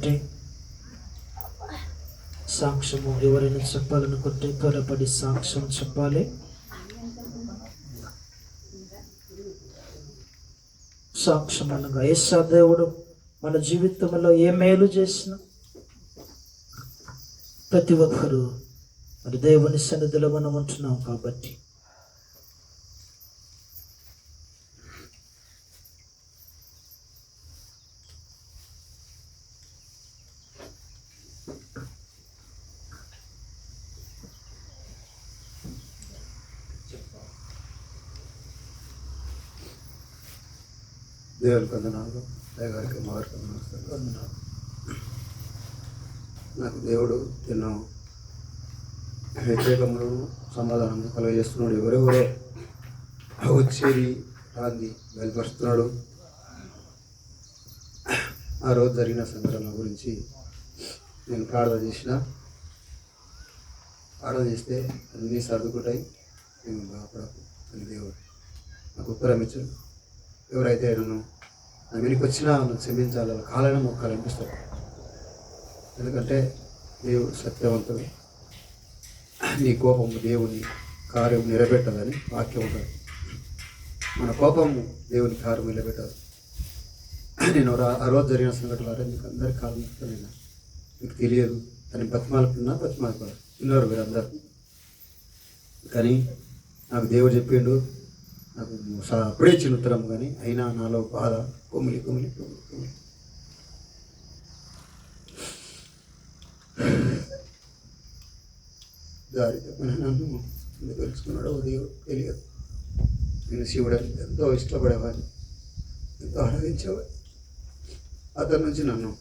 చెప్పాలనుకుంటే, సాక్ష్యము ఎవరైనా చెప్పాలనుకుంటే త్వరపడి సాక్ష్యం చెప్పాలి. సాక్ష్యం అనగా యేసు దేవుడు మన జీవితంలో ఏ మేలు చేసినా ప్రతి ఒక్కరూ మరి దేవుని సన్నిధిలో మనం ఉంటున్నాం కాబట్టి దేవుని వందనాలు, దయగారికి అమ్మగారికి వందనాలు. నాకు దేవుడు ఎన్నో వ్యతిరేకములను సమాధానం కలుగజేస్తున్నాడు. ఎవరెవరో వచ్చేది రాంది బయలుపరుస్తున్నాడు. ఆ రోజు జరిగిన సంఘటనల గురించి నేను ప్రార్థన చేస్తే అన్నీ సర్దుకుంటాయి, నేను బాధపడకు అని దేవుడు నాకు ఉత్తరం ఇచ్చాడు. ఎవరైతే నన్ను నా వెనక్కి వచ్చినా నన్ను క్షమించాలి, వాళ్ళ కాళ్ళని మొక్కాలి అనిపిస్తారు. ఎందుకంటే దేవుడు సత్యవంతుడు, నీ కోపము దేవుని కార్యం నిలబెట్టదని వాక్యం ఉంటుంది. మన కోపము దేవుని కార్యం నిలబెట్టదు. నేను ఆ రోజు జరిగిన సంఘటనలు మీకు అందరి కాలం మొక్కుతాను. మీకు తెలియదు అని బతిమాలుకున్నారు విన్నారు మీరందరూ. కానీ నాకు దేవుడు చెప్పిండు, నాకు అప్పుడే చిన్న ఉత్తరం, కానీ అయినా నాలో బాధ కొమ్మిలి దారి తప్పిన నన్ను ఎందుకు తెలుసుకున్నాడో దేవుడు తెలియదు. నేను శివుడని ఎంతో ఇష్టపడేవాడిని, ఎంతో ఆరాధించేవాడిని. అతని నుంచి నన్ను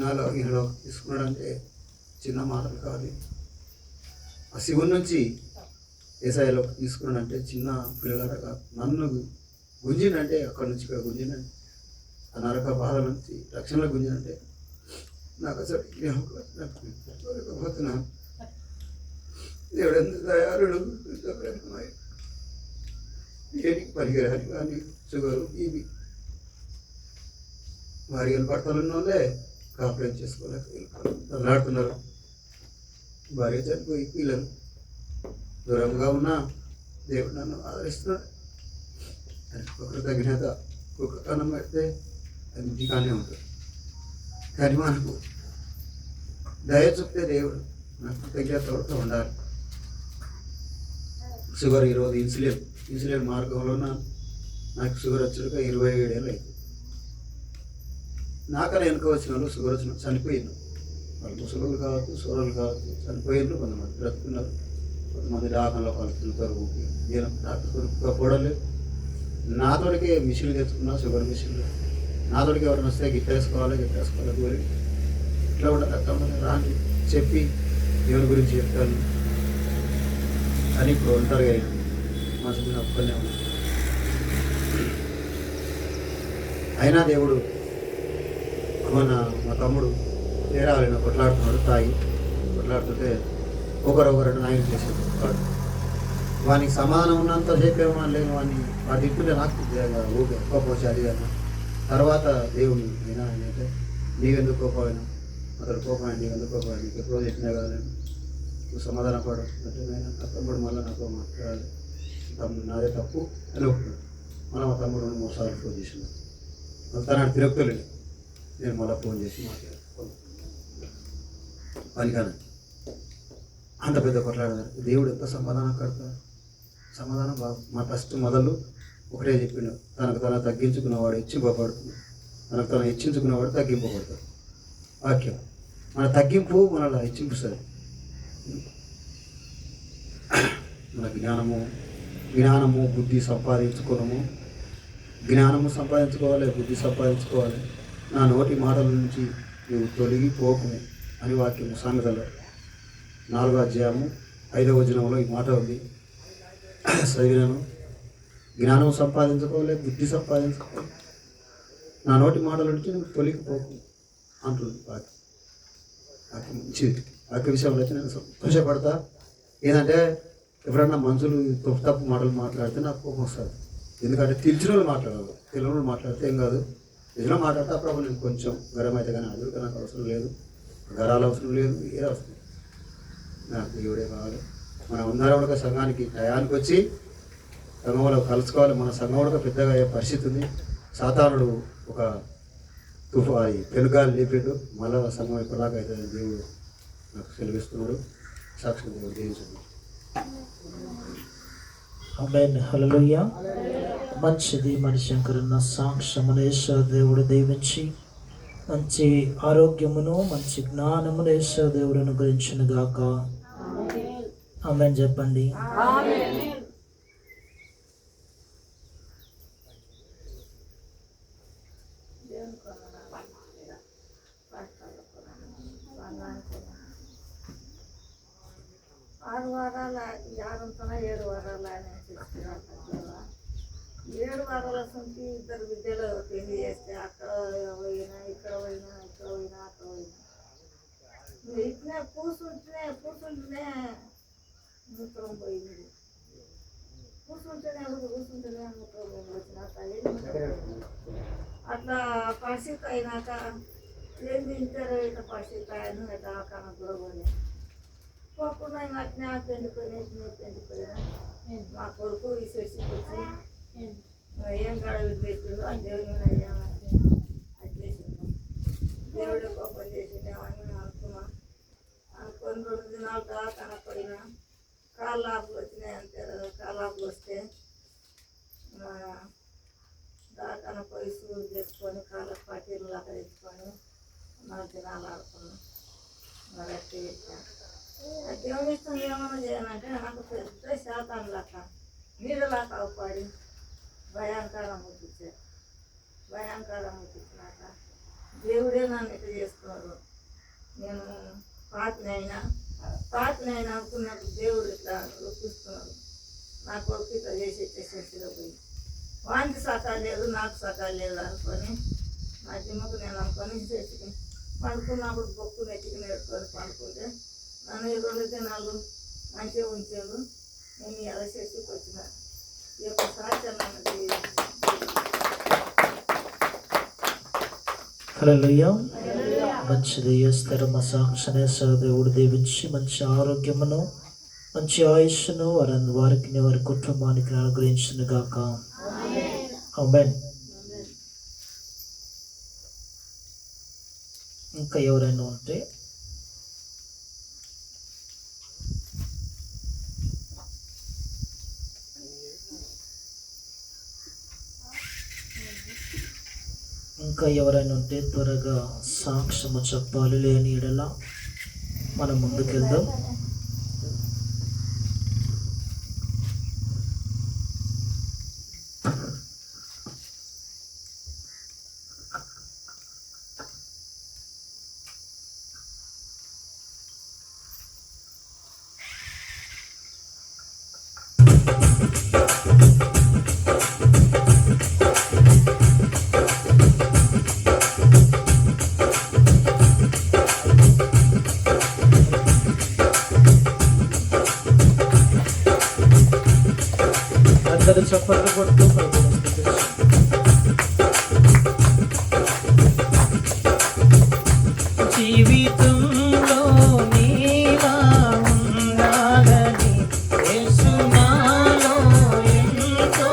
నాలో ఈయనలో తీసుకున్నాడంటే చిన్న మాటలు కాదు. ఆ శివుడి నుంచి ఏసాయిలో తీసుకున్నాడంటే చిన్న పిల్లలాట కాదు. నన్ను గుంజినంటే అక్కడి నుంచి ఇక్కడ గుంజినంటే, ఆ నరక బాధ నుంచి రక్షణలో గుంజినంటే నాకు అసలు పోతున్నా. దేవుడు ఎంత దయాళుడు, ఎంత ప్రేమమై, దేనికి పనికిరాని కానీ షుగరు ఇవి భార్యలు భర్తలు ఉన్న వాళ్ళే కాపురం చేసుకోలేక వెళ్ళాడుతున్నారు. భార్య చనిపోయి పిల్లలు దూరంగా ఉన్నా దేవుడు నన్ను ఆదరిస్తున్నాడు. ఒకరి తగినత ఒక కన్నం పెడితే అది ఇంటికానే ఉంటుంది. కానీ మనకు దయ చూపితే దేవుడు నాకు తగినతోడుతూ ఉండాలి. షుగర్ ఈరోజు ఇన్సులిన్ మార్గంలో నాకు షుగర్ వచ్చాక 27 ఏళ్ళు అయింది. నాకన్నా వెనుక వచ్చిన వాళ్ళు షుగర్ వచ్చిన చనిపోయినారు. వాళ్ళు ముసలు కావచ్చు, సూరలు కావచ్చు, చనిపోయినారు. కొంతమంది బ్రతుకున్నారు, కొంతమంది డాకంలో కలుపుతుంటారు. డాక్టర్ పోవడం నాతోడికే మిషన్లు తెచ్చుకున్నా, షుగర్ మిషన్లు. నాతోడికి ఎవరైనా వస్తే గిట్టేసుకోవాలి గోరి ఇట్లా ఉండాలి, అట్లా ఉండాలి రాని చెప్పి దేవుని గురించి చెప్తాను. అని ఇప్పుడు ఒంటరిగా అయినా మనసు మీద ఒక్కనే ఉన్నా. అయినా దేవుడు మా తమ్ముడు వేరే వాళ్ళని కొట్లాడుతున్నాడు. కొట్లాడుతుంటే ఒకరొకరు నాయన చేసేది వాడు. వానికి సమాధానం ఉన్నంతసేపు ఏమో లేని వాడు తింటుంటే నాకు ఊకే కోపం అది అన్న. తర్వాత దేవుడు అయినా ఆయన అయితే నీవెందుకు కోపమైనా అతడు కోపమైన నీవెందుకు కోపమైన నీకు ఎప్పుడో చెప్పినా కదా నువ్వు సమాధానం పడదు అంటే నేను నా తమ్ముడు మళ్ళీ నాతో మాట్లాడాలి, తమ్ముడు నాదే తప్పు అని ఒప్పుకున్నాడు. మళ్ళీ మా తమ్ముడు 2-3 సార్లు ఫోన్ చేసినాడు. మళ్ళీ తనని తిరగలేదు. నేను మళ్ళీ ఫోన్ చేసి మాట్లాడాను. పనికాను అంత పెద్ద కొట్లాడారు. దేవుడు ఎంత సమాధానం కడతాడు. సమాధానం బాగు. మా ఫస్ట్ మొదలు ఒకటే చెప్పిండు, తనకు తన తగ్గించుకున్నవాడు హెచ్చింపబడుతుంది, తనకు తను హెచ్చించుకున్నవాడు తగ్గింపబడతాడు. వాక్యం మన తగ్గింపు మనల్ని హెచ్చింపుస్తుంది. మన జ్ఞానము బుద్ధి సంపాదించుకోవడము, జ్ఞానము సంపాదించుకోవాలి, బుద్ధి సంపాదించుకోవాలి. నా నోటి మాటల నుంచి నువ్వు తొలగిపోకుము అని వాక్యము సామెతలో 4వ అధ్యాయము 5వ వచనంలో ఈ మాట ఉంది. చదివినాను. జ్ఞానం సంపాదించుకోవాలి, బుద్ధి సంపాదించుకోవాలి, నా నోటి మాటల నుంచి నువ్వు తొలగిపోకు అంటుంది వాక్యం. వాక్యం మంచిది. వాక్య విషయంలో అయితే నేను సంతోషపడతా. ఏంటంటే ఎవరన్నా మనుషులు తప్పు మాటలు మాట్లాడితే నాకు కోపం వస్తుంది. ఎందుకంటే తెలిసిన వాళ్ళు మాట్లాడాలి, తెలియని వాళ్ళు మాట్లాడితే ఏం కాదు, నిజంగా మాట్లాడితే ప్రభు నేను కొంచెం గరం అయితే కానీ అది నాకు అవసరం లేదు, గరాలు అవసరం లేదు, ఏది అవసరం లేదు, నాకు దేవుడే కావాలి. మనం అందరం కూడా సంఘానికి టయానికి వచ్చి సంఘంలో కలుసుకోవాలి. మన సంఘం కూడా పెద్దగా అయ్యే పరిస్థితి ఉంది. సాతానుడు ఒక తుఫాయి పెనుగాలు లేపిండు, మళ్ళా సంఘం ఇప్పటిదాకా అయితే దేవుడు నాకు సెలవిస్తున్నాడు. సాక్షి దేవుడు దీవించండి. ఆమేన్. హల్లెలూయా. మంచిది. మన శంకరన్న సాక్ష్యమును యేసు దేవుడు దీవించి మంచి ఆరోగ్యమును మంచి జ్ఞానమును యేసు దేవుడు అనుగ్రహించును గాక. ఆమేన్ చెప్పండి. ఆరు వారాల 7 వారాలు ఆయన చెప్తున్నారు. 7 వారాల నుంచి 2 బిడ్డలు పెళ్లి చేస్తే అక్కడ పోయినా ఇక్కడ పోయినా అక్కడ పోయినా ఇట్లా కూర్చుంటేనే మూత్రం పోయింది. కూర్చుంటేనే మూత్రం వచ్చినాక అట్లా పరిస్థితి అయినాక ఏం తింటారో ఇట్లా పరిస్థితి అయినా ఇట్లా కనుక కూడా పోయినాయి. పోకుండా అట్నే పెండిపోయినా మా కొడుకు ఈ చర్చికి వచ్చి ఏం గడవి పెట్టిండు ఆ దేవుని అయ్యా అది చేసిండు. దేవుడే కోపం చేసిండేమని నేను అనుకున్నా. అనుకొని 2 దినాలు దాకా కనపడినా కాళ్ళాపులు వచ్చినాయి అంటారు. కాళ్ళాపులు వస్తే దాకా పోయి సూరు చేసుకొని కాళ్ళకు పట్టీలు లాగా తెచ్చుకొని 4 దినాలు ఆడుకున్నాం. మరి అట్టే చేశాను. దేవుని ఇష్టం ఏమైనా చేయాలంటే నాకు పెద్ద శాతాన్ని లాక నీడలాక అవపడి భయంకరం ముట్టించారు. భయంకరం ముట్టించినాక దేవుడే నన్ను ఇట్లా చేసుకున్నాడు. నేను పాతినైనా అనుకున్నట్టు దేవుడు ఇట్లా రూపిస్తున్నాడు. నా కొడుకు ఇట్లా చేసి చర్చిలో పోయి వానికి సకాలు లేదు నాకు సకాలు లేదు అనుకొని నా జిమ్మకు నేను అనుకొని చర్చికి పండుకున్నప్పుడు బొక్కు నెట్టికి నేర్చుకొని పండుకుంటే నన్ను 2 దినాలు మంచిగా ఉంచాడు. నేను ఎలా చర్చికి వచ్చిన ఈ యొక్క సాక్ష్యాన్ని హల్లెలూయా. మంచిది. స్థిరమ సాక్షినే దేవుడు దీవించి మంచి ఆరోగ్యమును మంచి ఆయుష్ను వారికి వారి కుటుంబానికి అనుగ్రహించును గాక. ఆమేన్. ఇంకా ఎవరైనా ఉంటే త్వరగా సాక్ష్యము చెప్పాలి. లేని ఎడల మనం ముందుకెళ్దాం. అందరూ చప్పట్లు కొడుతూ జీవితంలో నీలా ఉండాలని యేసు నాలో ఎంతో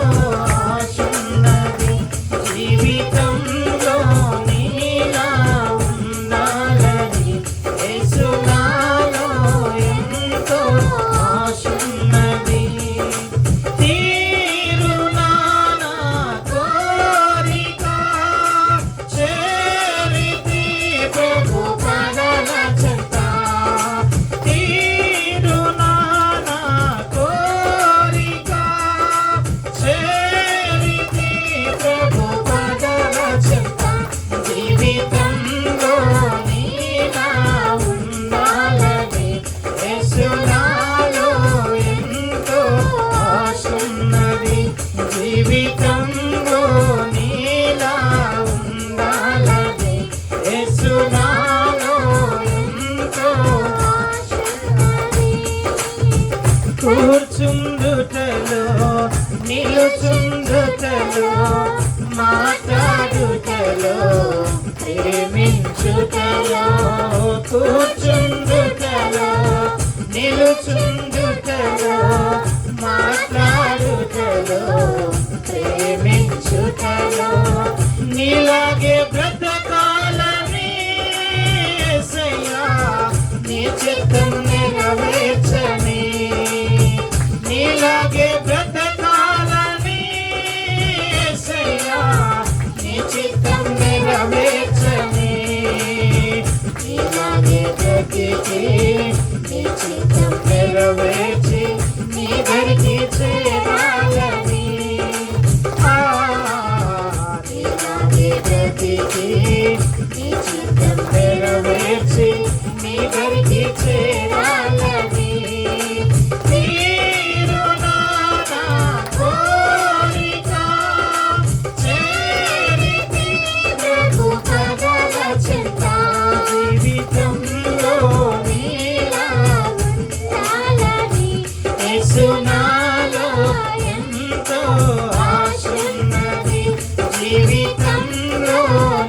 ఆశున్నది. జీవితంలో నీలా ఉండాలని యేసు నాలో ఎంతో ఆశున్నది. కూర్చుండుటలో నిలుచుండుటలో మాట్లాడుటలో కూర్చుండుటలో కూర్చుండుటలో నిలుచుండుటలో మాట్లాడుటలో ప్రేమించుటలో నీలాగే బ్రతకాలని యేసయ్యా నీ చిత్తం నెరవేర్చని నీలాగే బ్రతకాలని యేసయ్యా నీ చిత్తం నెరవేర్చని నీలాగే బ్రతికి నీ చిత్తం నెరవేర్చి నీ దరికి చేరాలని నీలాగే బ్రతికి నీ చిత్తం నెరవేర్చి నీ దరికి చేరాలని నీరు నానా కోరిక చేరితి ప్రభు పదల చింత జీవితంలో నీలా ఉండాలని యేసు నాలో ఎంతో ఆశున్నది జీవితంలో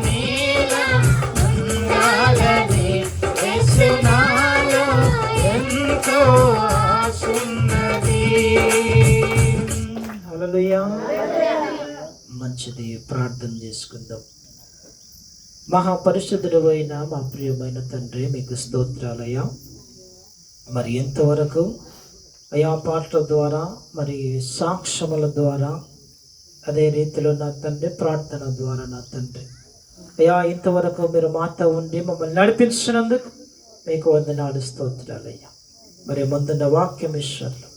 నీలా ఉండాలని యేసు నాలో ఎంతో ఆశున్నది. హల్లెలూయా. మంచిది, ప్రార్థన చేసుకుందాం. మహాపరిశుద్ధుడు అయిన మా ప్రియమైన తండ్రి, మీకు స్తోత్రాలయ్యా. మరి ఎంతవరకు అయా పాటల ద్వారా, మరి సాక్ష్యముల ద్వారా, అదే రీతిలో నా తండ్రి ప్రార్థన ద్వారా నా తండ్రి అయా ఇంతవరకు మీరు మాతో ఉండి మమ్మల్ని నడిపించినందుకు మీకు వందనాలు, స్తోత్రాలయ్యా. మరి ముందున్న వాక్యం విషయంలో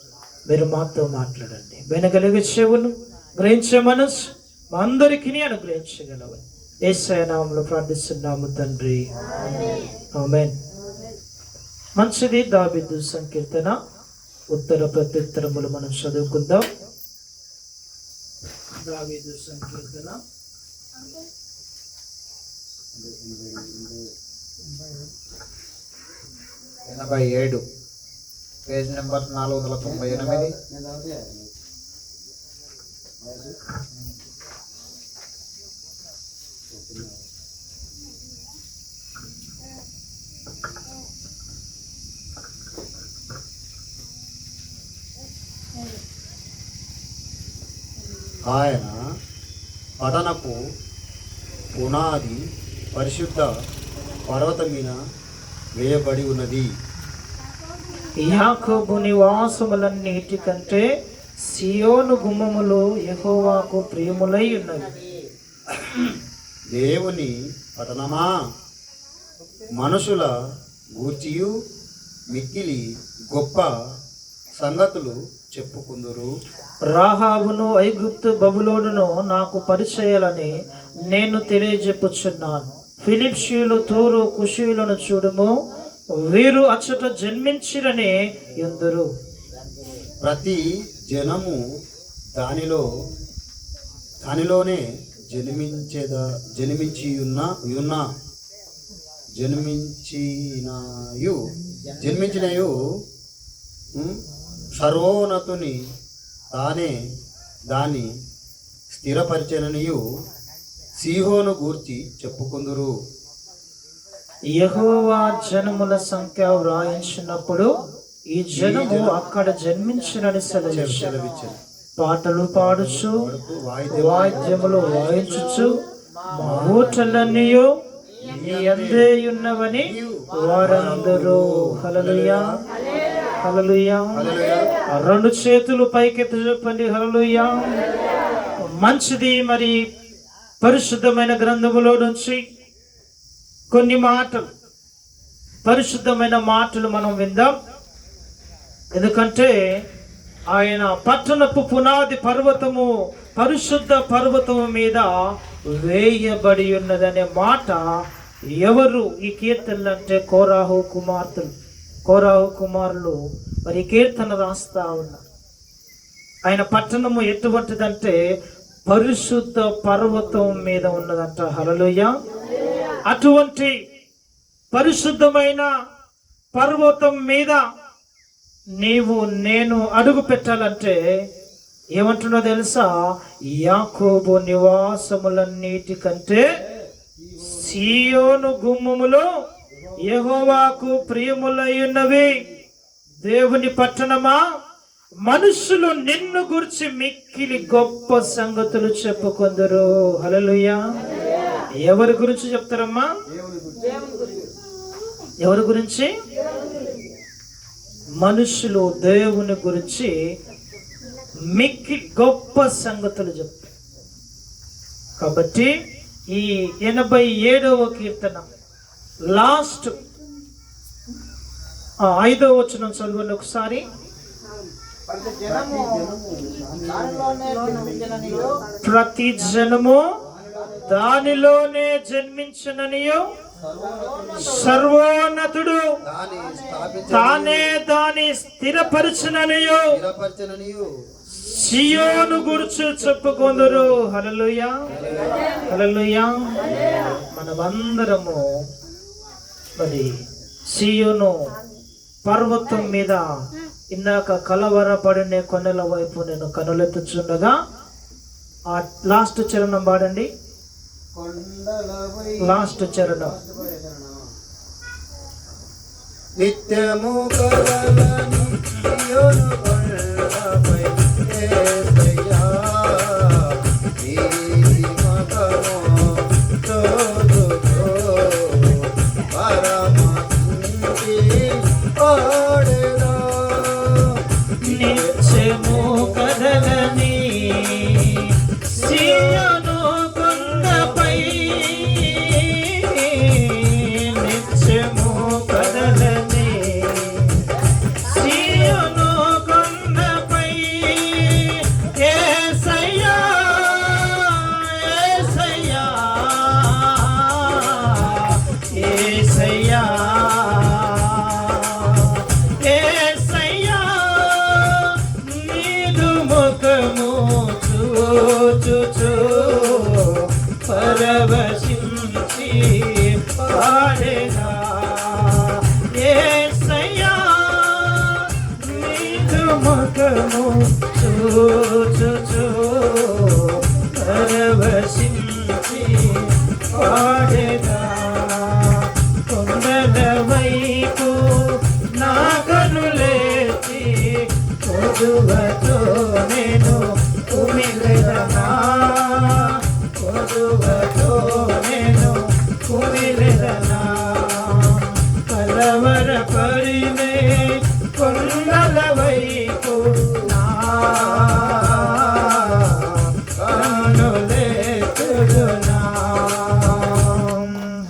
మీరు మాతో మాట్లాడండి. వినగలిగే చెవులు, గ్రహించే మనసు మా అందరికీ అనుగ్రహించగలవని యేసయ్య నామములో ప్రార్థిస్తున్నాము తండ్రి, ఆమేన్. మంచిది, దావీదు సంకీర్తన ఉత్తర ప్రత్యుత్తరములు మనం చదువుకుందాం. దావీదు సంకీర్తన 87 పేజ్ నెంబర్ 498. ఆయన పట్టణపు పునాది పరిశుద్ధ పర్వతం మీద వేయబడి ఉన్నది. యాకోబు నివాసములన్నిటి కంటే సియోను గుమ్మములు యెహోవాకు ప్రియములై ఉన్నవి. దేవుని పట్టణమా, మనుషుల గూర్చియు మిక్కిలి గొప్ప సంగతులు చెప్పుకుందురు. రాహాబును ఐగుప్తు బబులోనును నాకు పరిచయాలని నేను తెలియజెప్పుచున్నాను. ఫిలిప్షీయులు తూరు కుషీయులను చూడుము, వీరు అచ్చట జన్మించిరని ఎందురు. ప్రతి జనము దానిలోనే జన్మించినయు సర్వోన్నతుని తానే దాన్ని స్థిరపరిచననియు సీహోను గూర్చి చెప్పుకుందురు. యెహోవా జనముల సంఖ్య వ్రాయించినప్పుడు ఈ జనము అక్కడ జన్మించినని సెలవిచ్చెను. పాటలు పాడుచు వాయిద్యములు వాయించుచు మా ఊటలన్నీయు నీ యందే ఉన్నవని వారందరూ. హల్లెలూయా, హల్లెలూయా. రెండు చేతులు పైకెత్తి చెప్పండి, హల్లెలూయా. మంచిది. మరి పరిశుద్ధమైన గ్రంథములో నుంచి కొన్ని మాటలు, పరిశుద్ధమైన మాటలు మనం విందాం. ఎందుకంటే ఆయన పట్టణపు పునాది పర్వతము పరిశుద్ధ పర్వతము మీద వేయబడి ఉన్నదనే మాట ఎవరు ఈ కీర్తనలు అంటే కోరాహు కుమారులు మరి కీర్తన రాస్తా ఉన్నారు. ఆయన పట్టణము ఎటువంటిదంటే పరిశుద్ధ పర్వతం మీద ఉన్నదంట. హల్లెలూయా. అటువంటి పరిశుద్ధమైన పర్వతం మీద నీవు నేను అడుగు పెట్టాలంటే ఏమంటున్నా తెలుసా? యాకోబు నివాసములన్నిటి కంటే సీయోను గుమ్మములో యెహోవాకు ప్రియములైనవి. దేవుని పట్టణమా, మనుషులు నిన్ను గురించి మిక్కిలి గొప్ప సంగతులు చెప్పుకొందరు. హల్లెలూయా. ఎవరి గురించి చెప్తారమ్మా? ఎవరి గురించి? మనుషులు దేవుని గురించి మిక్కి గొప్ప సంగతులు చెప్తారు. కాబట్టి ఈ 87వ కీర్తన లాస్ట్ 5వ వచనం చదవండి ఒకసారి. ప్రతి జనము దానిలోనే జన్మించననియు సర్వోన్నతుడు తానే దాని స్థిరపరచననియు సియోను గురించి చెప్పుకొందురు. హల్లెలూయా, హల్లెలూయా. మనమందరము మరి సియోను పర్వతం మీద ఇందాక కలవరపడిన కొండల వైపు నేను కనులెత్తుచుండగా, ఆ లాస్ట్ చరణం పాడండి. లాస్ట్ చరణం. నిత్యము కదలని సియోను కొండపై యేసయ్యా, నీ మహిమను చూచుచు పరమశుద్ధి పాడెదా. నిత్యము కదలని సియోను కొండపై, నిత్యము కదలని సియోను కొండపై, యేసయ్యా, యేసయ్యా, యేసయ్యా, యేసయ్యా, నీదు ముఖము చూచుచు పరవశించి పాడెదా. యేసయ్యా, నీదు ముఖము చూచుచు పరవశించి పాడెదా. కొండల వైపు నా కనులెత్తి కొదువతో నేను కుమిలెదనా, కొదువతో నేను కుమిలెదనా. కలవరపడినే కొండల వైపు నా కనులెత్తుదునా.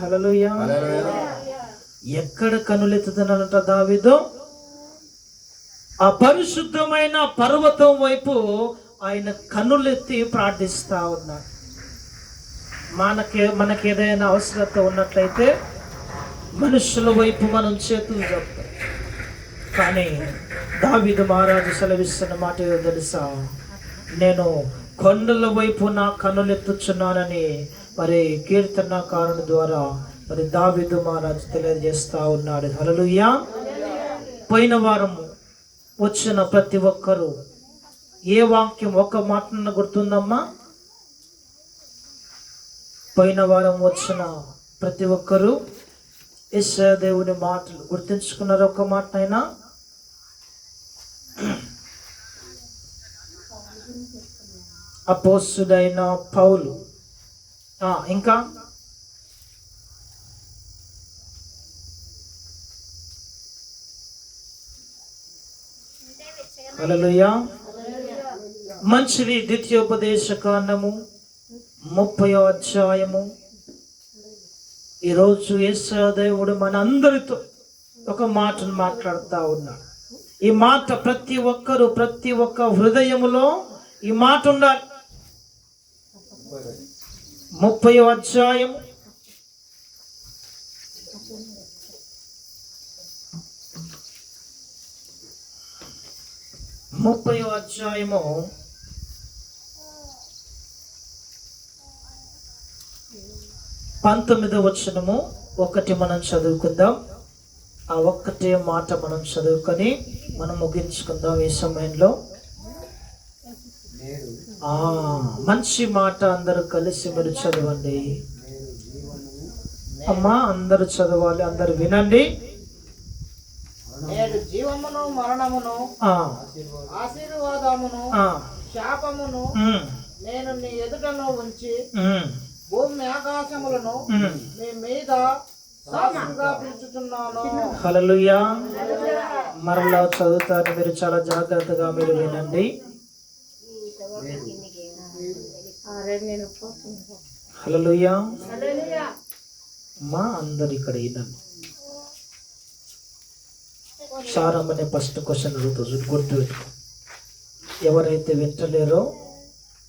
హల్లెలూయా. ఎక్కడ కనులెత్తుతున్నాడంట దావీదు? ఆ పరిశుద్ధమైన పర్వతం వైపు ఆయన కన్నులెత్తి ప్రార్థిస్తా ఉన్నాడు. మనకి ఏదైనా అవసరత ఉన్నట్లయితే మనుషుల వైపు మనం చేతులు చెప్తాం. కానీ దావీదు మహారాజు సెలవిస్తున్న మాట ఏదో తెలుసా? నేను కొండల వైపు నా కన్నులెత్తుచున్నానని మరి కీర్తనకారుని ద్వారా మరి దావీదు మహారాజు తెలియజేస్తా ఉన్నాడు. హల్లెలూయా. పోయిన వారం వచ్చిన ప్రతి ఒక్కరూ ఏ వాక్యం ఒక్క మాటను గుర్తుందమ్మా? పోయిన వారం వచ్చిన ప్రతి ఒక్కరూ యెషయా దేవుని మాటలు గుర్తించుకున్నారు. ఒక్క మాటనైనా? అపోస్తుడైన పౌలు. ఇంకా హల్లెలూయా. మంచిది. ద్వితీయోపదేశ కాండము 30వ అధ్యాయము. ఈరోజు యేసయ్య దేవుడు మన అందరితో ఒక మాటను మాట్లాడుతూ ఉన్నాడు. ఈ మాట ప్రతి ఒక్కరు, ప్రతి ఒక్క హృదయములో ఈ మాట ఉండాలి. 30వ అధ్యాయం 30వ అధ్యాయము 19వ వచనము 1 మనం చదువుకుందాం. ఆ ఒక్కటే మాట మనం చదువుకొని మనం ముగించుకుందాం ఈ సమయంలో. మంచి మాట అందరూ కలిసి మీరు చదవండి. అమ్మా అందరూ చదవాలి, అందరు వినండి. నేడు జీవమును మరణమును ఆ, ఆశీర్వాదమును ఆ, శాపమును ఉమ్, నేను నీ ఎదుటను ఉంచి ఉమ్, భూమి ఆకాశములను ఉమ్. మీ మీద సాక్షిగా పిలుచుతున్నాను. హల్లెలూయా. మరలా చదువుతారు, మీరు చాలా జాగ్రత్తగా మీరు వినండి. హల్లెలూయా. అమ్మా అందరు ఇక్కడ వినండి. సారమ్మనే ఫస్ట్ క్వశ్చన్ అడుగుతుంది, గుర్తుపెట్టుకో. ఎవరైతే వింటలేరో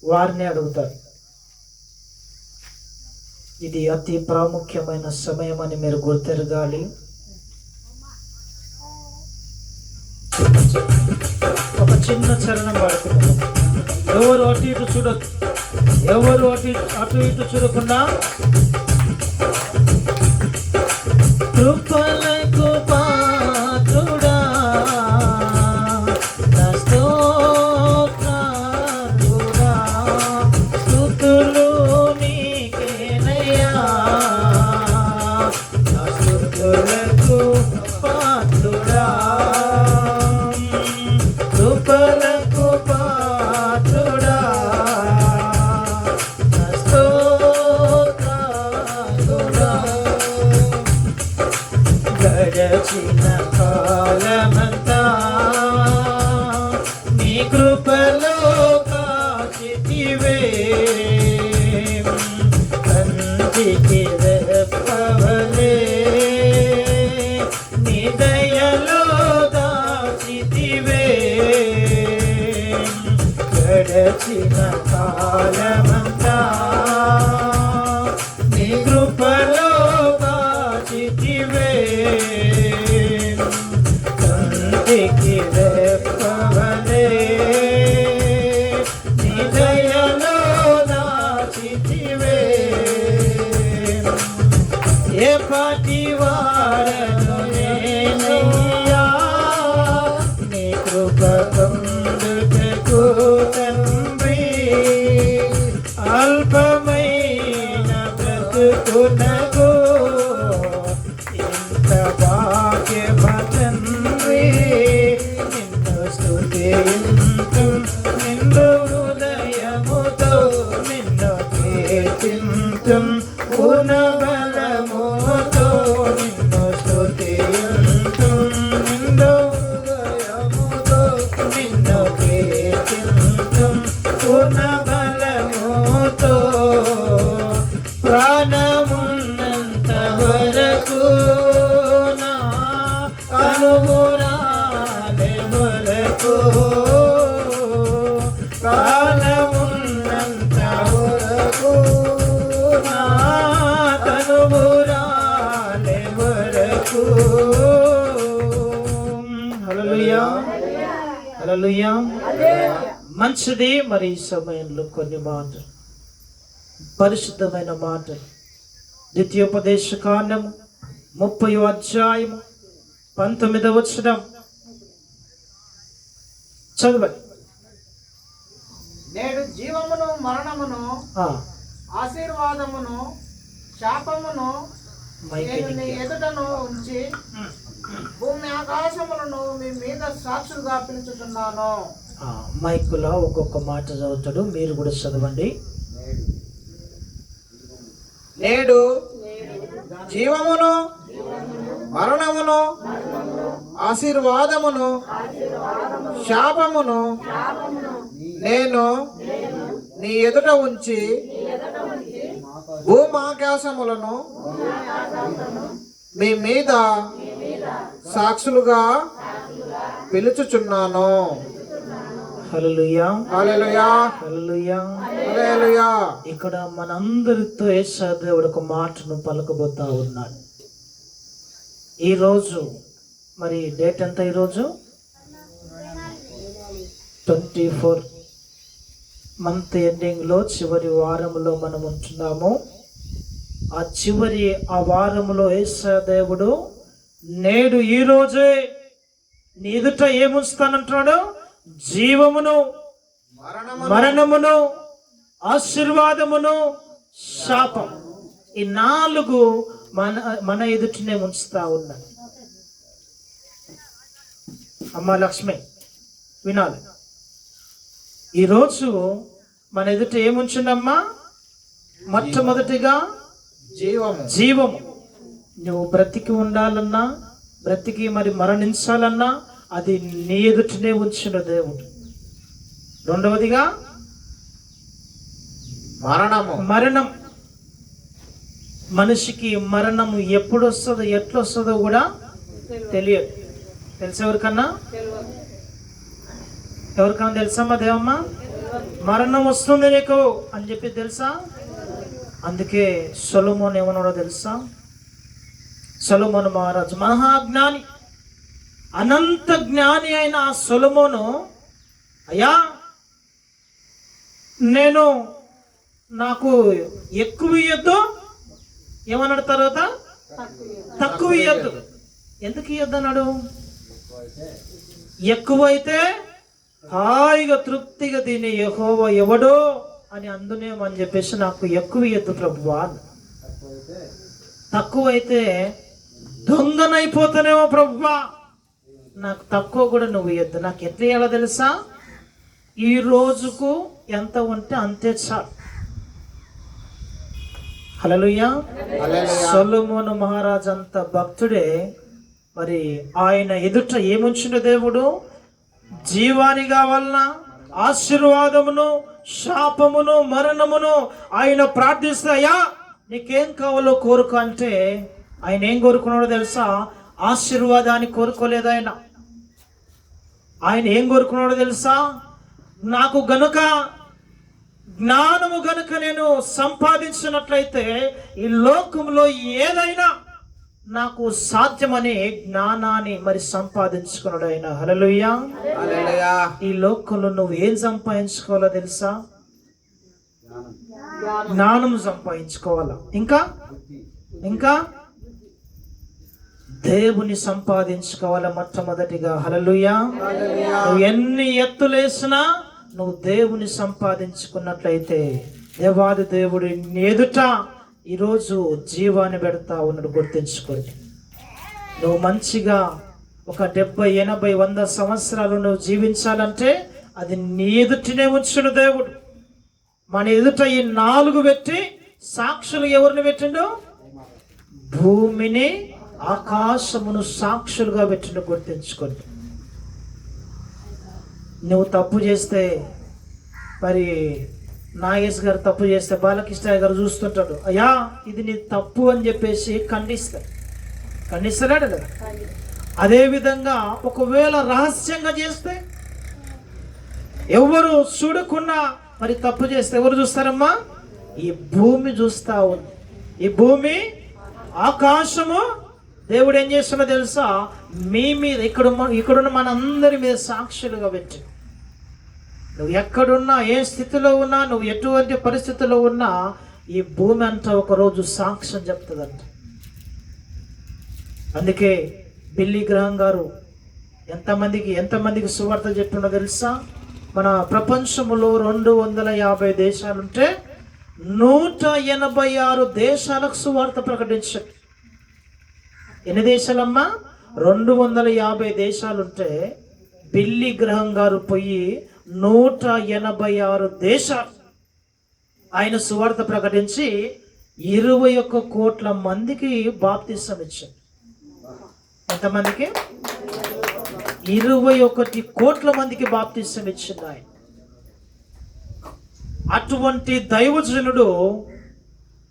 వారిని అడుగుతారు. ఇది అతి ప్రాముఖ్యమైన సమయం అని మీరు గుర్తెరగాలి. ఒక చిన్న చరణం వాడుతున్నాం. ఎవరు అటు ఇటు చూడొద్దు, ఎవరు అటు ఇటు చూడకుండా కృపలకు పాత్రుడా నా స్తోత్రాలురా, స్తుతులు నీకేనయ్యా, నా స్తుతులకు పాత్రుడా, కృపలకు పాత్రుడా, నా స్తోత్రాలురా. గడచిన కాలమంతా నీ కృపలో కాచితివే, కంటికి రెప్పవలే నీ దయలో దాచితివే. గడచిన కాలమంతా నీ కృపలో కాచితివే, కంటికి రెప్పవలే నీ దయలో దాచితివే. ఏ పాటి వాడను నేనయ్యా, నీ కృప పొందుటకు తండ్రి, అల్పమైన బ్రతుకునకు ఇంత భాగ్యమ తండ్రి. నిన్ను స్తుతింతు నిన్ను హృదయముతో, నిన్ను కీర్తింతు పూర్ణ బలముతో, నిన్ను స్తుతింతు నిన్ను హృదయముతో, నిన్ను కీర్తింతు పూర్ణ బలముతో. ప్రాణమున్నంత వరకు నా కనుమూరాలే వరకు, ప్రాణమున్నంత వరకు నా కనుమూరాలే వరకు. హల్లెలూయా, హల్లెలూయా. మంచిది. మరి ఈ సమయంలో కొన్ని మాటలు, పరిశుద్ధమైన మాటలు. ద్వితీయోపదేశ కాండము 30వ అధ్యాయము 19వ వచనం చదవండి. నేడు జీవమును మరణమును ఆ, ఆశీర్వాదమును శాపమును మైక్ నేను నీ ఎన్నిక. ఎదుటను ఉంచి భూమి ఆకాశములను మీ మీద సాక్షులుగా పిలుచుతున్నాను. ఆ, మైకులో ఒక్కొక్క మాట చదువుతాడు, మీరు కూడా చదవండి. నేడు జీవమును మరణమును ఆశీర్వాదమును శాపమును నేను నీ ఎదుట ఉంచి భూమాకాశములను మీ మీద సాక్షులుగా పిలుచుచున్నాను. హల్లెలూయా, హల్లెలూయా, హల్లెలూయా. హల్లెలూయా. ఇక్కడ మనందరితో యేసు దేవుడు ఒక మాటను పలకబోతా ఉన్నాడు. ఈరోజు మరి డేట్ ఎంత? ఈరోజు 24 మంత్ ఎండింగ్లో చివరి వారంలో మనం ఉంటున్నాము. ఆ వారంలో యేసు దేవుడు నేడు ఈ రోజే నీ ఎదుట ఏముంచుతానంటున్నాడు? జీవమును, మరణమును, ఆశీర్వాదమును, శాపం. ఈ 4 మన ఎదుటినే ఉంచుతా ఉన్నాడు. అమ్మ లక్ష్మి వినాలి, ఈరోజు మన ఎదుట ఏముంచిందమ్మా? మొట్టమొదటిగా జీవము. నువ్వు బ్రతికి ఉండాలన్నా, బ్రతికి మరి మరణించాలన్నా అది నీ ఎదుటనే ఉంచిన దేవుడు. రెండవదిగా మరణం. మనిషికి మరణం ఎప్పుడు వస్తుందో ఎట్లా వస్తుందో కూడా తెలియదు. తెలిసేవరికన్నా తెలుసమ్మా? దేవమ్మ మరణం వస్తుంది నీకు అని చెప్పి తెలుసా? అందుకే సొలొమోను ఏమన్నాడో తెలుసా? సొలొమోను మహారాజు మహాజ్ఞాని, అనంత జ్ఞాని అయిన ఆ సొలొమోను, అయ్యా నాకు ఎక్కువ ఇయ్యొద్దు, ఏమన్నాడు తర్వాత? తక్కువ ఇయ్యొద్దు. ఎందుకు ఇయ్యొద్దు అన్నాడు? ఎక్కువైతే హాయిగా తృప్తిగా తిని యెహోవా ఎవడో అని అందునేమని చెప్పేసి నాకు ఎక్కువ ఇయ్యొద్దు ప్రభువా. తక్కువైతే దొంగనైపోతానేమో ప్రభువా, నాకు తక్కువ కూడా నువ్వు ఇయ్యొద్దు. నాకు ఎట్లా ఇయ్యాలో తెలుసా? ఈ రోజుకు ఎంత ఉంటే అంతే చాలు. హల్లెలూయా. సొలొమోను మహారాజు అంత భక్తుడే. మరి ఆయన ఎదుట ఏముంచిన దేవుడు? జీవాన్ని కావాలన్నా, ఆశీర్వాదమును, శాపమును, మరణమును ఆయన ప్రార్థిస్తే, అయ్యా నీకేం కావాలో కోరుకో అంటే ఆయన ఏం కోరుకున్నాడో తెలుసా? ఆశీర్వాదాన్ని కోరుకోలేదు ఆయన. ఆయన ఏం కోరుకున్నాడో తెలుసా? నాకు గనుక జ్ఞానము గనుక నేను సంపాదించినట్లయితే ఈ లోకంలో ఏదైనా నాకు సాధ్యమని జ్ఞానాన్ని మరి సంపాదించుకున్నాడు ఆయన. హల్లెలూయా. ఈ లోకంలో నువ్వు ఏం సంపాదించుకోవాలో తెలుసా? జ్ఞానం సంపాదించుకోవాలా, ఇంకా దేవుని సంపాదించుకోవాలా మొట్టమొదటిగా. హల్లెలూయా. నువ్వు ఎన్ని ఎత్తులేసినా నువ్వు దేవుని సంపాదించుకున్నట్లయితే దేవాది దేవుడి ఎదుట ఈరోజు జీవాన్ని పెడతా ఉన్నాడు. గుర్తించుకోండి. నువ్వు మంచిగా ఒక 70, 80, 100 సంవత్సరాలు నువ్వు జీవించాలంటే అది నీ ఎదుటినే ఉంచుడు దేవుడు. మన ఎదుట ఈ 4 పెట్టి సాక్షులు ఎవరిని పెట్టిండు? భూమిని, ఆకాశమును సాక్షులుగా పెట్టిండు. గుర్తించుకోండి. నువ్వు తప్పు చేస్తే, మరి నాగేష్ గారు తప్పు చేస్తే బాలకృష్ణ గారు చూస్తుంటాడు, అయ్యా ఇది నీ తప్పు అని చెప్పేసి ఖండిస్తాడు కదా. అదేవిధంగా ఒకవేళ రహస్యంగా చేస్తే, ఎవరు చూడకుండా మరి తప్పు చేస్తే ఎవరు చూస్తారమ్మా? ఈ భూమి చూస్తా ఉంది. ఈ భూమి, ఆకాశము దేవుడు ఏం చేస్తున్నా తెలుసా? మీ మీద ఇక్కడున్న మనందరి మీద సాక్షులుగా పెట్టి, నువ్వు ఎక్కడున్నా, ఏ స్థితిలో ఉన్నా, నువ్వు ఎటువంటి పరిస్థితిలో ఉన్నా ఈ భూమి అంతా ఒకరోజు సాక్ష్యం చెప్తుందంట. అందుకే బిల్లీ గ్రహం గారు ఎంతమందికి సువార్త చెప్తున్నా తెలుసా? మన ప్రపంచంలో 250 దేశాలుంటే 186 దేశాలకు సువార్త ప్రకటించారు. ఎన్ని దేశాలమ్మా? 250 దేశాలుంటే బిల్లీ గ్రహం గారు పోయి 186 దేశాలు ఆయన సువార్త ప్రకటించి 21 కోట్ల మందికి బాప్తిసం ఇచ్చారు. ఎంతమందికి? 21 కోట్ల మందికి బాప్తిసం ఇచ్చింది ఆయన. అటువంటి దైవజనుడు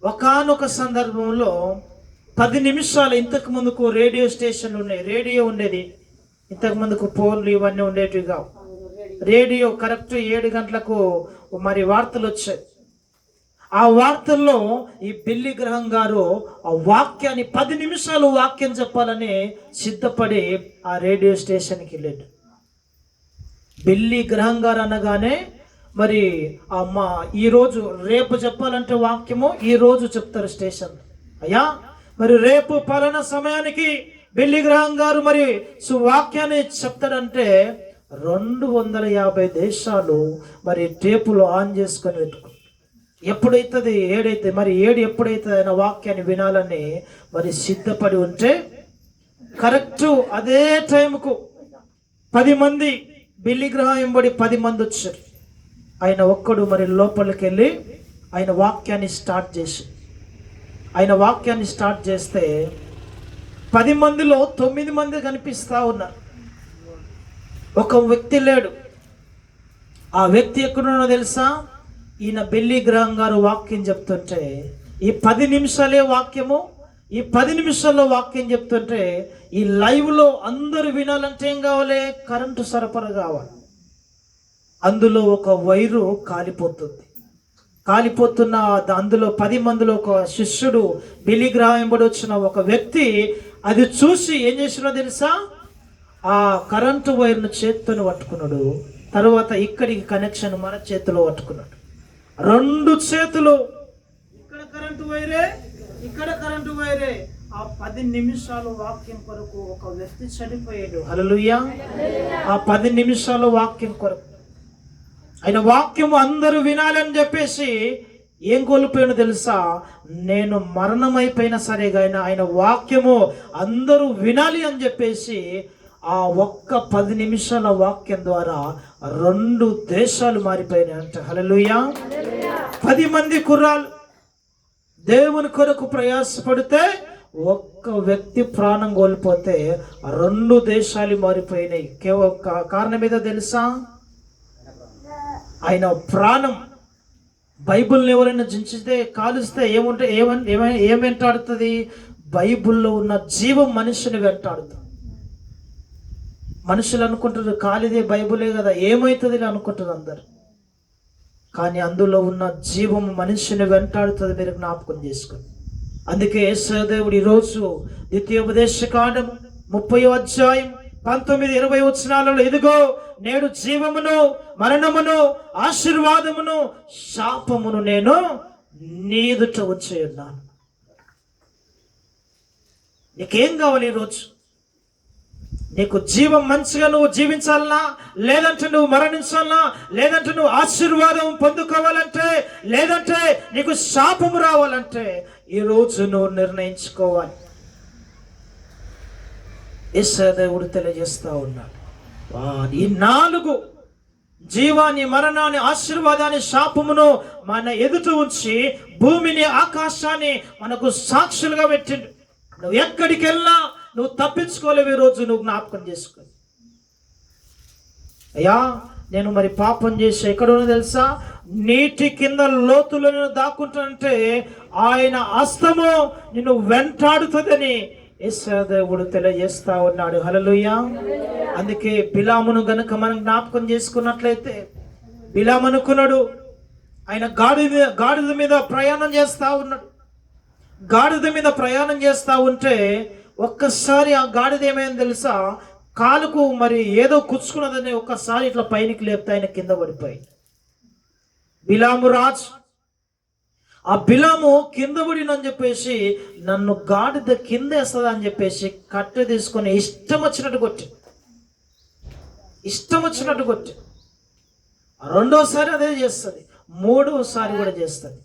ఒకానొక సందర్భంలో 10 నిమిషాలు, ఇంతకు ముందుకు రేడియో స్టేషన్లు ఉన్నాయి, రేడియో ఉండేది. ఇంతకు ముందుకు ఫోన్లు ఇవన్నీ ఉండేటివి కావు. రేడియో కరెక్ట్ 7 గంటలకు మరి వార్తలు వచ్చాయి. ఆ వార్తల్లో ఈ బిల్లీ గ్రహం గారు ఆ వాక్యాన్ని 10 నిమిషాలు వాక్యం చెప్పాలని సిద్ధపడి ఆ రేడియో స్టేషన్కి వెళ్ళాడు. బిల్లీ గ్రహం గారు అనగానే మరి ఈరోజు రేపు చెప్పాలంటే వాక్యము ఈరోజు చెప్తారు స్టేషన్. అయ్యా మరి రేపు పలానా సమయానికి బిల్లీ గ్రహం గారు మరి వాక్యాన్ని చెప్తాడంటే 250 దేశాలు మరి టేపులు ఆన్ చేసుకొని పెట్టుకో. ఎప్పుడైతుంది ఏడైతే మరి ఏడు ఎప్పుడైతే ఆయన వాక్యాన్ని వినాలని మరి సిద్ధపడి ఉంటే కరెక్ట్ అదే టైంకు 10 మంది బిల్లి గ్రహం వెంబడి 10 మంది వచ్చారు. ఆయన ఒక్కడు మరి లోపలికి వెళ్ళి ఆయన వాక్యాన్ని స్టార్ట్ చేస్తే 10 మందిలో 9 మంది కనిపిస్తూ ఉన్నారు. ఒక వ్యక్తి లేడు. ఆ వ్యక్తి ఎక్కడున్నో తెలుసా? ఈయన బిల్లి గ్రహం గారు వాక్యం చెప్తుంటే ఈ 10 నిమిషాలే వాక్యము, ఈ 10 నిమిషాల్లో వాక్యం చెప్తుంటే ఈ లైవ్లో అందరూ వినాలంటే ఏం కావాలి? కరెంటు సరఫరా కావాలి. అందులో ఒక వైరు కాలిపోతున్న అందులో 10 మందిలో ఒక శిష్యుడు బిల్లి గ్రహం వెంబడి వచ్చిన ఒక వ్యక్తి అది చూసి ఏం చేసినో తెలుసా? ఆ కరెంటు వైర్ను చేతితో పట్టుకున్నాడు. తర్వాత ఇక్కడికి కనెక్షన్ మన చేతిలో పట్టుకున్నాడు. 2 చేతులు, ఇక్కడ కరెంటు వైరే, ఇక్కడ కరెంటు వైరే. ఆ 10 నిమిషాలు వాక్యం కొరకు ఒక వ్యక్తి చనిపోయాడు. హల్లెలూయా. ఆ 10 నిమిషాలు వాక్యం కొరకు ఆయన వాక్యము అందరూ వినాలని చెప్పేసి ఏం కోల్పోయాను తెలుసా? నేను మరణమైపోయినా సరే కానీ ఆయన వాక్యము అందరూ వినాలి అని చెప్పేసి ఆ ఒక్క 10 నిమిషాల వాక్యం ద్వారా 2 దేశాలు మారిపోయినాయి అంటే. హల్లెలూయా. 10 మంది కుర్రాలు దేవుని కొరకు ప్రయాసపడితే ఒక్క వ్యక్తి ప్రాణం కోల్పోతే 2 దేశాలు మారిపోయినాయి. కారణం ఏదో తెలుసా? ఆయన ప్రాణం. బైబిల్ని ఎవరైనా జించితే కాలుస్తే ఏం వెంటాడుతుంది? బైబిల్లో ఉన్న జీవం మనిషిని వెంటాడుతుంది. మనుషులు అనుకుంటారు కాలిదే బైబిలే కదా, ఏమవుతుంది అనుకుంటారు అందరు. కానీ అందులో ఉన్న జీవం మనిషిని వెంటాడుతుంది. మీరు జ్ఞాపకం చేసుకోండి. అందుకే యేసుదేవుడు ఈరోజు ద్వితీయోపదేశకాండము 30వ అధ్యాయం 19-20 వచనాలలో ఇదిగో నేడు జీవమును మరణమును ఆశీర్వాదమును శాపమును నేను నీ ఎదుట వచ్చి ఉన్నాను. నీకేం కావాలి ఈరోజు? నీకు జీవం మంచిగా నువ్వు జీవించాలన్నా, లేదంటే నువ్వు మరణించాలన్నా, లేదంటే నువ్వు ఆశీర్వాదం పొందుకోవాలంటే, లేదంటే నీకు శాపము రావాలంటే ఈరోజు నువ్వు నిర్ణయించుకోవాలి. యేసుదేవుడు తెలియజేస్తా ఉన్నాడు. ఈ 4 జీవాన్ని, మరణాన్ని, ఆశీర్వాదాన్ని, శాపమును మన ఎదుట ఉంచి భూమిని, ఆకాశాన్ని మనకు సాక్షులుగా పెట్టిండు. నువ్వు ఎక్కడికి వెళ్ళినా నువ్వు తప్పించుకోలేవు. ఈరోజు నువ్వు జ్ఞాపకం చేసుకో. అయ్యా నేను మరి పాపం చేసి ఎక్కడున్నా తెలుసా? నీటి కింద లోతులో నేను దాక్కుంటానంటే ఆయన హస్తము నిన్ను వెంటాడుతుందని యేసుదేవుడు తెలియజేస్తా ఉన్నాడు. హల్లెలూయా. అందుకే బిలామును గనుక మనం జ్ఞాపకం చేసుకున్నట్లయితే, బిలాము అనుకున్నాడు ఆయన గాడిద మీద ప్రయాణం చేస్తా ఉన్నాడు. గాడిద మీద ప్రయాణం చేస్తా ఉంటే ఒక్కసారి ఆ గాడిద ఏమైంది తెలుసా? కాలుకు మరి ఏదో కుచ్చుకున్నదని ఒక్కసారి ఇట్లా పైనకి లేపితే ఆయన కింద పడిపోయి. బిలాము రాజు ఆ బిలాము కింద పడినని చెప్పేసి నన్ను గాడిద కింద వేస్తుంది అని చెప్పేసి కట్టె తీసుకొని ఇష్టం వచ్చినట్టు కొట్టి రెండోసారి అదే చేస్తుంది, మూడోసారి కూడా చేస్తుంది.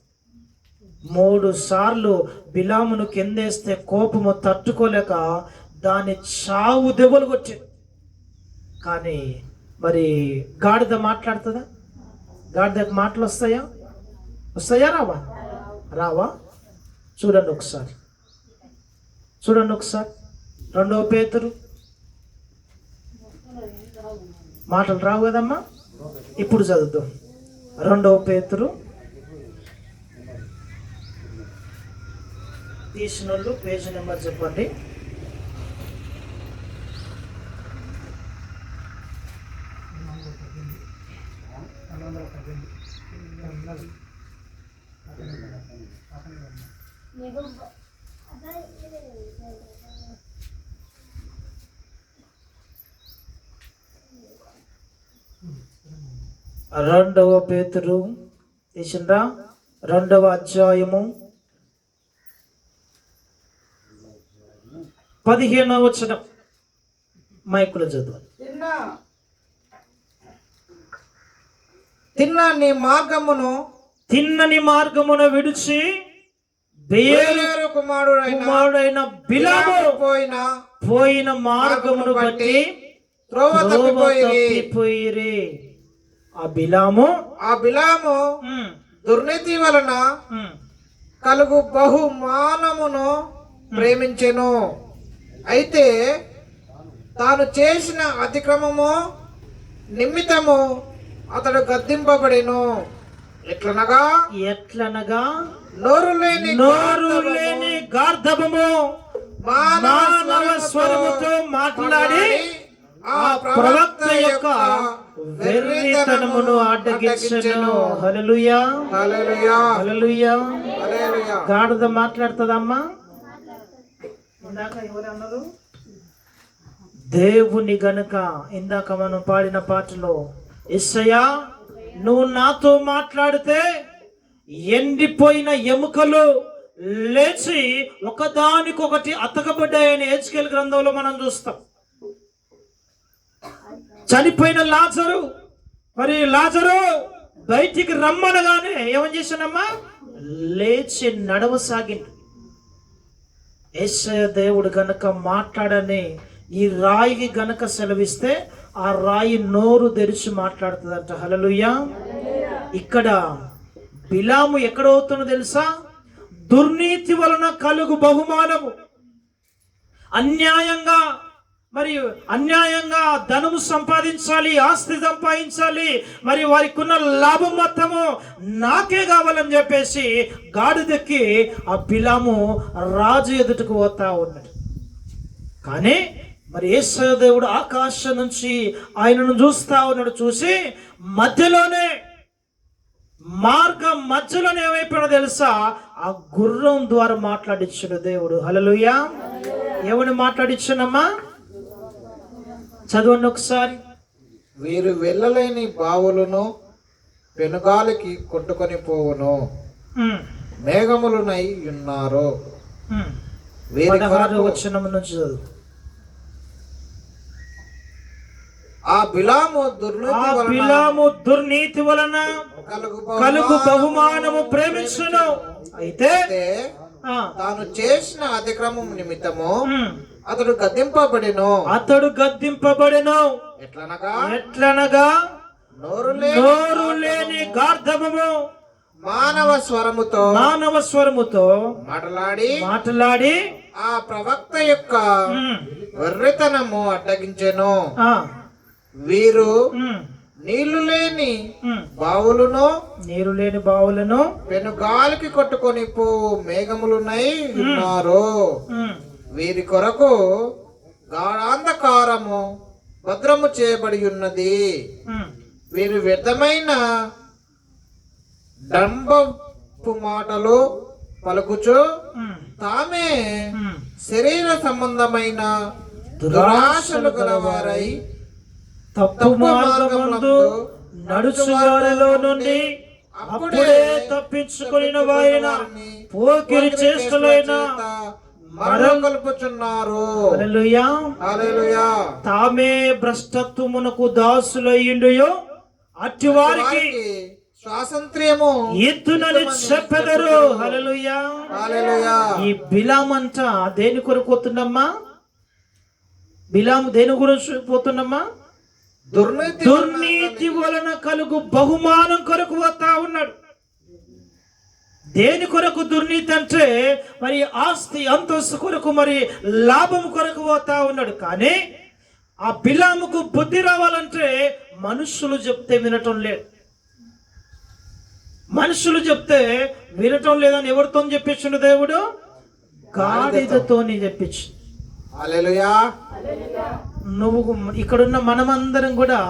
3 సార్లు బిలామును కిందేస్తే కోపము తట్టుకోలేక దాని చావు దెబ్బలు కొట్టింది. కానీ మరి గాడిద మాట్లాడుతుందా? గాడిదకు మాటలు వస్తాయా? రావా? చూడండి ఒకసారి 2వ పేతురు. మాటలు రావు కదమ్మా. ఇప్పుడు చదువుతాం 2వ పేతురు. తీసిన వాళ్ళు పేజీ నెంబర్ చెప్పండి. రెండవ పేతురు తీసిండ్రా 2వ అధ్యాయము 15వ వచనం మైకులో చదువు. తిన్నా నీ మార్గమును తిన్నని మార్గమున విడిచి బెయోరు కుమారుడైన బిలాము పోయిన మార్గమును బట్టి త్రోవ తప్పిపోయిరి. ఆ బిలాము దుర్నీతి వలన కలుగు బహుమానమును ప్రేమించెను. అయితే తాను చేసిన అతిక్రమము నిమిత్తము అతడు గద్దింపబడెను. ఎట్లనగా నోరు లేని గార్ధబము మానవ స్వరముతో మాట్లాడి ఆ ప్రవక్త యొక్క వెర్రితనమును అడ్డగించెను. హల్లెలూయా, హల్లెలూయా. గాడిద మాట్లాడుతుందమ్మా? ఇందాక ఎవరు అన్నారు? దేవుని గనుక ఇందాక మనం పాడిన పాటలో, యేసయ్యా నువ్వు నాతో మాట్లాడితే ఎండిపోయిన ఎముకలు లేచి ఒకదానికొకటి అతకబడ్డాయని హెచ్కేల్ గ్రంథంలో మనం చూస్తాం. చనిపోయిన లాజరు బయటికి రమ్మనగానే ఏమని చేశానమ్మా? లేచి నడవసాగిండు. యేసయ్య దేవుడు గనక మాట్లాడని ఈ రాయికి గనక సెలవిస్తే ఆ రాయి నోరు తెరిచి మాట్లాడుతుందంట. హల్లెలూయా. ఇక్కడ బిలాము ఎక్కడవుతుందో తెలుసా? దుర్నీతి వలన కలుగు బహుమానము, అన్యాయంగా ధనము సంపాదించాలి, ఆస్తి సంపాదించాలి, మరి వారికి ఉన్న లాభం మొత్తము నాకే కావాలని చెప్పేసి గాడిదెక్కి ఆ బిలాము రాజు ఎదుటకు పోతా ఉన్నాడు. కానీ మరి యేసయ్య దేవుడు ఆకాశం నుంచి ఆయనను చూస్తా ఉన్నాడు. చూసి మార్గం మధ్యలోనే ఏమైపోయాడో తెలుసా? ఆ గుర్రం ద్వారా మాట్లాడిచ్చాడు దేవుడు. హల్లెలూయా. ఎవరిని మాట్లాడిచ్చానమ్మా? చదవండి ఒకసారి. వీరు వెళ్ళలేని బావులను పెనుగాలికి కొట్టుకొని పోవును, మేఘములునై ఉన్నారు. 16వ వచనం నుంచి చదువు. ఆ బిలాము దుర్నీతి వలన కలుగు బహుమానము ప్రేమించును. అయితే తాను చేసిన అతిక్రమం నిమిత్తము అతడు గద్దింపబడెను. ఎట్లనగా నోరు లేని గార్ధబము మానవ స్వరముతో మాట్లాడి ఆ ప్రవక్త యొక్క వెర్రితనము అడ్డగించెను. వీరు నీరు లేని బావులను పెనుగాలికి కొట్టుకొని పో మేఘములునై ఉన్నారు. వీరి కొరకు గాఢాంధకారము భద్రము చేయబడి ఉన్నది. వీరు వ్యర్థమైన డంబపు మాటలు పలుకుచు తామే శరీర సంబంధమైన దురాశలు గలవారై తప్పు మార్గమందు నడుచువారిలో నుండి అప్పుడే తప్పించుకొనిన వారైన పోకిరి చేష్టలైన కలుపుచున్నారు. హల్లెలూయా. తామే భ్రష్టత్వమునకు దాసులయ్యుండుయో అట్టి వారికి స్వాతంత్ర్యము ఇద్దునని చెప్పెదరు. హల్లెలూయా. ఈ బిలామంట దేని కొరకు పోతుందమ్మా? బిలాము దేని గురించి పోతుందమ్మా? దుర్నీతి వలన కలుగు బహుమానం కొరకు పోతా ఉన్నాడు. దేని కొరకు దుర్నీతి అంటే మరి ఆస్తి అంతస్తు కొరకు, మరి లాభం కొరకు పోతా ఉన్నాడు. కానీ ఆ బిలాముకు బుద్ధి రావాలంటే మనుషులు చెప్తే వినటం లేదు. మనుషులు చెప్తే వినటం లేదని ఎవరితో చెప్పించిండు దేవుడు? గాడిదతోని చెప్పించు. హల్లెలూయా. నువ్వు ఇక్కడున్న మనమందరం కూడా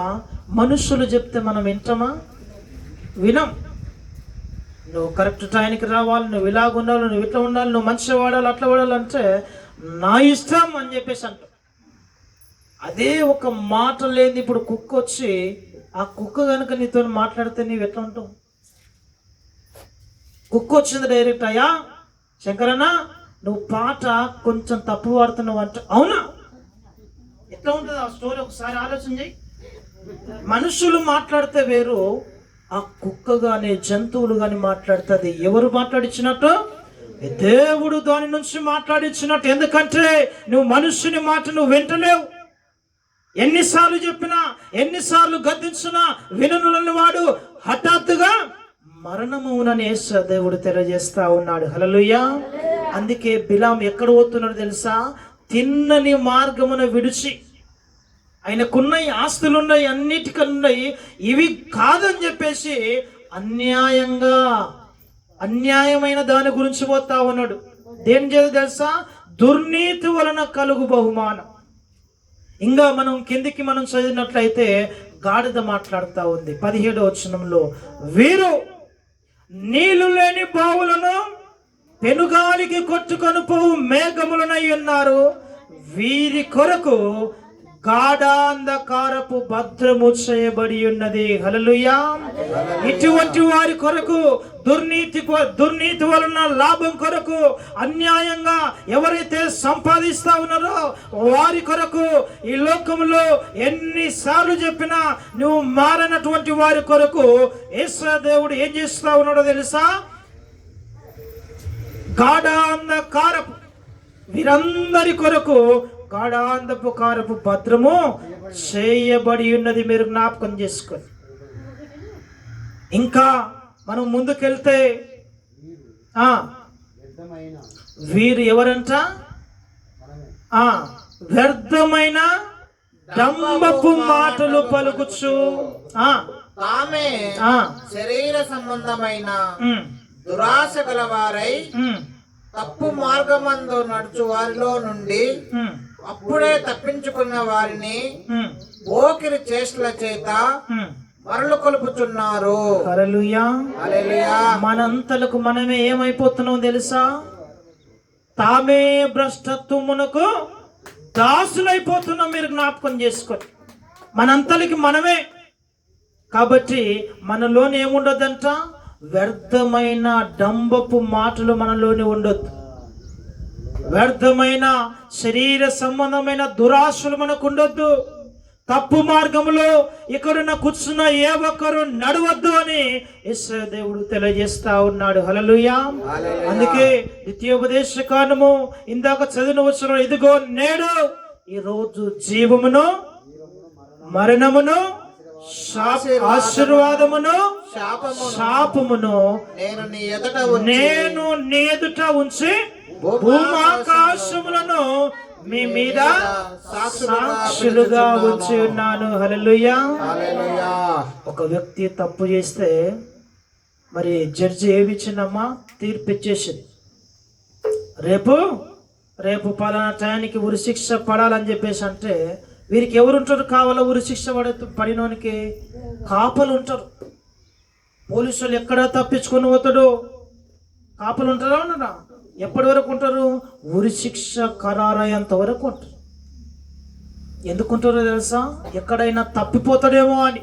మనుషులు చెప్తే మనం వింటామా? వినం. నువ్వు కరెక్ట్ టైంకి రావాలి, నువ్వు ఇలాగ ఉండాలి, నువ్వు ఇట్లా ఉండాలి, నువ్వు మంచిగా వాడాలి, అట్లా వాడాలంటే నా ఇష్టం అని చెప్పేసి అంటాం. అదే ఒక మాట లేని ఇప్పుడు కుక్క వచ్చి ఆ కుక్క కనుక నీతో మాట్లాడితే నీవు ఎట్లా ఉంటావు? కుక్క వచ్చింది డైరెక్ట్, అయ్యా శంకరన్న నువ్వు పాట కొంచెం తప్పు పాడుతున్నావు అంటే, అవునా? ఎట్లా ఉంటుంది ఆ స్టోరీ? ఒకసారి ఆలోచన చేయి. మనుషులు మాట్లాడితే వేరు, ఆ కుక్క కానీ జంతువులు కానీ మాట్లాడుతుంది. ఎవరు మాట్లాడించినట్టు? దేవుడు దాని నుంచి మాట్లాడించినట్టు. ఎందుకంటే నువ్వు మనుష్యుని మాట నువ్వు వింటలేవు. ఎన్నిసార్లు చెప్పినా, ఎన్నిసార్లు గద్దించినా విననులని వాడు హఠాత్తుగా మరణమునని యేసు దేవుడు తెలియజేస్తా ఉన్నాడు. హల్లెలూయా. అందుకే బిలాం ఎక్కడ పోతున్నాడు తెలుసా? తిన్నని మార్గమున విడిచి, ఆయనకున్నాయి, ఆస్తులున్నాయి, అన్నిటికన్నాయి, ఇవి కాదని చెప్పేసి అన్యాయమైన దాని గురించి పోతా ఉన్నాడు. దేని చేత తెలుసా? దుర్నీతి వలన కలుగు బహుమానం. ఇంకా మనం కిందికి మనం చదివినట్లయితే గాడిద మాట్లాడుతూ ఉంది 17వ వచనంలో, వీరు నీళ్లు లేని బావులను పెనుగాలికి కొట్టుకొని పోవు మేఘములనై ఉన్నారు. వీరి కొరకు గాఢాంధకారపు భద్రము చేయబడి ఉన్నది. హల్లెలూయా. ఇటువంటి వారి కొరకు, దుర్నీతి వలన లాభం కొరకు, అన్యాయంగా ఎవరైతే సంపాదిస్తా ఉన్నారో వారి కొరకు ఈ లోకంలో ఎన్నిసార్లు చెప్పినా నువ్వు మారినటువంటి వారి కొరకు యేసు దేవుడు ఏం చేస్తా ఉన్నాడో తెలుసా? గాఢాంధకారపు, వీరందరి కొరకు గాఢాంధకారపు భద్రము చేయబడి ఉన్నది. మీరు జ్ఞాపకం చేసుకోండి. ఇంకా మనం ముందుకెళ్తే వీరు ఎవరంట? వ్యర్థమైన డంబపు మాటలు పలుకుచు తామే శరీర సంబంధమైన దురాశ గలవారై తప్పు మార్గమందు నడుచు వారిలో నుండి అప్పుడే తప్పించుకున్న వారిని పోకిరి చేష్టల చేత మరలు కొలుపుచున్నారు. హల్లెలూయా. హల్లెలూయా. మనంతలకు మనమే ఏమైపోతున్నాం తెలుసా? తామే భ్రష్టత్వమునకు దాసులైపోతున్నాం. మీరు జ్ఞాపకం చేసుకోండి. మనంతలకి మనమే. కాబట్టి మనలోని ఏముండదంట? వ్యర్థమైన డంబపు మాటలు మనలోని ఉండొద్దు. వ్యర్థమైన శరీర సంబంధమైన దురాశలు మనకు ఉండొద్దు. తప్పు మార్గంలో ఇక్కడున్న కూర్చున్న ఏ ఒక్కరు నడవద్దు అని యేసు దేవుడు తెలియజేస్తా ఉన్నాడు. హల్లెలూయా. అందుకే ద్వితీయోపదేశ కాండము ఇందాక చదివిన వచనం, ఇదిగో నేడు ఈ రోజు జీవమును మరణమును ఆశీర్వాదమును శాపమును నేను నీ ఎదుట ఉంచి భూమాకాశములను మీ మీద సాక్షులుగా ఉంచి ఉన్నాను. హల్లెలూయా. ఒక వ్యక్తి తప్పు చేస్తే మరి జడ్జి ఏమి ఇచ్చిందమ్మా? తీర్పు ఇచ్చేసింది. రేపు పలానా టయానికి ఉరి శిక్ష పడాలని చెప్పేసి అంటే వీరికి ఎవరుంటారు కావాలా? ఉరి శిక్ష పడినోనికి కాపలు ఉంటారు. పోలీసులు ఎక్కడ తప్పించుకొని పోతాడు? కాపలు ఉంటారా? ఉన్నారా? ఎప్పటి వరకు ఉంటారు? ఉరి శిక్ష ఖరారయ్యేంత వరకు ఉంటారు. ఎందుకుంటారో తెలుసా? ఎక్కడైనా తప్పిపోతాడేమో అని.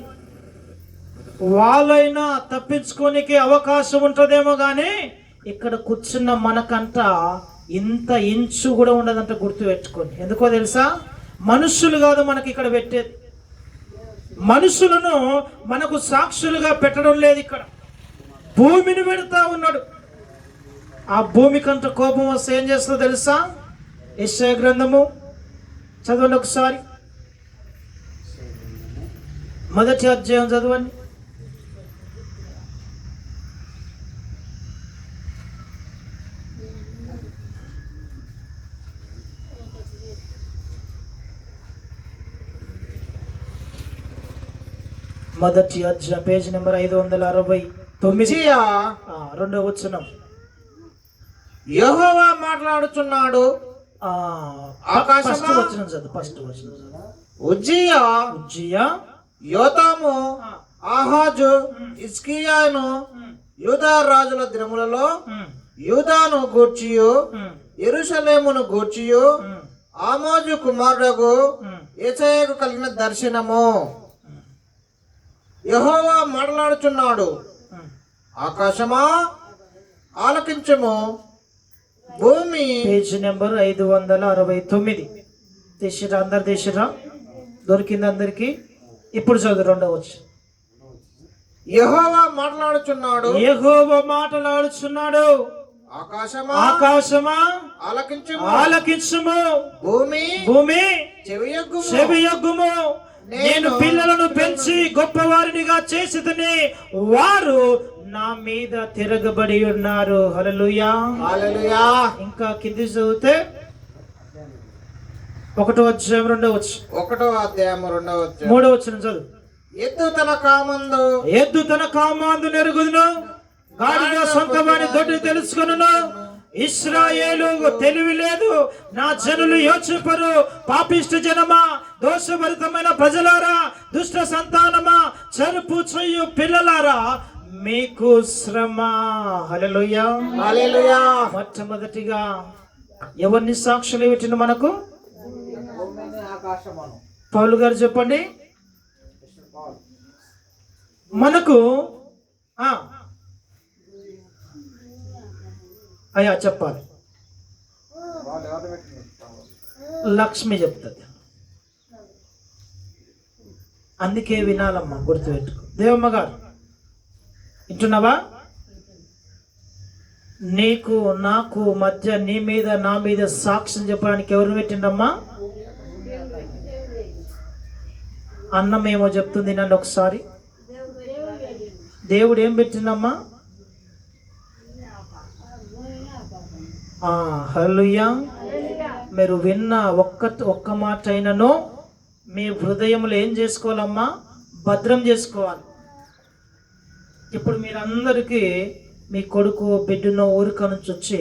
వాళ్ళైనా తప్పించుకోనికి అవకాశం ఉంటుందేమో కానీ ఇక్కడ కూర్చున్న మనకంట ఇంత ఇంచు కూడా ఉండదంట. గుర్తు పెట్టుకోండి. ఎందుకో తెలుసా? మనుషులు కాదు మనకి ఇక్కడ పెట్టేది. మనుషులను మనకు సాక్షులుగా పెట్టడం లేదు. ఇక్కడ భూమిని పెడతా ఉన్నాడు. ఆ భూమి కంట కోపం వస్తే ఏం చేస్తుందో తెలుసా? యెషయా గ్రంథము చదవండి ఒకసారి. 1వ అధ్యాయం చదవండి. మొదటి అధ్యాయం పేజ్ నెంబర్ 569, 2వ వచనం. యెహోవా మాట్లాడుచున్నాడు. ఫస్ట్ వచనం చదువు. ఉజ్జియా యోతాము ఆహాజు హిజ్కియాను యూదా రాజుల దినములలో యూదాను గూర్చియు యెరూషలేమును గూర్చియు ఆమోజు కుమారుడగు యెషయాకు కలిగిన దర్శనము. యెహోవా మాట్లాడుచున్నాడు. ఆకాశమా ఆలకించుము, భూమి. Page number 569. తీసిరా, అందరు తీసిరా? దొరికింది అందరికి? ఇప్పుడు చదువు 2వ వచనం. యెహోవా మాట్లాడుచున్నాడు. యెహోవా మాట్లాడుచున్నాడు. ఆకాశమా ఆకాశమా ఆలకించుము. ఆలకించుము. భూమి భూమి చెవియొగ్గుము. చెవియొగ్గుము. నేను పిల్లలను పెంచి గొప్పవారినిగా చేసిదని వారు నా మీద తిరగబడి ఉన్నారు. హల్లెలూయా. హల్లెలూయా. ఇంకా కింది చదివితే 1వ అధ్యాయం 2వ వచనం, 1వ అధ్యాయం 2వ వచనం. 3వ వచనం చదువు. ఎద్దు తన కామందు నెరుగుదును, గాడిద సొంతమని దొడ్డి తెలుసుకొనును. ఇశ్రాయేలు తెలివి లేదు, నా జనులు యోచింపరు. పాపిష్టి జనమా, దోషభరితమైన ప్రజలారా, దుష్ట సంతానమా, చెరుపు చెయ్యు పిల్లలారా, మీకు శ్రమ. హల్లెలూయా. హల్లెలూయా. మొట్టమొదటిగా ఎవరిని సాక్షులు పెట్టిన మనకు? పౌలు గారు చెప్పండి. మనకు అయ్యా చెప్పాలి. లక్ష్మి చెప్తుంది. అందుకే వినాలమ్మా, గుర్తుపెట్టుకో. దేవమ్మ గారు వింటున్నావా? నీకు నాకు మధ్య, నీ మీద నా మీద సాక్ష్యం చెప్పడానికి ఎవరు పెట్టిండమ్మా? అన్నమేమో చెప్తుంది, నన్ను ఒకసారి. దేవుడు ఏం పెట్టిండమ్మా? హల్లెలూయా. మీరు విన్న ఒక్క మాట అయినను మీ హృదయంలో ఏం చేసుకోవాలమ్మా? భద్రం చేసుకోవాలి. ఇప్పుడు మీరందరికీ మీ కొడుకు బిడ్డనో ఊరిక నుంచి వచ్చి,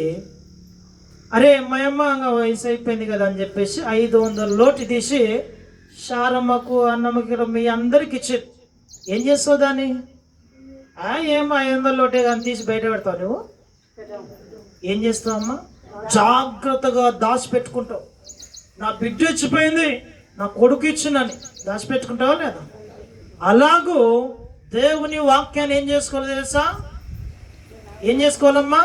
అరే మా అమ్మ వయసు అయిపోయింది కదా అని చెప్పేసి 500 లోటు తీసి శారమ్మకు, అన్నమ్మకి, మీ అందరికి ఇచ్చి ఏం చేస్తావు దాన్ని? ఏం 500 లోటే కానీ తీసి బయట పెడతావు. నువ్వు ఏం చేస్తావు అమ్మా? జాగ్రత్తగా దాచిపెట్టుకుంటావు. నా బిడ్డ ఇచ్చిపోయింది, నా కొడుకు ఇచ్చిందని దాచిపెట్టుకుంటావా లేదా? అలాగూ దేవుని వాక్యాన్ని ఏం చేసుకోవాలి తెలుసా? ఏం చేసుకోవాలమ్మా?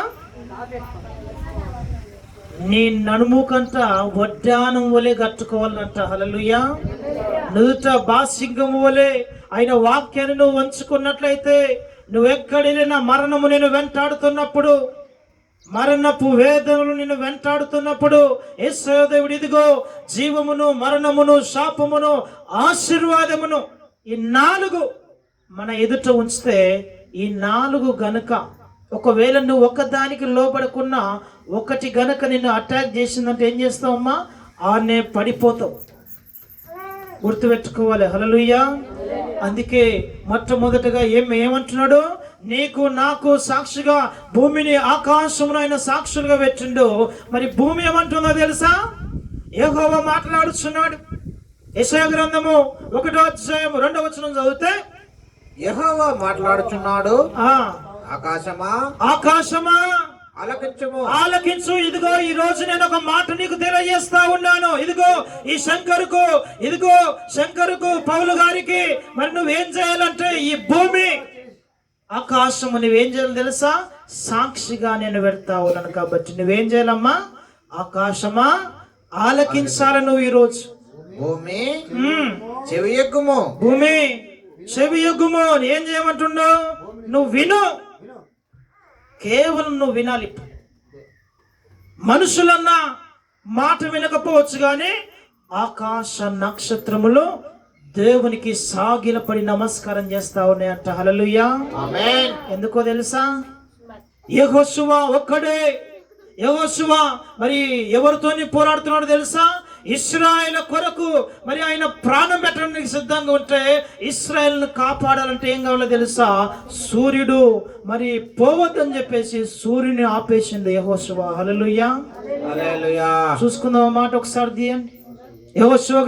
నీ నడుముకంట వడ్డానం వలె కట్టుకోవాలంట. హల్లెలూయా. నుదుట బాసింగము వలె ఆయన వాక్యాన్ని నువ్వు వంచుకున్నట్లయితే, నువ్వెక్కడైనా మరణము నేను వెంటాడుతున్నప్పుడు, మరణపు వేదనలు నిన్ను వెంటాడుతున్నప్పుడు, యేసయ్య దేవుడు ఇదిగో జీవమును, మరణమును, శాపమును, ఆశీర్వాదమును ఈ 4 మన ఎదుట ఉంచితే, ఈ 4 గనుక ఒకవేళ నువ్వు ఒకదానికి లోబడకున్నా, ఒకటి గనుక నిన్ను అటాక్ చేసిందంటే ఏం చేస్తావమ్మా? ఆనే పడిపోతావు. గుర్తుపెట్టుకోవాలి. హల్లెలూయా. అందుకే మొట్టమొదటగా ఏమంటున్నాడు? నీకు నాకు సాక్షిగా భూమిని ఆకాశమును ఆయన సాక్షులుగా పెట్టిండు. మరి భూమి ఏమంటుందో తెలుసా? యెహోవా మాట్లాడుచున్నాడు. యెషయా గ్రంథము 1వ అధ్యాయం 2వ వచనం చదివితే, యెహోవా మాట్లాడుచున్నాడు. ఆకాశమా ఆకాశమా ఆలకించుము. ఆలకించు. ఇదిగో ఈ రోజు నేను ఒక మాట నీకు తెలియజేస్తా ఉన్నాను. ఇదిగో ఈ శంకరుకు పౌలు గారికి మరి నువ్వేం చేయాలంటే, ఈ భూమి ఆకాశము నువ్వేం చేయాలి తెలుసా? సాక్షిగా నేను పెడతా ఉన్నాను. కాబట్టి నువ్వేం చేయాలమ్మా? ఆకాశమా ఆలకించాలి. నువ్వు ఈరోజు భూమి చెవియొగ్గుము. భూమి చెవియొగ్గుము. ఏం చేయమంటుండో? నువ్వు విను. కేవలం నువ్వు వినాలి. మనుషులన్నా మాట వినకపోవచ్చు, కానీ ఆకాశ నక్షత్రములు దేవునికి సాగిలపడి నమస్కారం చేస్తా ఉన్నాయంట. హల్లెలూయా. ఆమేన్. ఎందుకో తెలుసా? యెహోషువ ఒక్కడే. యెహోషువ మరి ఎవరితోని పోరాడుతున్నాడు తెలుసా? ఇశ్రాయేల్ కొరకు మరి ఆయన ప్రాణం పెట్టడానికి సిద్ధంగా ఉంటే, ఇశ్రాయేల్ను కాపాడాలంటే ఏం కావాలో తెలుసా? సూర్యుడు మరి పోవద్దని చెప్పేసి సూర్యుని ఆపేసింది యెహోషువ. హల్లెలూయా. హల్లెలూయా. చూసుకుందాం ఆ మాట ఒకసారి తీయండి. యెహోషువ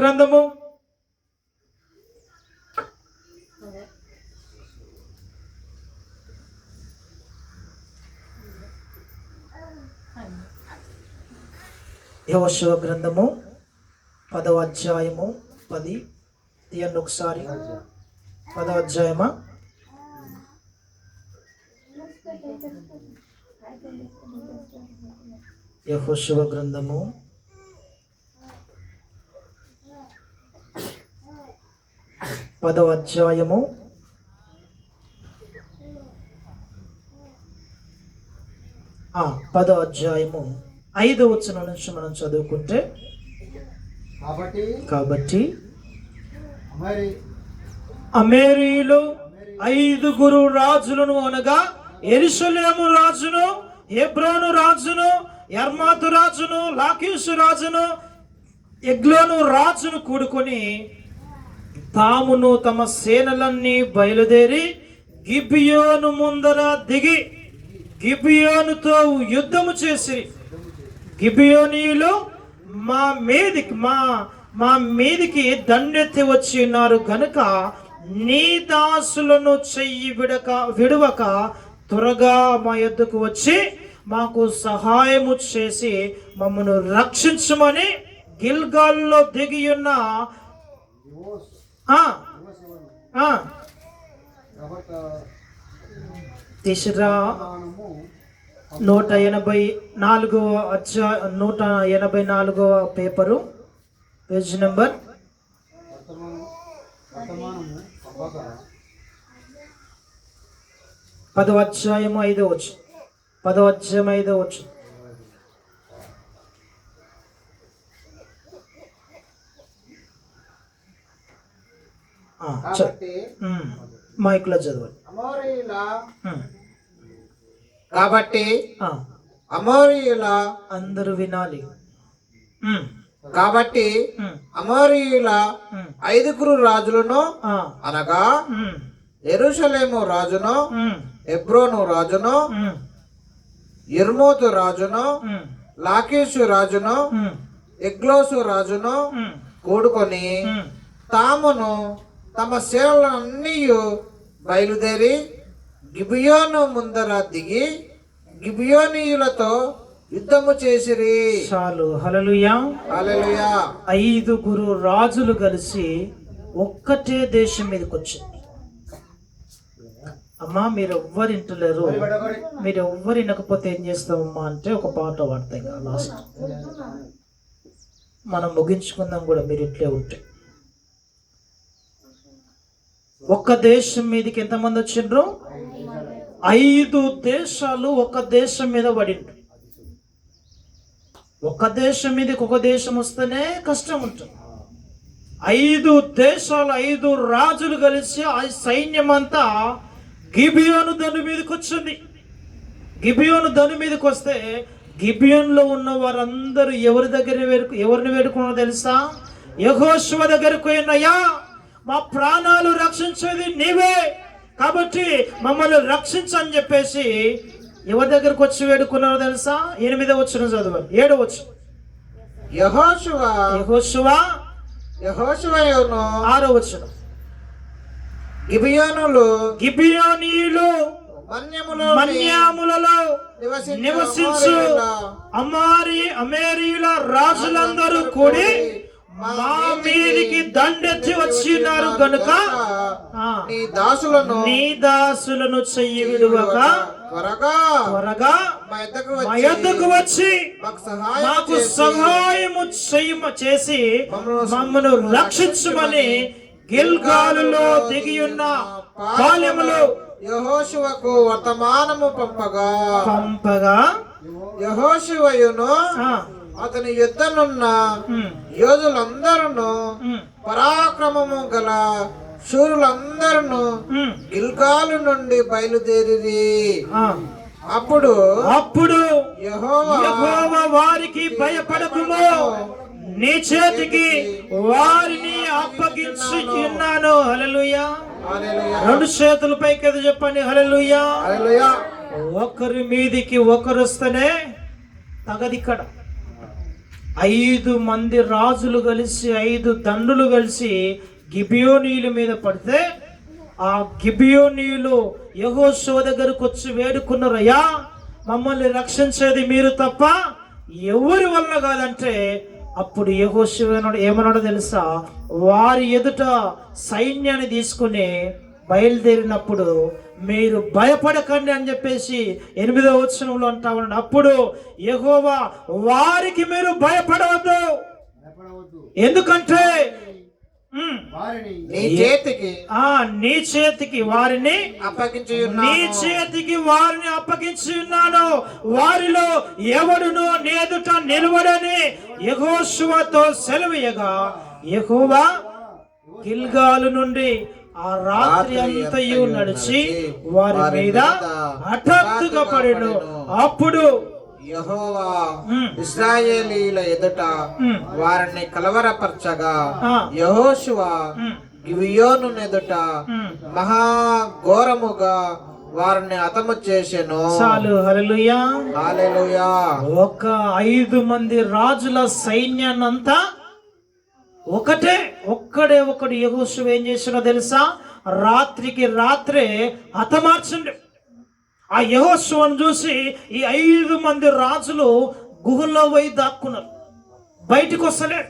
గ్రంథము 10వ అధ్యాయము 10 తీయండి ఒకసారి. 10వ అధ్యాయమా? యెహోషువ గ్రంథము 10వ అధ్యాయము 10వ అధ్యాయము 5వ వచనం నుంచి మనం చదువుకుంటే, కాబట్టి మరి అమోరీయులు 5 రాజులను అనగా యెరూషలేము రాజును, హెబ్రోను రాజును, యర్మాతు రాజును, లాకీషు రాజును, ఎగ్లోను రాజును కూడుకొని తామును తమ సేనలన్నీ బయలుదేరి గిబియోను ముందర దిగి గిబియోనుతో యుద్ధము చేసి, గిబియోనీయులు మా మీదికి దండెత్తి వచ్చి ఉన్నారు గనుక నీ దాసులను చెయ్యి విడవక త్వరగా మా యొద్దకు వచ్చి మాకు సహాయము చేసి మమ్మను రక్షించమని గిల్గాల్లో దిగి ఉన్న తీసిరా 184వ పేపరు, పేజ్ నెంబర్ 10వ అధ్యాయం 5వ వచనం. 10వ అధ్యాయం 5వ వచనం. మైక్లో చదవండి. కాబట్టి అమోరీయుల అందరూ వినాలి. కాబట్టి అమోరీయుల 5 రాజులను అనగా యెరూషలేము రాజును, హెబ్రోను రాజును, యర్మూతు రాజును, లాకీషు రాజును, ఎగ్లోసు రాజును కూడుకొని తామును తమ సేనలన్నీ బయలుదేరి గిబియోను ముందర దిగి గిబియోనీయులతో యుద్ధము చేసిరి. చాలు. హల్లెలూయా. హల్లెలూయా. 5 రాజులు కలిసి ఒక్కటే దేశం మీదకి వచ్చింది. అమ్మా మీరెవ్వరు ఇంటలేరు, మీరెవ్వరు వినకపోతే ఏం చేస్తామమ్మా అంటే ఒక పాట పాడతాయి కదా లాస్ట్. మనం ముగించుకుందాం కూడా మీరు ఇట్లే ఉంటే. ఒక్క దేశం మీదకి ఎంతమంది వచ్చిండ్రు? 5 దేశాలు ఒక దేశం మీద పడిండ్రు. ఒక దేశం మీదకి ఒక దేశం వస్తేనే కష్టం ఉంటుంది. 5 దేశాలు 5 రాజులు కలిసి ఆ సైన్యం అంతా గిబియోను దండు మీదకి వచ్చింది. గిబియోను దండు మీదకి వస్తే గిబియోన్లో ఉన్న వారందరూ ఎవరిని వేడుకున్నారో తెలుసా? యెహోషువ దగ్గరకు పోయినయ్యా, మా ప్రాణాలు రక్షించేది నీవే, కాబట్టి మమ్మల్ని రక్షించని చెప్పేసి ఎవరి దగ్గరకు వచ్చి వేడుకున్నారో తెలుసా? 8వ వచనం చదవండి. 7వ వచనం. యెహోషువ 6వ వచనం. గిబియోనీయులు మన్యాములలో నివసించు అమోరీయుల రాజులందరూ కూడి మా మీదికి దండెత్తి వచ్చినారు గనుక నీ దాసులను చెయ్యి విడువక త్వరగా మా యొద్దకు వచ్చి మాకు సహాయము చేసి మమ్మను రక్షించమని గిల్గాలులో దిగియున్న పాలెములో యెహోషువకు వర్తమానము పంపగా యెహోషువయును అతని యుద్ధనున్న యోధులందరూ పరాక్రమము గల శూరులందరూ గిల్గాలు నుండి బయలుదేరి అప్పుడు యెహోవా వారికి భయపడకుము, నీ చేతికి వారిని అప్పగించి ఉన్నాను. హల్లెలూయా. 2 చేతుల పైకి ఎత్తి చెప్పండి. హల్లెలూయా. ఒకరి మీదికి ఒకరు వస్తేనే తగదిక్కడ. 5 మంది రాజులు కలిసి 5 దండులు కలిసి గిబియోనీయుల మీద పడితే ఆ గిబియోనీయులు యెహోషువ దగ్గరకు వచ్చి వేడుకున్నారయ్యా, మమ్మల్ని రక్షించేది మీరు తప్ప ఎవరి వల్ల కాదంటే అప్పుడు యెహోషువ ఏమన్నాడో తెలుసా? వారి ఎదుట సైన్యాన్ని తీసుకుని బయలుదేరినప్పుడు మీరు భయపడకండి అని చెప్పేసి 8వ వచనంలో అంటా ఉన్నాడు. అప్పుడు యెహోవా వారికి మీరు భయపడవద్దు, ఎందుకంటే నీ చేతికి నీ చేతికి వారిని అప్పగించి నీ చేతికి వారిని అప్పగించి ఉన్నాను, వారిలో ఎవడును నీ ఎదుట నిలవడని యెహోషువతో సెలవీయగా, యెహోవా గిల్గాలు నుండి ఆ రాత్రి అంతయు నడిచి వారి మీద హఠాత్తుగా పడెను. అప్పుడు యెహోవా ఇశ్రాయేలీయుల ఎదుట వారిని కలవరపరచగా, యెహోషువ గిబియోను ఎదుట మహాఘోరముగా వారిని హతము చేసెను. చాలు. హల్లెలూయా, హల్లెలూయా. ఒక 5 మంది రాజుల సైన్యాన్నంతా ఒక్కడు యెహోషువ ఏం చేసినో తెలుసా? రాత్రికి రాత్రే హతమార్చండి. ఆ యెహోషువను చూసి ఈ 5 మంది రాజులు గుహలో పోయి దాక్కున్నారు, బయటికి వస్తలేరు.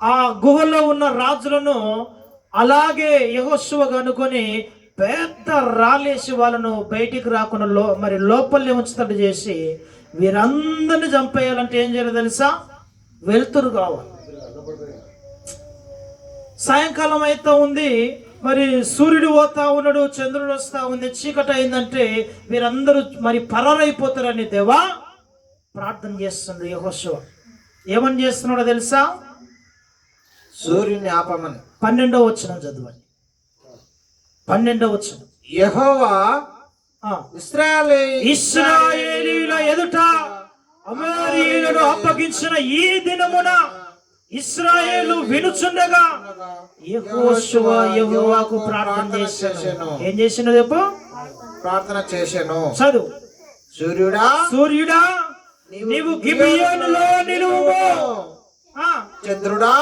ఆ గుహలో ఉన్న రాజులను అలాగే యెహోషువ కనుకొని పెద్ద రాళ్ళేసి వాళ్ళను బయటికి రాకుండా లోపలే ఉంచుతట్టు చేసి వీరందరిని చంపేయాలంటే ఏం చేయాలో తెలుసా? వెలుతురు కావాలి. సాయంకాలం అయితే ఉంది, మరి సూర్యుడు పోతా ఉన్నాడు, చంద్రుడు వస్తా ఉంది, చీకటి అయిందంటే వీరందరూ మరి పరారైపోతారని దేవా ప్రార్థన చేస్తున్నాడు యెహోషువ. ఏమని చేస్తున్నాడో తెలుసా? సూర్యుని ఆపమని. 12వ వచనం చదవండి. 12వ వచనం. యెహోవా ఇశ్రాయేలీయుల ఎదుట అమోరీయులను అప్పగించిన ఈ దినమున ఇశ్రాయేలు వినుచుండగా యెహోషువ యెహోవాకు ప్రార్థన చేశాను. ఏం చేసినో చెప్పు? ప్రార్థన చేశాను. చదువు. సూర్యుడా నీవు గిబియోనులో నిలువుము. చంద్రుడా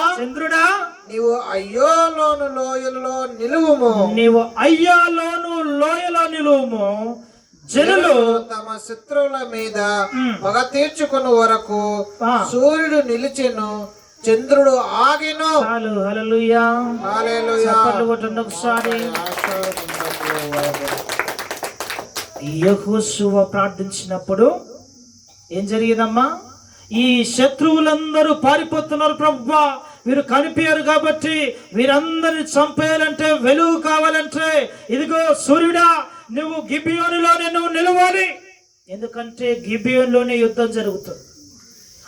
నీవు అయ్యోలోను లోయలో నిలువుము. నీవు అయ్యాలోను లోయలో నిలువుము. జనులు తమ శత్రువుల మీద పగ తీర్చుకుని వరకు సూర్యుడు నిలిచెను, చంద్రుడు ఆగిను. హల్లెలూయా, హల్లెలూయా. చప్పట్లు కొట్టండి ఒకసారి. యెహోషువ ప్రార్థించినప్పుడు ఏం జరిగిందమ్మా? ఈ శత్రువులందరూ పారిపోతున్నారు ప్రభువా, వీరు కనిపించారు కాబట్టి వీరందరిని చంపేయాలంటే వెలుగు కావాలంటే ఇదిగో సూర్యుడా నువ్వు గిబియోనులోనే నువ్వు నిలవాలి. ఎందుకంటే గిబియోన్లోనే యుద్ధం జరుగుతుంది.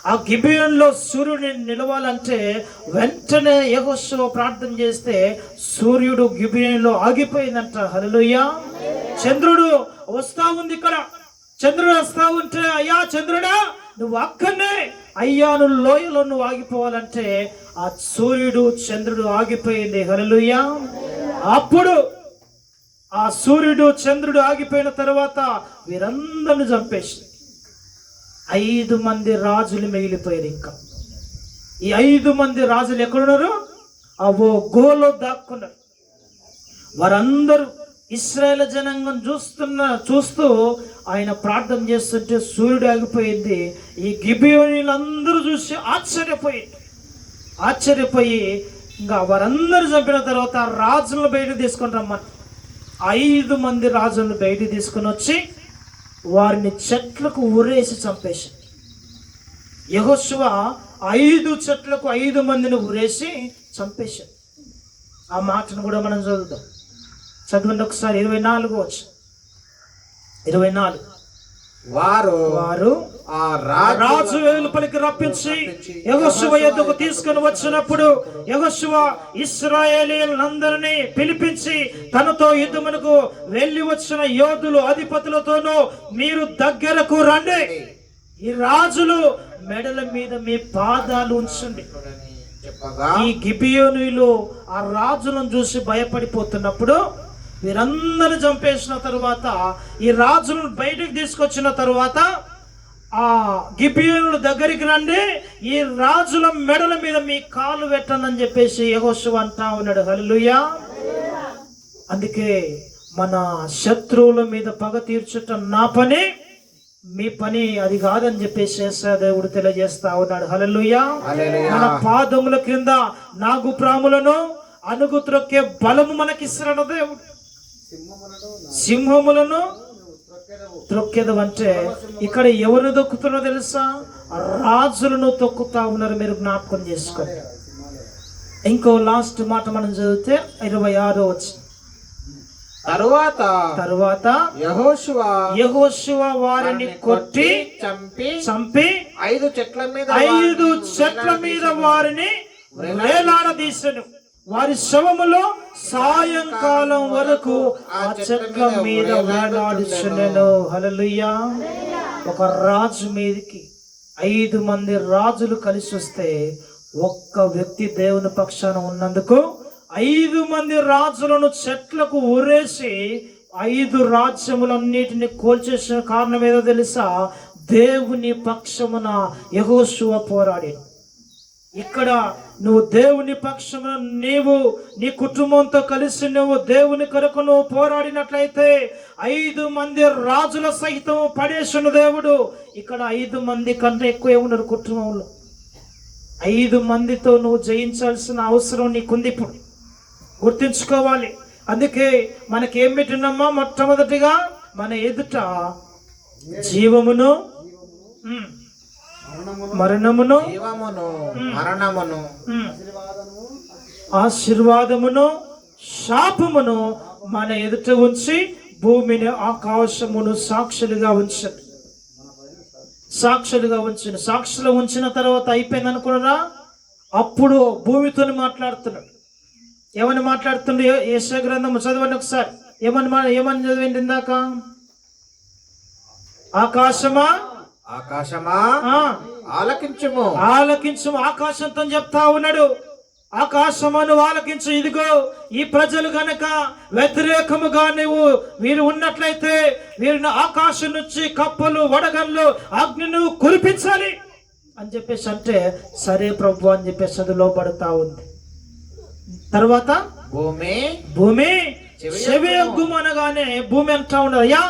ఆ గిబియోన్లో సూర్యుడిని నిలవాలంటే వెంటనే యెహోషువ ప్రార్థన చేస్తే సూర్యుడు గిబియోన్లో ఆగిపోయిందంట. హల్లెలూయా. చంద్రుడు వస్తా ఉంది, ఇక్కడ చంద్రుడు వస్తా ఉంటే అయ్యా చంద్రుడా నువ్వు అక్కడనే అయ్యాను లోయలో నువ్వు ఆగిపోవాలంటే ఆ సూర్యుడు చంద్రుడు ఆగిపోయింది. హల్లెలూయా. అప్పుడు ఆ సూర్యుడు చంద్రుడు ఆగిపోయిన తర్వాత వీరందరిని చంపేసి 5 మంది రాజులు మిగిలిపోయారు. ఇంకా ఈ 5 మంది రాజులు ఎక్కడున్నారు? ఓ గుహలో దాక్కున్నారు. వారందరూ ఇశ్రాయేల్ జనాంగం చూస్తూ ఆయన ప్రార్థన చేస్తుంటే సూర్యుడు ఆగిపోయింది. ఈ గిబియోనీలందరూ చూసి ఆశ్చర్యపోయి ఇంకా వారందరూ చంపిన తర్వాత రాజులను బయటకు తీసుకొని రమ్మని 5 మంది రాజులను బయటకు తీసుకొని వచ్చి వారిని చెట్లకు ఉరేసి చంపేసి, యెహోషువ 5 చెట్లకు 5 మందిని ఉరేసి చంపేశాడు. ఆ మాటను కూడా మనం చదువుతాం. చదవండి ఒకసారి. 24 వచ్చి 24. వారు ఆ రాజు వెలుపలికి రప్పించి యెహోషువ యొద్దకు తీసుకుని వచ్చినప్పుడు యెహోషువ ఇశ్రాయేలీయులందరినీ పిలిపించి తనతో యుద్ధమునకు వెళ్ళి వచ్చిన యోధులు అధిపతులతోనూ మీరు దగ్గరకు రండి, ఈ రాజులు మెడల మీద మీ పాదాలు ఉంచండి. ఈ గిబియోనీయులు ఆ రాజులను చూసి భయపడిపోతున్నప్పుడు వీరందరూ చంపేసిన తరువాత ఈ రాజులను బయటకు తీసుకొచ్చిన తరువాత ఆ గిబియోనుల దగ్గరికి రండి, ఈ రాజుల మెడల మీద మీ కాలు పెట్టనని చెప్పేసి యెహోషువ అంటా ఉన్నాడు. హల్లెలూయా. అందుకే మన శత్రువుల మీద పగ తీర్చటం నా పని, మీ పని అది కాదని చెప్పేసి దేవుడు తెలియజేస్తా ఉన్నాడు. హల్లెలూయా. మన పాదముల క్రింద నాగుప్రాములను అణుగు త్రొక్కే బలము మనకిస్తున్నాడు దేవుడు. సింహములను త్రొక్కేదవంటే ఇక్కడ ఎవరు తొక్కుతున్నో తెలుసా? రాజులను తొక్కుతా ఉన్నారు. మీరు జ్ఞాపకం చేసుకోండి. ఇంకో లాస్ట్ మాట మనం చదివితే 26వ వచనం. తరువాత యెహోషువ వారిని కొట్టి చంపి 5 చెట్ల మీద వారిని వేలాడదీసెను. వారి శవములో సాయంకాలం వరకు ఆ చెట్ల మీద వేలాడుచుండెను. హల్లెలూయా. ఒక రాజు మీదకి 5 మంది రాజులు కలిసి వస్తే ఒక్క వ్యక్తి దేవుని పక్షాన ఉన్నందుకు 5 మంది రాజులను చెట్లకు ఊరేసి 5 రాజ్యములన్నిటిని కోల్చేసిన కారణం ఏదో తెలుసా? దేవుని పక్షమున యెహోషువ పోరాడాడు. ఇక్కడ నువ్వు దేవుని పక్షమున నీవు నీ కుటుంబంతో కలిసి నువ్వు దేవుని కొరకు నువ్వు పోరాడినట్లయితే 5 మంది రాజుల సహితం పడేసిన దేవుడు ఇక్కడ 5 మంది కంటే ఎక్కువ ఉన్నారు కుటుంబంలో. 5 మందితో నువ్వు జయించాల్సిన అవసరం నీకుంది. ఇప్పుడు గుర్తించుకోవాలి. అందుకే మనకేం పెట్టినమ్మా? మొట్టమొదటిగా మన ఎదుట జీవమును మరణమును ఆశీర్వాదమును శాపమును మన ఎదుట ఉంచి భూమిని ఆకాశమును సాక్షులుగా ఉంచారు. సాక్షులు ఉంచిన తర్వాత అయిపోయింది అనుకున్నారా? అప్పుడు భూమితో మాట్లాడుతున్నాడు. ఏమని మాట్లాడుతుండే? యెషయా గ్రంథం చదవండి ఒకసారి. ఏమని చదివింది ఇందాక? ఆకాశమా ఆలకించుము. ఆకాశంతో చెప్తా ఉన్నాడు, ఆకాశమును ఆలకించు. ఇదిగో ఈ ప్రజలు గనక వ్యతిరేకముగా వీరు ఉన్నట్లయితే వీరిని ఆకాశం నుంచి కప్పలు వడగళ్ళు అగ్నిను కురిపించాలి అని చెప్పేసి అంటే సరే ప్రభు అని చెప్పేసి అది లోపడతా ఉంది. తర్వాత భూమి చెవియొగ్గుమనగానే భూమి అంటా ఉన్నది, అయ్యా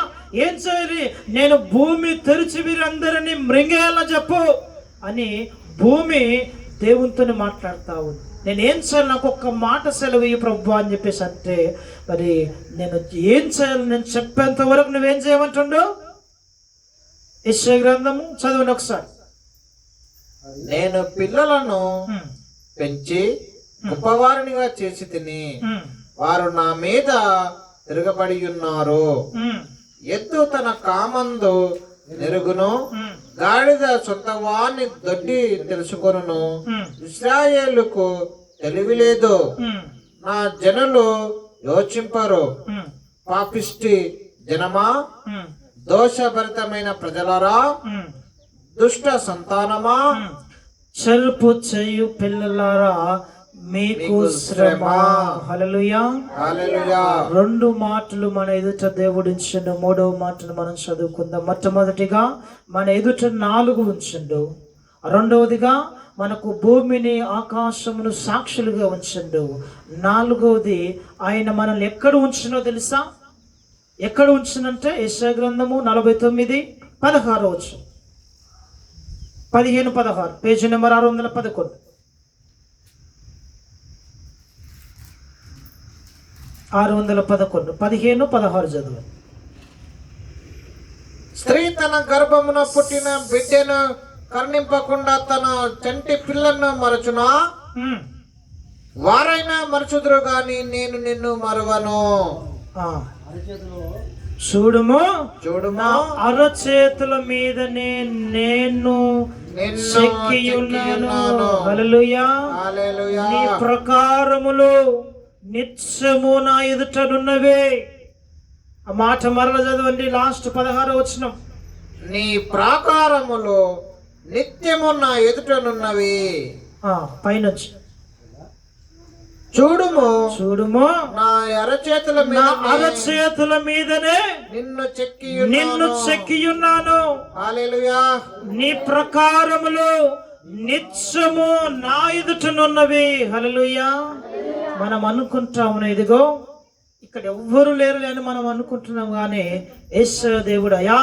ఏం చేయాలి? నేను భూమి తెరిచి వీరందరినీ మృంగేయాలని చెప్పు అని భూమి దేవునితో మాట్లాడుతా ఉంది. నేను ఏం చేయాలి? నాకు ఒక్క మాట సెలవు ఈ ప్రభు అని చెప్పేసి అంటే మరి నేను ఏం చేయాలి? నేను చెప్పేంత వరకు నువ్వేం చేయమంటుండు? యెషయా గ్రంథము చదవండి ఒకసారి. నేను పిల్లలను పెంచి గొప్పవారినిగా చేసి తిని వారు నా మీద తిరగబడి ఉన్నారు. ఎద్దు తన కామందు నెరుగును, గాడిద సొంత వాణ్ణి దొడ్డి తెలుసుకొనును. ఇశ్రాయేలుకు తెలివి లేదు, నా జనులు యోచింపరు. పాపిష్టి జనమా, దోషభరితమైన ప్రజలరా, దుష్ట సంతానమా, చెల్పు చేయు పిల్లలారా మీకు శ్రమ. హల్లెలూయా. 2 మాటలు మన ఎదుట దేవుడు ఉంచిండు. 3వ మాటను మనం చదువుకుందాం. మొట్టమొదటిగా మన ఎదుట 4 ఉంచిండు. 2వదిగా మనకు భూమిని ఆకాశమును సాక్షులుగా ఉంచిండు. 4వది ఆయన మనల్ని ఎక్కడ ఉంచినో తెలుసా? ఎక్కడ ఉంచినంటే యెషయా గ్రంథము 49:16 15-16 పేజీ నెంబర్ 611. 611 15-16 చదువు. స్త్రీ తన గర్భమున పుట్టిన బిడ్డను కరుణింపకుండా తన చంటి పిల్లను మరచునా? వారైనా మరచుదురు గాని నేను నిన్ను మరువను. చూడుము నా అరచేతుల మీదనే నేను చెక్కియున్నాను. హల్లెలూయా. నీ ప్రకారములు నిత్యము నా ఎదుటనున్నవే. ఆ మాట మరల చదవండి. లాస్ట్ 16వ వచనం. నీ ప్రాకారములు నిత్యము నా ఎదుటనున్నవి. పైన చూడుము నా అరచేతుల మీదనే నిన్ను చెక్కియున్నాను. హల్లెలూయా. నీ ప్రకారములు నిత్యము నా ఎదుటనున్నవి. హల్లెలూయా. మనం అనుకుంటాము ఇదిగో ఇక్కడ ఎవ్వరు లేరు అని మనం అనుకుంటున్నాం, కానీ యేషయా దేవుడు అయ్యా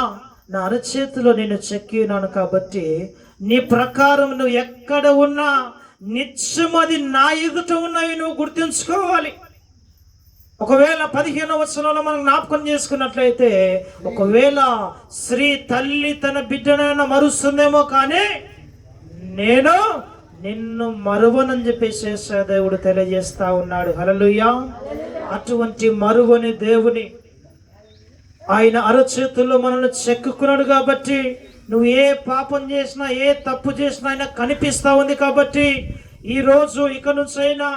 నా అరచేతిలో నేను చెక్కినాను కాబట్టి నీ ప్రకారం నువ్వు ఎక్కడ ఉన్నా నిత్యం అది నా ఎదుట ఉన్నవి నువ్వు గుర్తుంచుకోవాలి. ఒకవేళ 15వ వచనంలో మనం జ్ఞాపకం చేసుకున్నట్లయితే ఒకవేళ స్త్రీ తల్లి తన బిడ్డనైనా మరుస్తుందేమో, కానీ నేను నిన్ను మరువనని చెప్పేసి యేసు దేవుడు తెలియజేస్తా ఉన్నాడు. హల్లెలూయా. అటువంటి మరువని దేవుని ఆయన అరచేతుల్లో మనల్ని చెక్కుకున్నాడు కాబట్టి నువ్వు ఏ పాపం చేసినా ఏ తప్పు చేసినా ఆయన కనిపిస్తా ఉంది కాబట్టి ఈరోజు ఇక నుంచైనా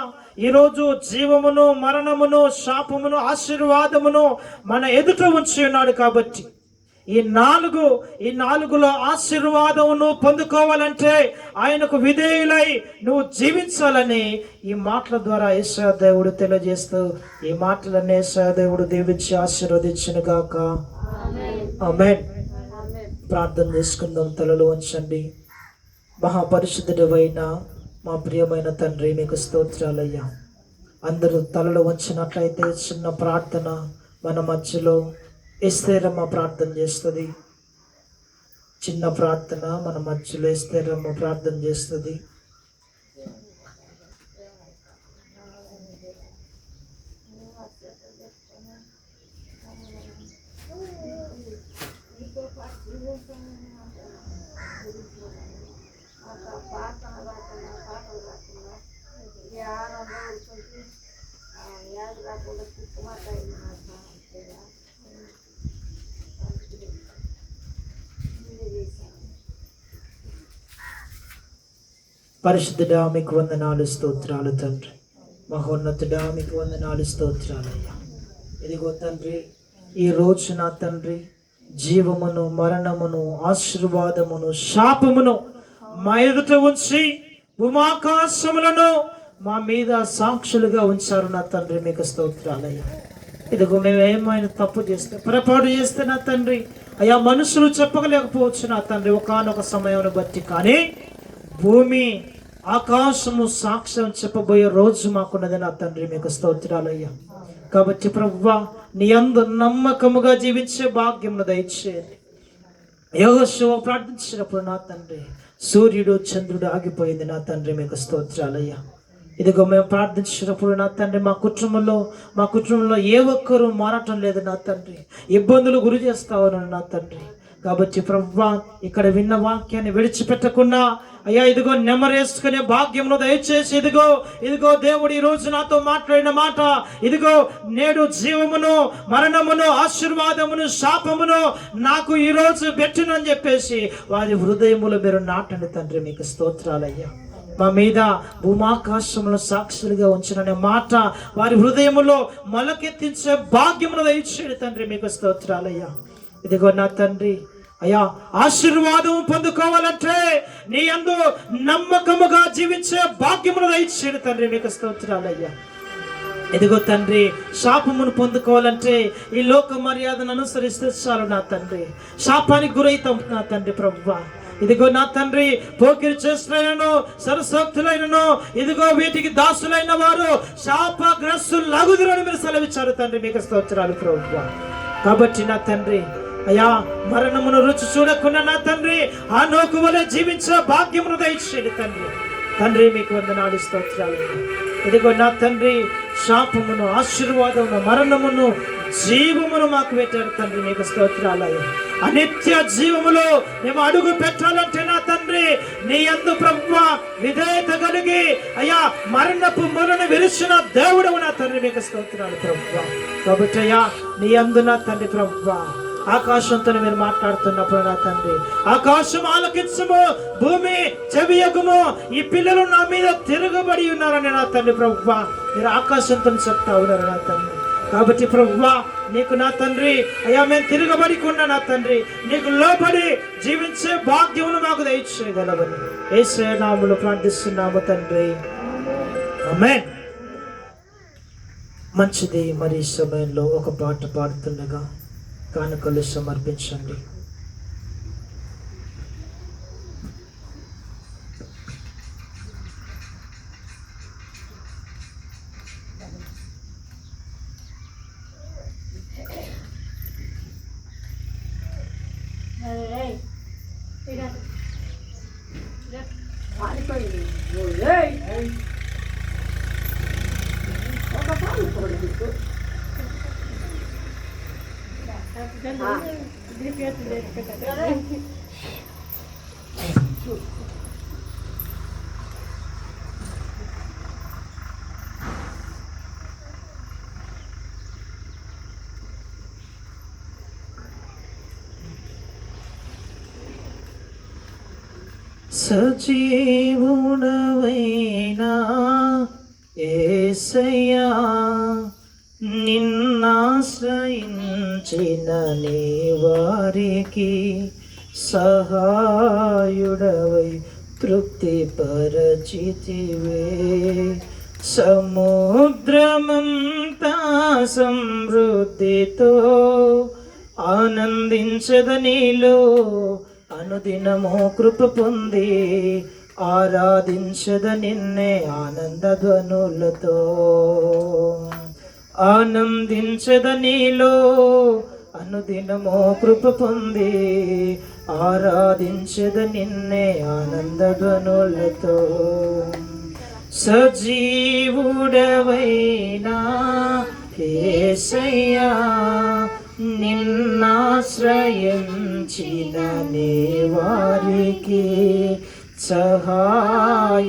ఈరోజు జీవమును మరణమును శాపమును ఆశీర్వాదమును మన ఎదుట ఉంచి ఉన్నాడు కాబట్టి ఈ నాలుగులో ఆశీర్వాదమును పొందుకోవాలంటే ఆయనకు విధేయులై నువ్వు జీవించాలని ఈ మాటల ద్వారా యేసు దేవుడు తెలియజేస్తూ ఈ మాటలన్నీ యేసు దేవుడు దీవించి ఆశీర్వదించును గాక. ఆమేన్. ప్రార్థన చేసుకుందాం. తలలు వంచండి. మహాపరిశుద్ధుడైన మా ప్రియమైన తండ్రి మీకు స్తోత్రాలయ్యా. అందరూ తలలు వంచినట్లయితే చిన్న ప్రార్థన మన మధ్యలో ఎస్తేరమ్మ ప్రార్థన చేస్తుంది. చిన్న ప్రార్థన మన మధ్యలో ఎస్తేరమ్మ ప్రార్థన చేస్తుంది. పరిశుద్ధుడా మీకు వందనాలు స్తోత్రాలు తండ్రి. మహోన్నతుడా మీకు వందనాలు స్తోత్రాలయ్యా. ఇదిగో తండ్రి ఈ రోజు నా తండ్రి జీవమును మరణమును ఆశీర్వాదమును శాపమును మా ఎదుట ఉంచి భూమాకాశములను మా మీద సాక్షులుగా ఉంచారు నా తండ్రి. మీకు స్తోత్రాలయ్యా. ఇదిగో మేము ఏమైనా తప్పు చేస్తే పొరపాటు చేస్తే నా తండ్రి అయ్యా మనుషులు చెప్పగలేకపోవచ్చు నా తండ్రి ఒకానొక సమయాన్ని బట్టి, కానీ భూమి ఆకాశము సాక్ష్యం చెప్పబోయే రోజు మాకున్నది నా తండ్రి. మీకు స్తోత్రాలయ్యా. కాబట్టి ప్రభువా నీ యందు నమ్మకముగా జీవించే భాగ్యమును దయచేయండి. యెహోషువ ప్రార్థించినప్పుడు నా తండ్రి సూర్యుడు చంద్రుడు ఆగిపోయింది నా తండ్రి. మీకు స్తోత్రాలయ్యా. ఇదిగో మేము ప్రార్థించినప్పుడు నా తండ్రి మా కుటుంబంలో ఏ ఒక్కరూ మారటం లేదు నా తండ్రి. ఇబ్బందులు గురి చేస్తా ఉన్నాను నా తండ్రి. కాబట్టి ప్రభువా ఇక్కడ విన్న వాక్యాన్ని విడిచిపెట్టకుండా అయ్యా ఇదిగో నెమరేసుకునే భాగ్యమును దయచేసి ఇదిగో దేవుడు ఈ రోజు నాతో మాట్లాడిన మాట ఇదిగో నేడు జీవమును మరణమును ఆశీర్వాదమును శాపమును నాకు ఈ రోజు పెట్టినని చెప్పేసి వారి హృదయములో మీరు నాటండి తండ్రి. మీకు స్తోత్రాలయ్యా. మా మీద భూమాకాశములను సాక్షులుగా ఉంచిన మాట వారి హృదయములో మొలకెత్తించే భాగ్యమును దయచేయండి తండ్రి. మీకు స్తోత్రాలయ్యా. ఇదిగో నా తండ్రి అయ్యా ఆశీర్వాదం పొందుకోవాలంటే నీ యందు నమ్మకముగా జీవించే భాగ్యమును దయచేయండి తండ్రి. మీకు స్తోత్రాలయ్యా. ఇదిగో తండ్రి శాపమును పొందుకోవాలంటే ఈ లోక మర్యాదను అనుసరిస్తే చాలు నా తండ్రి. శాపానికి గురైతాం నా తండ్రి. ప్రభువా ఇదిగో నా తండ్రి పోకిరి చేస్తులైనను సరసోక్తులైనను ఇదిగో వీటికి దాసులైన వారు శాపగ్రస్తులు లగుదురని మీరు సెలవిచ్చారు తండ్రి. మీకు స్తోత్రాలు ప్రభువా. కాబట్టి నా తండ్రి అయ్యా మరణమును రుచి చూడకుండా నా తండ్రి ఆ నోకు వలె జీవించే భాగ్యమును దయచేయండి తండ్రి. మీకు వందనాలు స్తోత్రాలు. ఇదిగో నా తండ్రి శాపమును ఆశీర్వాదమును మరణమును జీవమును మాకు పెట్టాడు తండ్రి. మీకు స్తోత్రాలయ్యా. అనిత్య జీవములో మేము అడుగు పెట్టాలంటే నా తండ్రి నీ యందు ప్రభువా విధేయత కలిగి అయ్యా మరణపు మొలను విరిచిన దేవుడు నా తండ్రి. మీకు స్తోత్రాలు ప్రభువా. కాబట్టి అయ్యా నీ యందు నా తండ్రి ప్రభువా ఆకాశంతో మీరు మాట్లాడుతున్నప్పుడు నా తండ్రి ఆకాశం ఆలకించము, భూమి చెవియగుము, ఈ పిల్లలు నా మీద తిరగబడి ఉన్నారని నా తండ్రి ప్రభువా మీరు ఆకాశంతో చెప్తా ఉన్నారు నా తండ్రి. కాబట్టి ప్రభువా నీకు నా తండ్రి అయ్యా మేము తిరగబడికుండా నా తండ్రి నీకు లోబడి జీవించే భాగ్యమును మాకు దయచేయగలవని యేసు నామములో ప్రార్థిస్తున్నాము తండ్రి. ఆమేన్. మంచిది. మరి ఈ సమయంలో ఒక పాట పాడుతుండగా కానుకలు సమర్పించండి. సజీవుడవైనా యేసయ్యా నిన్నాశ్రయించిన నీ వారికి సహాయుడవై తృప్తిపరచితివే. సముద్రమంతా సమృద్ధితో ఆనందించద నీలో అనుదినము కృప పొంది ఆరాధించద నిన్నే ఆనందధ్వనులతో. ఆనందించద నీలో అనుదినము కృప పొంది ఆరాధించద నిన్నే ఆనందధ్వనులతో. సజీవుడవైనా యేసయ్యా నిన్నాశ్రయించిన నీ వారికి సహాయుడవై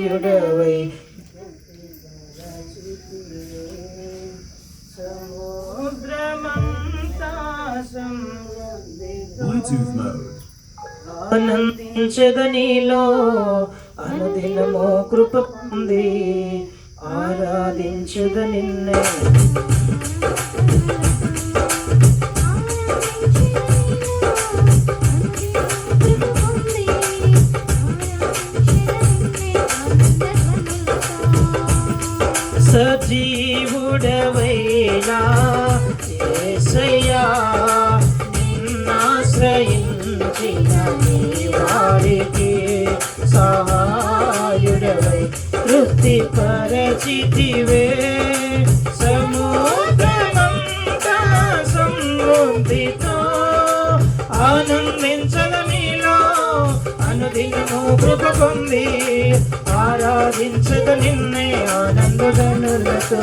సముద్రమంతా ఆనందించద నీలో అనుదినము కృప పొంది ఆరాధించద నిన్నే. సజీవుడవైనా యేసయ్యా నిన్నాశ్రయించిన నీ వారికి సహాయుడవై తృప్తిపరచితివే. సముద్రమంతా సమృద్ధితో ఆనందించద నీలో అనుదినము కృప పొంది ఆరాధించద నిన్నే ఆనందధనులతో.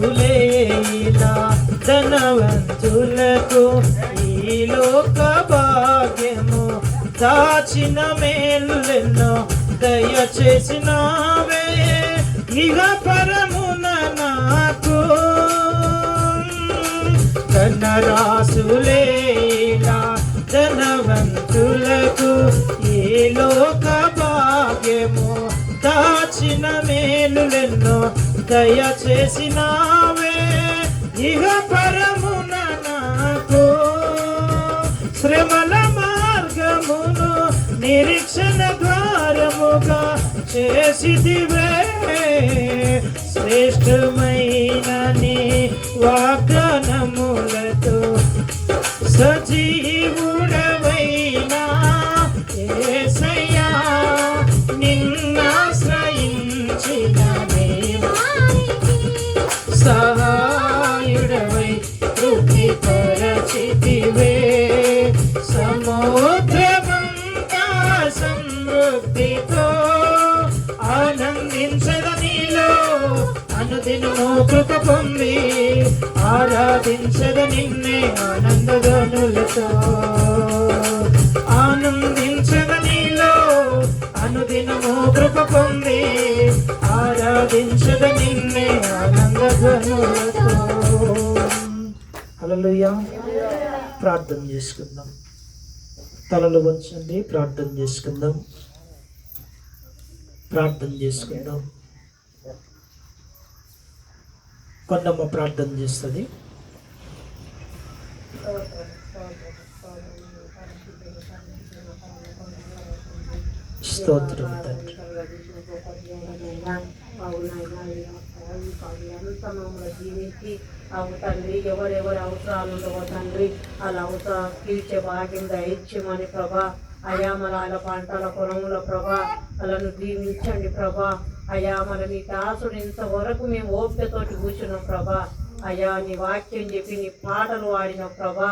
ధనరాశులేలా ధనవంతులకు ఈ లోక భాగ్యము దాచిన మేలెన్నో దయచేసినావే ఇహ పరమున నాకు. ధనరాశులేలా ధనవంతులకు ఈ లోక భాగ్యము దాచిన మేలులెన్నో దయచేసినావే ఇహ పరమున నాకు. శ్రమల మార్గమును నిరీక్షణ ద్వారముగా చేసిదివే. శ్రేష్టమైన నీ వాగ్దానములతో సజీవుడవైనా యేసయ్యా నిన్నాశ్రయించిన నీ వారికి సహాయుడవై తృప్తిపరచితివే. సముద్రమంతా సమృద్ధితో ఆనందించద నీలో అనుదినము కృప పొంది ఆరాధించద నిన్నే ఆనందధనులతో. ఆనందించద నీలో అనుదినము కృప పొంది ఆరాధించద నిన్నే ఆనందధనులతో. హల్లెలూయా. ప్రార్థన చేసుకుందాం. తలలు వంచండి, ప్రార్థన చేసుకుందాం. ప్రార్థన చేసుకుందాం. కొండమ్మ ప్రార్థన చేస్తుంది. స్తోత్రం తండ్రి. జీవించి అవు తండ్రి ఎవరెవరి అవసరాలు ఉండవో తండ్రి అలా అవసరాలు తీర్చే భాగ్యం దయచేయమని ప్రభా. అయా మన అలా పంటల పొలముల ప్రభా అలాను దీవించండి ప్రభా. అయా మన నీ దాసుడు ఇంతవరకు మేము ఓపికతోటి కూర్చున్నాం ప్రభా. అయా నీ వాక్యం చెప్పి నీ పాటలు ఆడిన ప్రభా.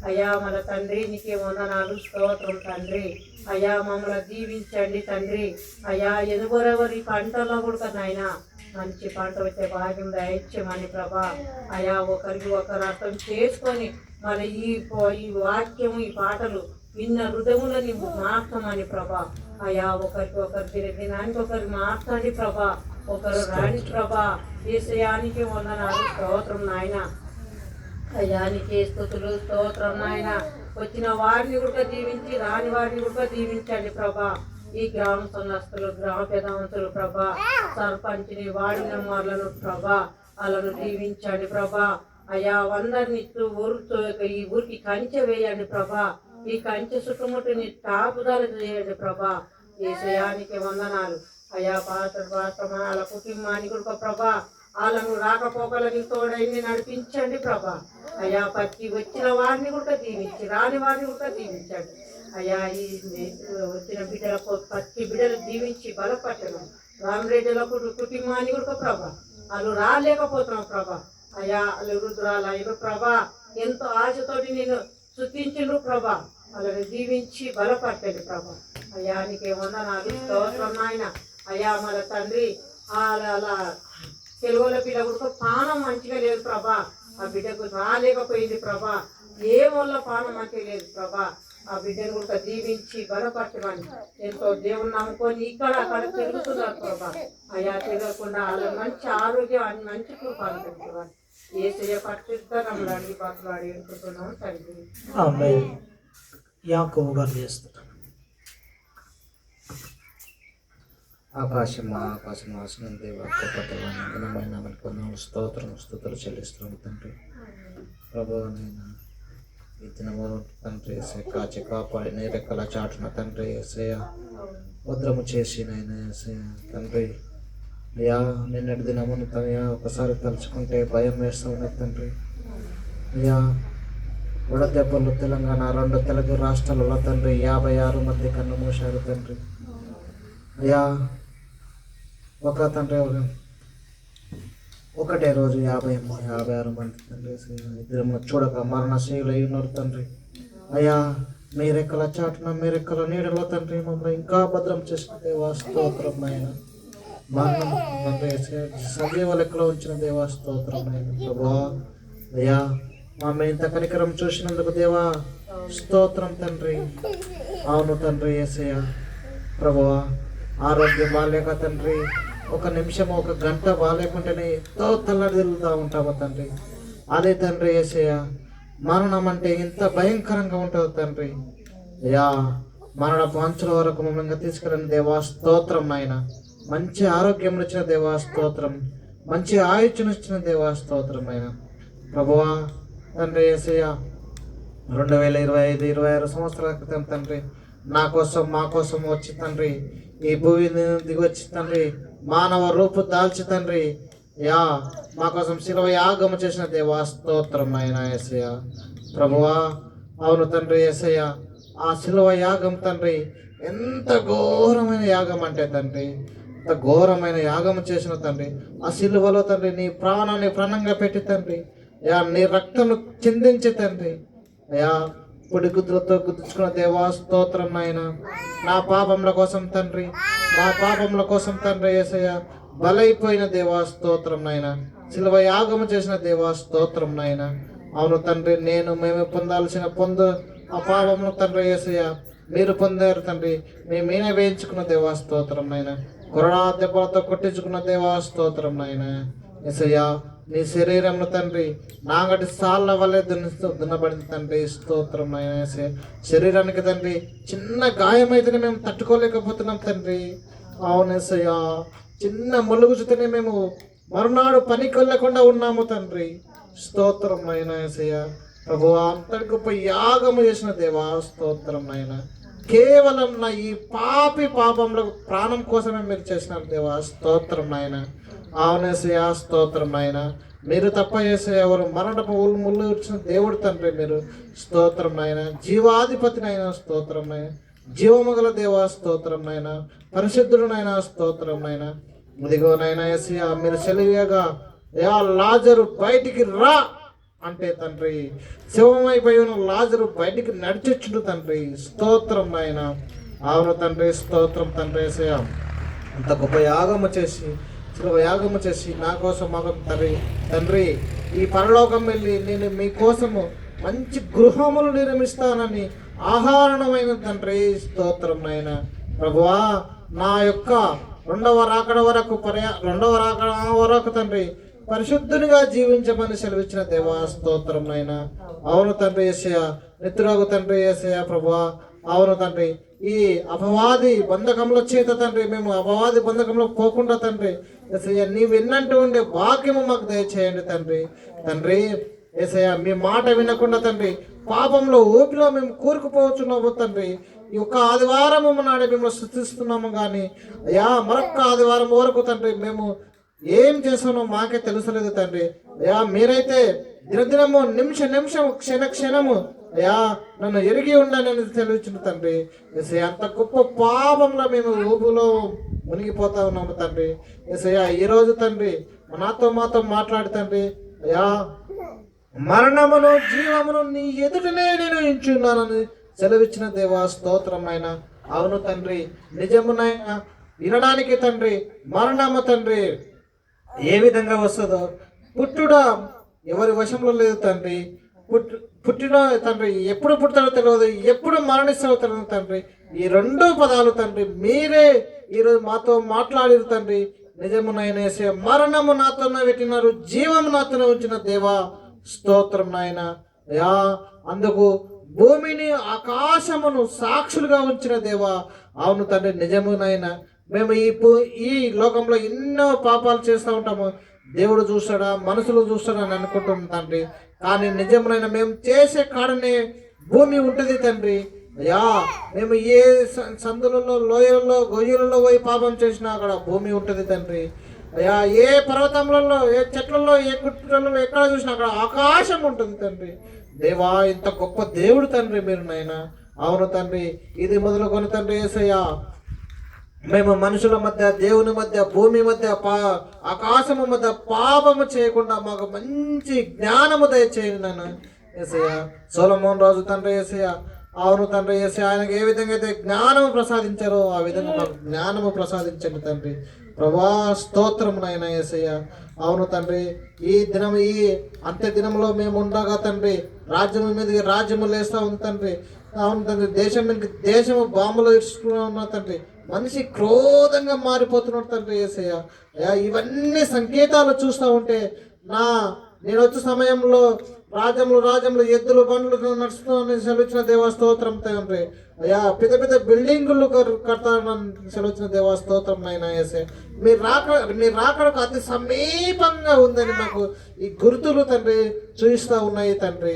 అయా మన తండ్రి నీకే వందనాలు స్తోత్రం తండ్రి. అయా మమ్మల్ని దీవించండి తండ్రి. అయా ఎదుగురెవరి పంటల్లో కూడా నాయనా మంచి పంట వచ్చే భాగ్యం దయచేయమని ప్రభా. అయా ఒకరికి ఒకరు అర్థం చేసుకొని మరి ఈ వాక్యము ఈ పాటలు విన్న హృదయంలో నీవు మార్చమని ప్రభా. అయా ఒకరికి ఒకరి దినానికి ఒకరు మార్చండి ప్రభా, ఒకరు రాణి ప్రభా. ఏసయానికి వందనాలు, స్తోత్రం నాయన. అయానికి స్తుతులు, స్తోత్రం నాయన. వచ్చిన వారిని కూడా దీవించి రాని వారిని కూడా దీవించండి ప్రభా. ఈ గ్రామ సంస్థలు, గ్రామ పెదవంతులు ప్రభా, సర్పంచ్ని, వార్డు మెంబర్లను ప్రభా, వాళ్ళను దీవించండి ప్రభా. అయా అందరిని ఊరుతో ఈ ఊరికి కంచె వేయండి ప్రభా. ఈ కంచె చుట్టుముట్టుని తాపుదాలు చేయండి ప్రభా. ఈ శయానికి వందనాలు. అయా వాళ్ళ కుటుంబానికి కూడా ప్రభా, వాళ్ళను రాకపోకలని తోడైంది నడిపించండి ప్రభా. అయా ప్రతి వచ్చిన వారిని కూడా దీవించి రాని వారిని కూడా దీవించండి అయా. ఈ వచ్చిన బిడ్డలకు ప్రతి బిడ్డలు దీవించి బలపట్టడం. రామరెడ్డిల కుటుంబాన్ని కూడా ప్రభా, వాళ్ళు రాలేకపోతున్నాం ప్రభా. అయా వాళ్ళు రుద్రాలయ్యారు ప్రభా, ఎంతో ఆశతోటి నేను స్తుతించిండ్రు ప్రభా. వాళ్ళని దీవించి బలపట్టండి ప్రభా. అయా నీకే వందనాలు, స్తోత్రం నాయన. అయా మన తండ్రి అలా తెలుగుల పిల్ల కూడా పానం మంచిగా లేదు ప్రభా. ఆ బిడ్డకు రాలేకపోయింది ప్రభా, ఏ వల్ల పానం మంచిగా లేదు ప్రభా. ఆ బిడ్డను కూడా దీవించి బలపట్టమని ఎంతో దేవుని నమ్ముకొని ఇక్కడ అక్కడ తిరుగుతున్నారు ప్రభా. అయా తిరగకుండా వాళ్ళ మంచి ఆరోగ్యం, మంచి కృపాలు పెట్టుకోవాలి. ఏసయ్య పట్టిద్దరంలో అడిగి పక్కలు అడిగి అనుకుంటున్నాం తండ్రి. ఆమేన్. యాకోబు గారు చేస్తారు. ఆకాశం ఆసనం దేవ ఘనమైన మనకు స్తోత్రం స్తుతులు చెల్లిస్తున్నాం తండ్రి. ప్రభు నేను ఈ దినము తండ్రి ఏసే కాచి కాపాడి నీ రెక్కల చాటున తండ్రి ఏసయ భద్రము చేసి నాయన ఏసయ తండ్రి. అయ్యా నిన్నటి దినమును తనయా ఒకసారి తలుచుకుంటే భయం వేస్తూ ఉన్నది తండ్రి. అయ్యా వడదెబ్బలు తెలంగాణ 2 తెలుగు రాష్ట్రాలలో తండ్రి 56 మంది కన్ను మూశారు తండ్రి. అయ్యా ఒక తండ్రి ఒకటే రోజు 56 మంది తండ్రి ఇద్దరు చూడక మరణశీలు అయినారు తండ్రి. అయ్యా మీ రెక్కల చాటున మీ రెక్కల నీడలో తండ్రి మమ్మల్ని ఇంకా భద్రం చేసిన దేవా స్తోత్రం నాయన. మరణం తండ్రి సజీవ లెక్కలో ఉంచిన దేవా స్తోత్రం నాయన. ప్రభువా అయ్యా మమ్మల్ని ఇంత కనికరం చూసినందుకు దేవా స్తోత్రం తండ్రి. అవును తండ్రి యేసయ్య ప్రభువా ఆరోగ్యం బాగాలేక తండ్రి ఒక నిమిషం ఒక గంట బాగాలేకుంటేనే ఎంతో తల్లడిల్లుతూ ఉంటాము తండ్రి. అదే తండ్రి యేసయ్య మరణం అంటే ఇంత భయంకరంగా ఉంటుంది తండ్రి. అయ్యా మరణపు అంచుల వరకు మమ్మల్ని తీసుకెళ్ళిన దేవా స్తోత్రం నాయన. మంచి ఆరోగ్యం ఇచ్చిన దేవా స్తోత్రం, మంచి ఆయుష్నిచ్చిన దేవా స్తోత్రం అయినా ప్రభువా తండ్రి యేసయ్య 2025-26 సంవత్సరాల క్రితం తండ్రి నా కోసం మా కోసం వచ్చి తండ్రి ఈ భూమిని దిగొచ్చి తండ్రి మానవ రూపు దాల్చి తండ్రి యా మా కోసం శిలువ యాగము చేసిన దేవా స్తోత్రం నాయన యేసయ్య ప్రభువా. అవును తండ్రి యేసయ్య ఆ శిలువ యాగం తండ్రి ఎంత ఘోరమైన యాగం అంటే తండ్రి ఎంత ఘోరమైన యాగం చేసిన తండ్రి. ఆ శిలువలో తండ్రి నీ ప్రాణాన్ని ప్రాణంగా పెట్టి తండ్రి యా నీ రక్తము చిందించి తండ్రి అయా పొడి గుద్దులతో గుద్దుచుకున్న దేవా స్తోత్రం నాయన. నా పాపముల కోసం తండ్రి, మా పాపముల కోసం తండ్రి యేసయ్య బలైపోయిన దేవా స్తోత్రం నాయన. శిలువ యాగము చేసిన దేవా స్తోత్రం నాయన. అవును తండ్రి మేము పొందాల్సిన ఆ పాపమును తండ్రి యేసయ్య మీరు పొందారు తండ్రి. మేమే వేయించుకున్న దేవా స్తోత్రం నాయన. కొరడా దెబ్బలతో కొట్టించుకున్న దేవా స్తోత్రం నాయన యేసయ్య. నీ శరీరంలో తండ్రి నాగటి సాళ్ళ వల్లే దున్నబడింది తండ్రి స్తోత్రం నాయన యేసయ్య. శరీరానికి తండ్రి చిన్న గాయమైతేనే మేము తట్టుకోలేకపోతున్నాం తండ్రి. అవును యేసయ్య చిన్న ములుగు చూతేనే మేము మరునాడు పనికి వెళ్ళకుండా ఉన్నాము తండ్రి స్తోత్రం నాయన యేసయ్య. ప్రభు అంతటి గొప్ప యాగము చేసిన దేవా స్తోత్రం నాయన. కేవలం నా ఈ పాపంలో ప్రాణం కోసమే మీరు చేసినారు దేవా స్తోత్రం నాయన. అవునేసయ్య స్తోత్రం నాయన. మీరు తప్ప చేసే ఎవరు మరణపు ముళ్ళు వచ్చిన దేవుడు తండ్రి మీరు స్తోత్రం నాయన. జీవాధిపతి నాయన స్తోత్రం నాయన. జీవమగల దేవా స్తోత్రం నాయన. పరిశుద్ధుడు నాయన స్తోత్రం నాయన. ఇదిగో నాయన యేసయ్య మీరు సెలవుగా యా లాజరు బయటికి రా అంటే తండ్రి శివమైపోయిన లాజరు బయటికి నడిచొచ్చుడు తండ్రి స్తోత్రం నాయన. అవును తండ్రి స్తోత్రం తండ్రి యేసయ్య. అంత గొప్ప యాగము చేసి యాగము చేసి నా కోసం మాకు తండ్రి ఈ పరలోకం వెళ్ళి నేను మీకోసము మంచి గృహములు నిర్మిస్తానని ఆహారమైన తండ్రి స్తోత్రం నాయన. ప్రభువా నా యొక్క రెండవ రాకడ వరకు తండ్రి పరిశుద్ధునిగా జీవించమని సెలవిచ్చిన దేవా స్తోత్రం నాయన. అవును తండ్రి యేసయ్య, నిత్యుడగు తండ్రి యేసయ్య ప్రభువా, అవును తండ్రి ఈ అపవాది బంధకముల చేత తండ్రి మేము అపవాది బంధకంలో పోకుండా తండ్రి యేసయ్య నీవు విన్నట్టు ఉండే భాగ్యము మాకు దయచేయండి తండ్రి. తండ్రి యేసయ్య మీ మాట వినకుండా తండ్రి పాపంలో ఊపిలో మేము కూరుకుపోవచ్చున్నాము తండ్రి. ఈ ఒక్క ఆదివారము నాడే మేము స్థుతిస్తున్నాము కానీ అయ్యా మరొక్క ఆదివారం వరకు తండ్రి మేము ఏం చేసానో మాకే తెలుసలేదు తండ్రి. అయ్యా మీరైతే దినదినము నిమిషం క్షణము అయ్యా నన్ను ఎరిగి ఉండాలని తెలియచిన తండ్రి. అంత గొప్ప పాపంలో మేము ఊపులో మునిగిపోతా ఉన్నాము తండ్రి. ఏసయ్యా ఈరోజు తండ్రి మాతో మాట్లాడి తండ్రి అయ్యా మరణమును జీవమును నీ ఎదుటనే నేను ఎంచున్నానని సెలవిచ్చిన దేవా స్తోత్రం నాయన. అవును తండ్రి నిజమునైనా వినడానికి తండ్రి మరణము తండ్రి ఏ విధంగా వస్తుందో పుట్టుడ ఎవరి వశంలో లేదు తండ్రి. పుట్టిన తండ్రి ఎప్పుడు పుడతాడో తెలియదు, ఎప్పుడు మరణిస్తాడో తెలియదు తండ్రి. ఈ రెండు పదాలు తండ్రి మీరే ఈరోజు మాతో మాట్లాడారు తండ్రి. నిజమునైనా యేసయ్య మరణము నాతోనే పెట్టినారు, జీవము నాతోనే ఉంచిన దేవా స్తోత్రం నాయన. యా అందుకు భూమిని ఆకాశమును సాక్షులుగా ఉంచిన దేవా అవును తండ్రి నిజమునైనా. మేము ఈ లోకంలో ఎన్నో పాపాలు చేస్తూ ఉంటాము, దేవుడు చూస్తాడా మనుషులు చూస్తాడా అని అనుకుంటున్నాం తండ్రి. కానీ నిజమునైనా మేము చేసే కాడనే భూమి ఉంటుంది తండ్రి. అయ్యా మేము ఏ సందులలో లోయలలో గొయ్యలలో పోయి పాపం చేసినా అక్కడ భూమి ఉంటుంది తండ్రి. అయ్యా ఏ పర్వతములలో ఏ చెట్లలో ఏ గుట్టలలో ఎక్కడ చూసినా అక్కడ ఆకాశం ఉంటుంది తండ్రి. దేవా ఇంత గొప్ప దేవుడు తండ్రి మీరు నాయనా. అవును తండ్రి ఇది మొదలుకొని తండ్రి యేసయ్యా మేము మనుషుల మధ్య దేవుని మధ్య భూమి మధ్య ఆకాశము మధ్య పాపము చేయకుండా మాకు మంచి జ్ఞానము దయచేయండి నాన్న యేసయ్య. సొలొమోను రాజు తండ్రి యేసయ్య అవును తండ్రి యేసయ్య ఆయనకు ఏ విధంగా అయితే జ్ఞానము ప్రసాదించారో ఆ విధంగా మాకు జ్ఞానము ప్రసాదించండి తండ్రి. ప్రభా స్తోత్రము నాయన యేసయ్య. అవును తండ్రి ఈ అంత్య దినంలో మేము ఉండగా తండ్రి రాజ్యము మీదకి రాజ్యము లేస్తూ ఉంది తండ్రి. అవును తండ్రి దేశము బాంబులు ఇస్తున్నా ఉన్నా తండ్రి. మనిషి క్రోధంగా మారిపోతున్నాడు తండ్రి యేసయ్య. ఇవన్నీ సంకేతాలు చూస్తూ ఉంటే నేను వచ్చే సమయంలో రాజ్యములు ఎద్దులు బండ్లు నడుస్తున్నామని సెలవిచ్చిన దేవా స్తోత్రం తండ్రి. అయ్యా పెద్ద బిల్డింగులు కడతానని సెలవిచ్చిన దేవా స్తోత్రం నాయన యేసయ్య. మీరు రాకడకు అతి సమీపంగా ఉందని మాకు ఈ గుర్తులు తండ్రి చూపిస్తూ ఉన్నాయి తండ్రి.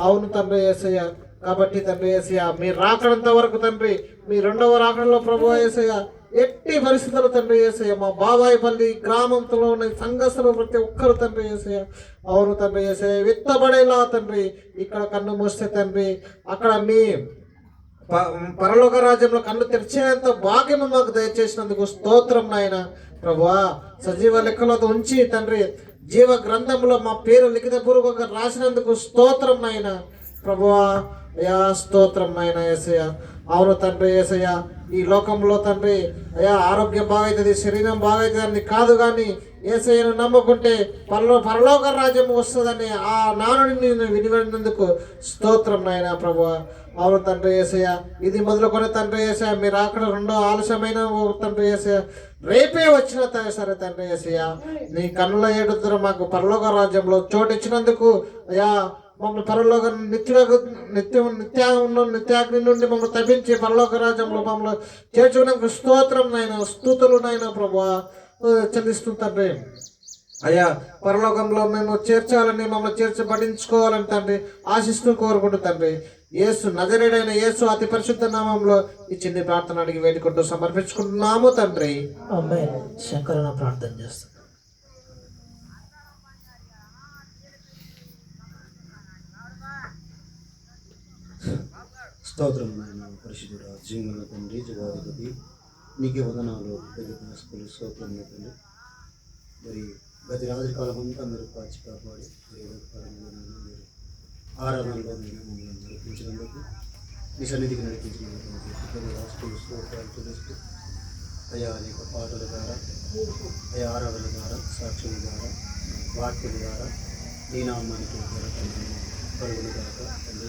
అవును తండ్రి యేసయ్య. కాబట్టి తండ్రి యేసయ్య మీరు రాకడంత వరకు తండ్రి మీ రెండవ రాకడలో ప్రభు యేసయ్య ఎట్టి పరిస్థితులు తండ్రి యేసయ్య మా బాబాయిపల్లి గ్రామంలో ఉన్న సంఘస్థులు ప్రతి ఒక్కరు తండ్రి యేసయ్య అవును తండ్రి యేసయ్య విత్తబడేలా తండ్రి ఇక్కడ కన్ను మూస్తే తండ్రి అక్కడ మీ పరలోక రాజ్యంలో కన్ను తెరిచేంత భాగ్యము మాకు దయచేసినందుకు స్తోత్రం నాయన. ప్రభువా సజీవ లెక్కలో ఉంచి తండ్రి జీవ గ్రంథంలో మా పేరు లిఖితపూర్వకంగా రాసినందుకు స్తోత్రం నాయన. ప్రభువా అయ్యా స్తోత్రం నాయన యేసయ్య. అవును తండ్రి యేసయ్య ఈ లోకంలో తండ్రి అయ్యా ఆరోగ్యం బాగవుతుంది శరీరం బాగవుతుంది అని కాదు కానీ యేసయ్యను నమ్ముకుంటే పరలోక రాజ్యం వస్తుందని ఆ నానుడిని వినివడినందుకు స్తోత్రం నాయన ప్రభువా. అవును తండ్రి యేసయ్య ఇది మొదలుకొని తండ్రి యేసయ్య మీరు అక్కడ రెండో ఆలస్యమైన తండ్రి యేసయ్య రేపే వచ్చిన సరే తండ్రి యేసయ్య నీ కన్నుల ఏడుద్దరు మాకు పరలోక రాజ్యంలో చోటు ఇచ్చినందుకు అయ్యా మమ్మల్ని పరలోక నిత్యాగ్ని నుండి మమ్మల్ని తప్పించి పరలోక రాజ్యంలో మమ్మల్ని చేర్చుకునే స్తోత్రం నాయన స్తుతులు నాయన ప్రభువా చెల్లిస్తుంది తండ్రి. అయ్యా పరలోకంలో మేము చేర్చాలని మమ్మల్ని చేర్చబడించుకోవాలని తండ్రి ఆశిస్తూ కోరుకుంటూ తండ్రి యేసు నజరేయుడైన యేసు అతి పరిశుద్ధ నామంలో ఈ చిన్ని ప్రార్థన అడిగి వేడుకుంటూ సమర్పించుకుంటున్నాము తండ్రి. ఆమేన్. శంకరన ప్రార్థన చేస్తాం. స్తోత్రం నాయన పరిశుద్ధుడా జీవన తండ్రి జవాధిపతి నీకే వదనాలు స్కూల్ స్తోత్రం తండ్రి. మరి గత రాత్రి కాలం అంతా మీరు కాచి కాపాడి మీరు ఆరాధనలో మీరు మమ్మల్ని నడిపించినందుకు మీ సన్నిధికి నడిపించినందుకు స్కూల్ స్తోత్రాలు తెలుస్తూ అయా అనేక పాటల ద్వారా అయా ఆరాధన ద్వారా సాక్ష్యం ద్వారా వాక్యం ద్వారా నీ నామానికి పరుగులు కాక తండ్రి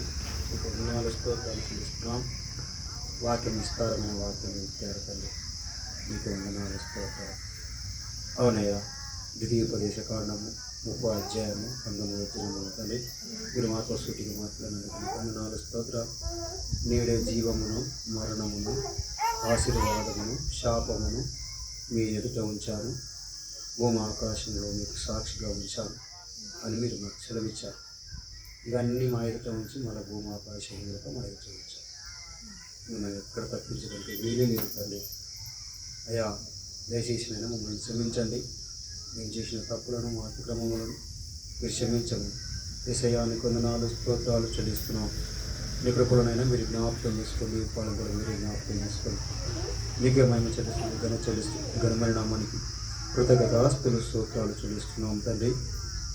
మీకు వందనాలు స్తోత్రాలు చెల్లిస్తున్నాం. వాక్యం విస్తారమైన వాక్యం ఇచ్చారు తండ్రి, మీకు వందనాలు స్తోత్రాలు. అవునయ్యా, ద్వితీయోపదేశ కాండము 30వ అధ్యాయము 19వ వచనము తండ్రి, మీరు మాతో సూటికి మాట్లాడినందుకు వందనాలు స్తోత్రాలు. నేడే జీవమును మరణమును ఆశీర్వాదమును శాపమును మీ ఎదుట ఉంచాను, భూమి ఆకాశంలో మీకు సాక్షిగా ఉంచాను అని మీరు మాకు సెలవిచ్చారు. ఇవన్నీ మా ఎదుట ఉంచి మన భూమి ఆకాశం ఎదుట మా ఎదుట ఉంచారు. మనం ఎక్కడ తప్పించడానికి వీలే లేదు తండ్రి. అయ్యా, దయచేసినైనా మమ్మల్ని క్షమించండి. మేము చేసిన తప్పులను మా అతిక్రమములను మీరు క్షమించండి. యేసయ్యానికి వందనాలు స్తోత్రాలు చెల్లిస్తున్నాం. మీ కృపలనైనా మీరు జ్ఞాపకం చేసుకోండి, పాలన కూడా మీరు జ్ఞాపకం చేసుకోండి. మీకే మహిమ చెల్లిస్తుంది ఘనమైన నామానికి కృతజ్ఞతాస్తులు స్తోత్రాలు చెల్లిస్తున్నాం తండ్రి.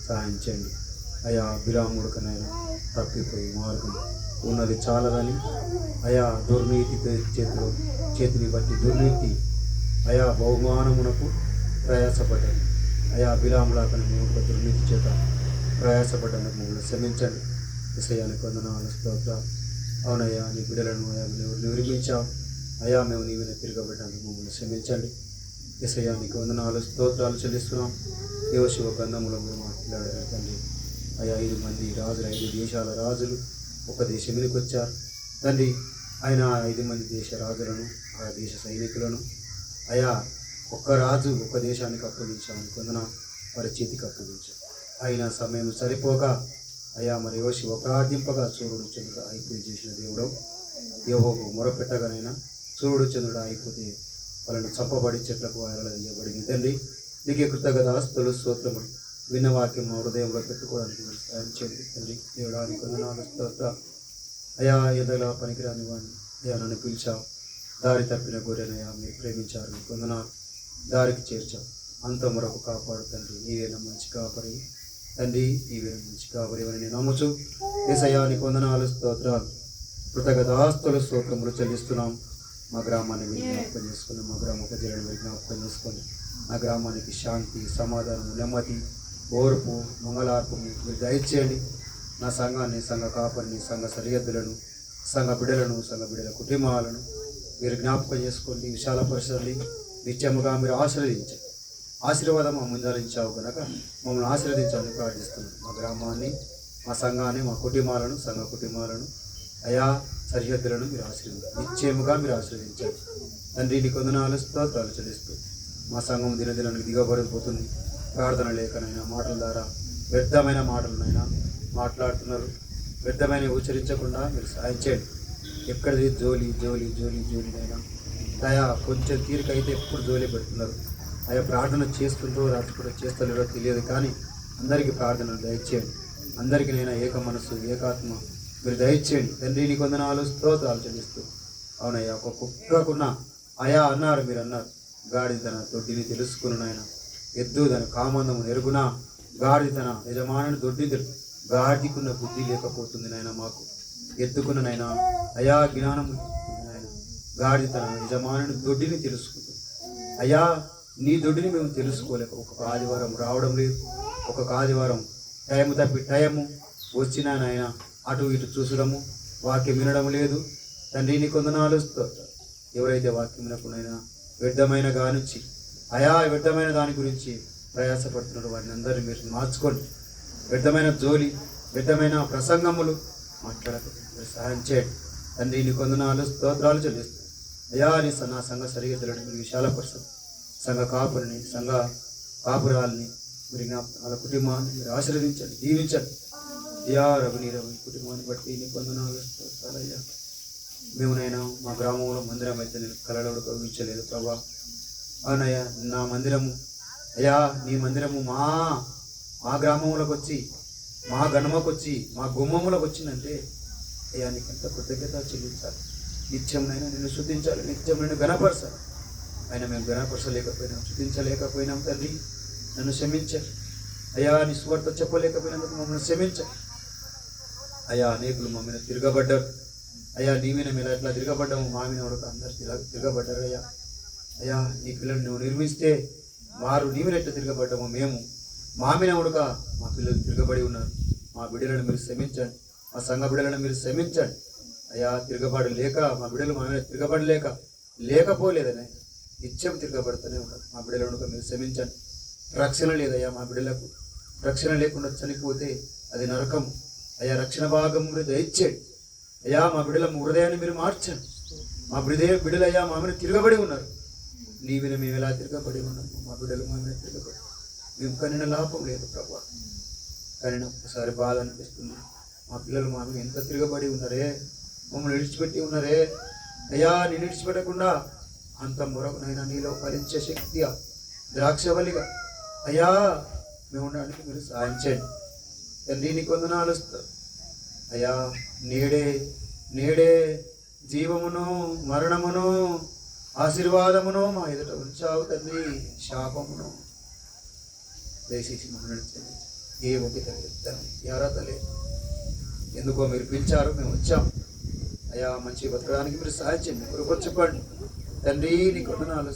సహాయం చేయండి అయా. విరాముడికనైనా తప్పిపోయి మార్గం ఉన్నది చాలదని అయా, దుర్నీతి చేతిని బట్టి దుర్నీతి అయా బహుమానమునకు ప్రయాసపడ్డాను అయా. విరాములాకని మేము ఒక దుర్నీతి చేత ప్రయాసపడ్డానికి మమ్మల్ని క్షమించండి. విషయానికి వందనాలు స్తోత్రాలు. అవునయ్యా, నీ బిడ్డలను అయా నిర్మించావు అయా, మేము నీ మీద తిరగబడ్డానికి మమ్మల్ని క్షమించండి. విషయానికి వందనాలు స్తోత్రాలు చెల్లిస్తున్నాం. యోశువ గ్రంథములో మేము మాట్లాడారు తండ్రి అయా. 5 మంది రాజులు, 5 దేశాల రాజులు ఒక దేశం మీదకి వచ్చారు తండ్రి. ఆయన 5 మంది దేశ రాజులను, ఆ దేశ సైనికులను అయా ఒక్క రాజు ఒక దేశానికి అప్పగించామని కొందన వారి చేతికి అప్పగించాం. అయినా సమయం సరిపోక అయా మరి యోశువ ప్రార్థింపగా సూర్యుడు చంద్రుడు అయిపోయి చేసిన దేవుడు యెహోవాకు మొరపెట్టగానైనా సూర్యుడు చంద్రుడు అయిపోతే వాళ్ళని చంపబడి చెట్లకు వేయబడింది తండ్రి. నీకే కృతజ్ఞతాస్తులు స్తోత్రములు. విన్న వాక్యం మా హృదయంలో పెట్టుకోవడానికి మీరు సాయం చేయండి తండ్రి. దేవుడానికి వందనాలు స్తోత్రాలు అయా. ఎదలా పనికిరాని వాడిని అయా నన్ను పిలిచావు. దారి తప్పిన గొర్రెనయా మీరు ప్రేమించారు, మీకు వందనాలు. దారికి చేర్చావు, అంత మరొక కాపాడు తండ్రి. నీవేనా మంచి కాపరి తండ్రి, నీవేనా మంచి కాపరి అని నేను నమ్ముచు యేసయ్యా నీకు వందనాలు స్తోత్రాలు కృతజ్ఞతాస్తులు స్తోత్రములు చెల్లిస్తున్నాం. మా గ్రామాన్ని మీరు జ్ఞాపకం చేసుకున్నాం, మా గ్రామ ప్రజలను మీరు జ్ఞాపకం చేసుకోండి. మా గ్రామానికి శాంతి, సమాధానం, నెమ్మది, ఓర్పు, మంగళార్పము మీరు దయచేయండి. నా సంఘాన్ని, సంఘ కాపరిని, సంఘ సరిహద్దులను, సంఘ బిడ్డల కుటుంబాలను మీరు జ్ఞాపకం చేసుకోండి. విశాలపరచండి, నిత్యముగా మీరు ఆశీర్వదించండి. ఆశీర్వాదం మా ముందరించావు కనుక మమ్మల్ని ఆశీర్వదించాలని ప్రార్థిస్తున్నాం. మా గ్రామాన్ని, మా సంఘాన్ని, మా కుటుంబాలను, సంఘ కుటుంబాలను అయా సరిహద్దులను మీరు ఆశీర్వదించండి. నిశ్చయముగా మీరు ఆశీర్వదించండి తండ్రి. నీకు వందనాలు స్తోత్రాలు చెల్లిస్తూ మా సంఘం దినదినానికి దిగబడిపోతుంది. ప్రార్థన లేఖనైనా మాటల ద్వారా వ్యర్థమైన మాటలనైనా మాట్లాడుతున్నారు. వ్యర్థమైన ఉచ్చరించకుండా మీరు సాయం చేయండి. ఎక్కడిది జోలి జోలి జోలి జోలినైనా అయా కొంచెం తీరికైతే ఎప్పుడు జోలి పెడుతున్నారు అయా. ప్రార్థన చేస్తుంటూ రాత్రి కూడా చేస్తలేరో తెలియదు, కానీ అందరికీ ప్రార్థనలు దయచేయండి. అందరికీ నైనా ఏక మనస్సు, ఏకాత్మ మీరు దయచేయండి తండ్రి. నీకు వందనాలు స్తోత్రాలు చెల్లిస్తూ అవునయ్యా. ఒక కుక్కకున్న అయా అన్నారు, మీరు అన్నారు గాడి తన దొడ్డిని తెలుసుకుని నాయన, ఎద్దు తన కామందము ఎరుగున, గాడి తన యజమానుని దొడ్డిని తెలుసు. గాడికున్న బుద్ధి లేకపోతుంది నాయన, మాకు ఎత్తుకున్న నాయన అయా జ్ఞానం నాయన. గాడి తన యజమానుని దొడ్డిని తెలుసుకుంటుంది అయా. నీ దొడ్డిని మేము తెలుసుకోలేక ఒక్కొక్క ఆదివారం రావడం లేదు, ఒక్కొక్క ఆదివారం టైము తప్పి టైము వచ్చినా నాయన అటు ఇటు చూసడము, వాక్యం వినడం లేదు తండ్రి. నీకు వందనాలు స్తోత్రాలు. ఎవరైతే వాక్యం వినకుండానైనా వ్యర్థమైన గానుంచి అయా వ్యర్థమైన దాని గురించి ప్రయాసపడుతున్నారు, వారిని అందరినీ మీరు మార్చుకోండి. వ్యర్థమైన జోలి, వ్యర్థమైన ప్రసంగములు మాట్లాడకుండా సహాయం చేయండి తండ్రి. నీకు వందనాలు స్తోత్రాలు చెల్లిస్తాను అయా. నా సంఘ సరిహద్దులను మీరు విశాలపరచండి. సంఘ కాపురిని, సంఘ కాపురాలని మీరు వాళ్ళ కుటుంబాన్ని మీరు ఆశీర్వదించండి, దీవించండి అయ్యా. రవి కుటుంబాన్ని బట్టి నీకు వందనాలు స్తోత్రాలు అయ్యా. మేమునైనా మా గ్రామంలో మందిరం అయితే నేను కళలో కవించలేదు ప్రభా. అవునయ్యా, నా మందిరము అయ్యా, నీ మందిరము మా గ్రామంలోకి వచ్చి, మా గణమకు వచ్చి, మా గుమ్మములకు వచ్చిందంటే అయ్యా నీకంత కృతజ్ఞత చెల్లించాలి. నిత్యంనైనా నిన్ను శుద్ధించాలి, నిత్యం నిన్ను గణపరచాలి. అయినా మేము గణపరచలేకపోయినాం, శుద్ధించలేకపోయినాం తండ్రి. నన్ను క్షమించాలి అయ్యా. నీ స్వార్థ చెప్పలేకపోయినందుకు మమ్మల్ని క్షమించాలి అయ్యా. అనేకులు మా మీద తిరగబడ్డారు అయ్యా. నీ మీద మేము ఎట్లా తిరగబడ్డాము, మా మీద కూడా అందరు తిరగబడ్డారు అయ్యా. అయ్యా నీ పిల్లలు నువ్వు నిర్మిస్తే వారు నీ మీద ఎట్లా తిరగబడ్డాము, మేము మా మీద ఉడక మా పిల్లలు తిరగబడి ఉన్నారు. మా బిడ్డలను మీరు క్షమించండి, మా సంఘ బిడ్డలను మీరు క్షమించండి అయ్యా. తిరగబడి లేక మా బిడ్డలు మా మీద తిరగబడి లేకపోలేదని నిత్యం తిరగబడుతూనే ఉన్నారు. మా బిడ్డలను మీరు క్షమించండి. రక్షణ లేదయ్యా, మా బిడ్డలకు రక్షణ లేకుండా చనిపోతే అది నరకం అయ్యా. రక్షణ భాగం మీరు దయచేయండి అయ్యా. మా బిడ్డల హృదయాన్ని మీరు మార్చండి. మా బిడ్డలయ్యా మా మీద తిరగబడి ఉన్నారు. నీ మీద మేము ఎలా తిరగబడి ఉన్నాము, మా బిడ్డలు మా మీద తిరగబడి మేము కనిన లాభం లేదు ప్రభా. కానీ ఒక్కసారి బాధ అనిపిస్తుంది, మా పిల్లలు మా మీద ఎంత తిరగబడి ఉన్నారే, మమ్మల్ని విడిచిపెట్టి ఉన్నారే అయ్యా. నేను విడిచిపెట్టకుండా అంత మొరకునైనా నీలో ఫలించే శక్తిగా ద్రాక్షవల్లిగా అయ్యా మేము ఉండడానికి మీరు సాయం చేయండి తండ్రి. నీకు వందనాలు అయ్యా. నేడే జీవమును మరణమును ఆశీర్వాదమును మా ఎదుట ఉంచావు తండ్రి, శాపమును దయచేసి మమ్మల్ని ఏ ఒకే చెప్తాను అర్హత లేదు. ఎందుకో మీరు పిలిచారు, మేము వచ్చాం అయ్యా. మంచి బతకడానికి మీరు సహాయం చేయండి, కొరకు చెప్పండి తండ్రి. నీకు వందనాలు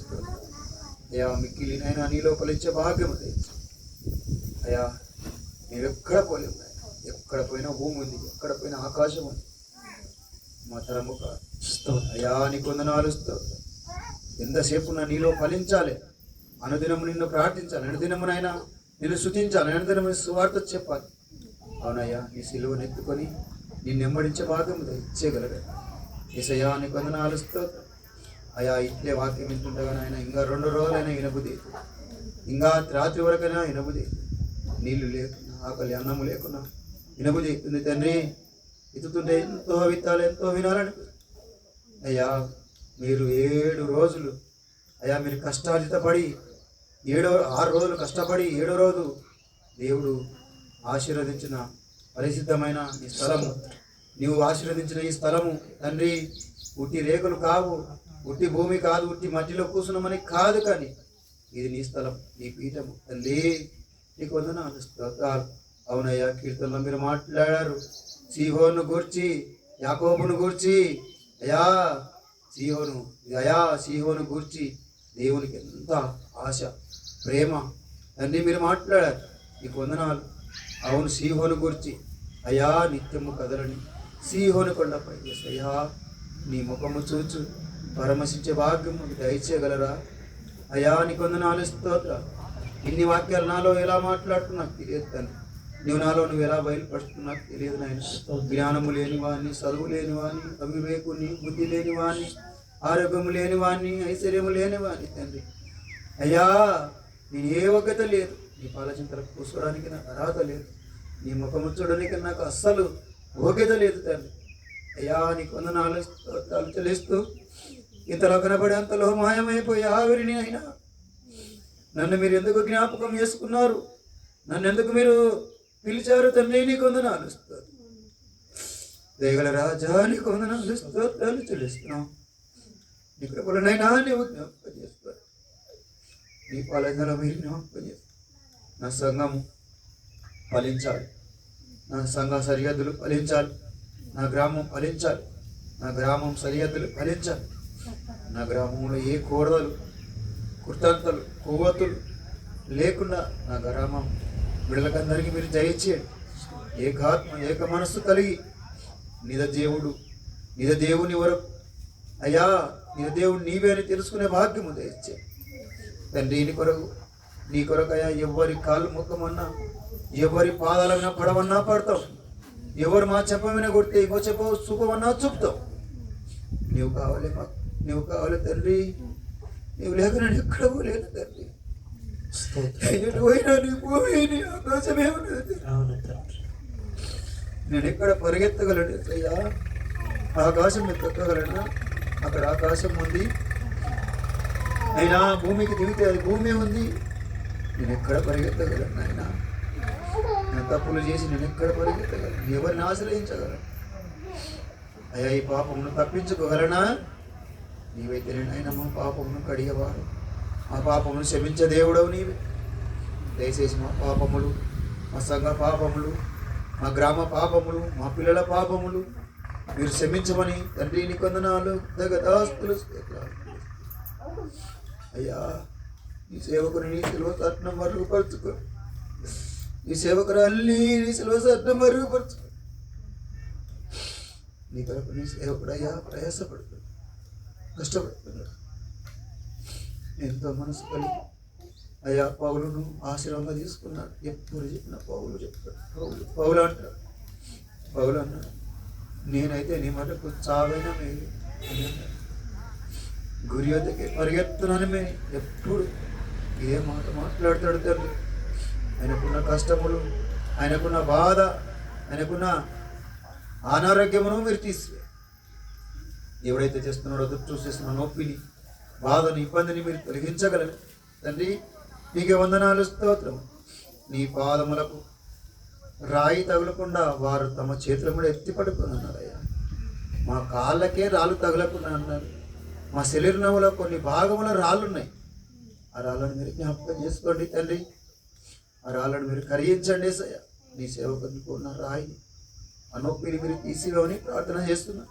అయ్యా. మిక్కిలినైనా నీలో ఫలించే భాగ్యం అయ్యా. మేము ఎక్కడ పోలేము, ఎక్కడ పోయినా భూమి ఉంది, ఎక్కడ పోయినా ఆకాశం ఉంది, మా తరము కాదు అయ్యా. నీకు వందనాలు ఎంతసేపు నా నీలో ఫలించాలి, అనుదినము నిన్ను ప్రార్థించాలి, అనుదినమునైనా నిన్ను స్తుతించాలి, అనుదినము సువార్త చెప్పాలి. అవునయ్యా, నీ సిలువను ఎత్తుకొని నిన్ను వెంబడించే భాగం ఇచ్చేయగలడు యేసయ్యా. నీకు వందనాలు అయ్యా. ఇట్లే వాక్యం వింటుండగా నాయన ఇంకా 2 రోజులైనా వినబుద్ధి, ఇంకా రాత్రి వరకైనా వినబుద్ధి, నీళ్లు లేకున్నా ఆకలి అన్నము లేకున్నా వినబుద్ధి అవుతుంది తండ్రి. ఎత్తుతుంటే ఎంతో విత్తాలు, ఎంతో వినాలని అయ్యా. మీరు 7 రోజులు అయ్యా మీరు కష్టార్జితపడి 6 రోజులు కష్టపడి 7వ రోజు దేవుడు ఆశీర్వదించిన పరిశుద్ధమైన ఈ స్థలము, నీవు ఆశీర్వదించిన ఈ స్థలము తండ్రి, ఉట్టి రేకులు కావు, ఉట్టి భూమి కాదు, ఉట్టి మట్టిలో కూర్చున్నామని కాదు, కానీ ఇది నీ స్థలం, నీ పీఠము తండ్రి. నీకు వందనాలు స్తోత్రాలు. అవునయ్యా, కీర్తనలో మీరు మాట్లాడారు సీహోను గూర్చి, యాకోబును గూర్చి అయ్యా. సీహోను గూర్చి దేవునికి ఎంత ఆశ, ప్రేమ తండ్రి మీరు మాట్లాడారు. నీకు వందనాలు. అవును, సీహోను గూర్చి అయ్యా నిత్యము కదలని సీహోను కొండపై అయ్యా నీ ముఖము చూచు పరమశించే భాగ్యము దయచేయగలరా అయ్యా. నీకు వందనాలు స్తోత్రాలు. ఇన్ని వాక్యాలు నాలో ఎలా మాట్లాడుతున్నా తెలియదు తండ్రి, నువ్వు ఎలా బయలుపరుస్తున్నా తెలియదు నాయన. జ్ఞానము లేని వాడిని, చదువు లేని వాడిని, అవివేకుని, బుద్ధి లేని వాడిని, ఆరోగ్యము లేని వాడిని, ఐశ్వర్యము లేని వాడిని తండ్రి అయ్యా. నేను ఏ ఒక్కత లేదు, నీ పాలచింతలకు కూర్చోడానికి నాకు అర్హత లేదు, నీ ముఖము చూడడానికి నాకు అస్సలు ఓగ్యత లేదు తండ్రి అయ్యా. నీకు వందనాలు స్తోత్రాలు చెల్లిస్తూ ఇంతలో కనబడి అంతలో మాయమైపోయి ఆవిరిని అయినా నన్ను మీరు ఎందుకు జ్ఞాపకం చేసుకున్నారు, నన్ను ఎందుకు మీరు పిలిచారు తండ్రి. నీకు వందనాలు స్తోత్రాలు. దేగల రాజా నీకు వందనాలు స్తోత్రాలు చెల్లిస్తున్నాం. నీ కృపలనైనా నీవు జ్ఞాపకం చేస్తారు, నీ పాలనలో మీరు జ్ఞాపకం చేస్తారు. నా సంఘము ఫలించాలి, నా సంఘ సరిహద్దులు ఫలించాలి, నా గ్రామం ఫలించాలి, నా గ్రామం సరిహద్దులు ఫలించాలి. నా గ్రామంలో ఏ కోరదలు, కుర్తంతలు, కొవ్వొత్తులు లేకుండా నా గ్రామం బిడ్డలకందరికీ మీరు దయచేయండి. ఏక మనస్సు కలిగి నిజ దేవుని వరకు అయ్యా, నిజ దేవుడు నీవే అని తెలుసుకునే భాగ్యము దయచేయండి తండ్రి. నీ కొరకు అయ్యా ఎవరి కాళ్ళు మొక్కమన్నా, ఎవరి పాదాల మీద పడవన్నా పడతాం, ఎవరు మా చెప్పమైనా కొడితే ఇంకో చెప్ప చూపమన్నా చూపుతాం. నీవు కావాలి మాకు, నీవు కావాలి తండ్రి. నీవు లేక నేను ఎక్కడ పోలేను తండ్రి. పోయినా నీ భూమి నీ ఆకాశమే ఉన్నది. నేను ఎక్కడ పరిగెత్తగలను అయ్యా? ఆకాశం ఎక్కగలనా? అక్కడ ఆకాశం ఉంది, అయినా భూమికి దిగితే అది భూమి ఉంది. నేను ఎక్కడ పరిగెత్తగలను ఆయన? నేను తప్పులు చేసి నేను ఎక్కడ పరిగెత్తగలను? ఎవరిని ఆశ్రయించగలను అయ్యా? ఈ పాపమును తప్పించుకోగలనా? నీవైతే నేనైనా మా పాపమును కడిగేవాడు, మా పాపమును క్షమించే దేవుడవు నీవే. దయచేసి మా పాపములు, మా సంఘ పాపములు, మా గ్రామ పాపములు, మా పిల్లల పాపములు మీరు క్షమించమని తండ్రి నీ కొందనాలు దగదాస్తులు అయ్యా. నీ సేవకుని నీతిలో తట్నం మరుగుపరుచుకో, ఈ సేవకురాల్ని నీ సిలువ సత్యం మరుగుపరచు. నీ కొరకు నీ సేవకుడు అయ్యా ప్రయాసపడుతున్నాడు, కష్టపడుతున్నాడు. ఎంతో మనసు కలిగి అయ్యా పౌలును ఆశీర్వాదంగా తీసుకున్నాడు. ఎప్పుడు చెప్పిన పౌలు చెప్తాడు, పౌలు అంటాడు. పౌలు అన్నాడు, నేనైతే నీ మటుకు చావైనా మేలు అని అన్నాడు. గురి వద్దకి పరిగెత్తున్నాను మే. ఎప్పుడు ఏ మాట మాట్లాడతాడు తండ్రి. ఆయనకున్న కష్టములు, ఆయనకున్న బాధ, ఆయనకున్న అనారోగ్యమును మీరు తీసివే. ఎవడైతే చేస్తున్నాడో చూసేస్తున్న నొప్పిని, బాధని, ఇబ్బందిని మీరు తొలగించగలరు తండ్రి. నీకే వందనాలు, స్తోత్రం. నీ పాదములకు రాయి తగలకుండా వారు తమ చేతుల మీద ఎత్తి పడుకుని అన్నారయ్యా. మా కాళ్ళకే రాళ్ళు తగలకుండా అన్నారు. మా శరీరంలో కొన్ని భాగముల రాళ్ళున్నాయి. ఆ రాళ్ళను మీరు జ్ఞాపకం చేసుకోండి తండ్రి. ఆ రాళ్ళను మీరు కరిగించండి సయ్యా. నీ సేవకునికి ఉన్న రాయి, ఆ నొప్పిని మీరు తీసివేమని ప్రార్థన చేస్తున్నా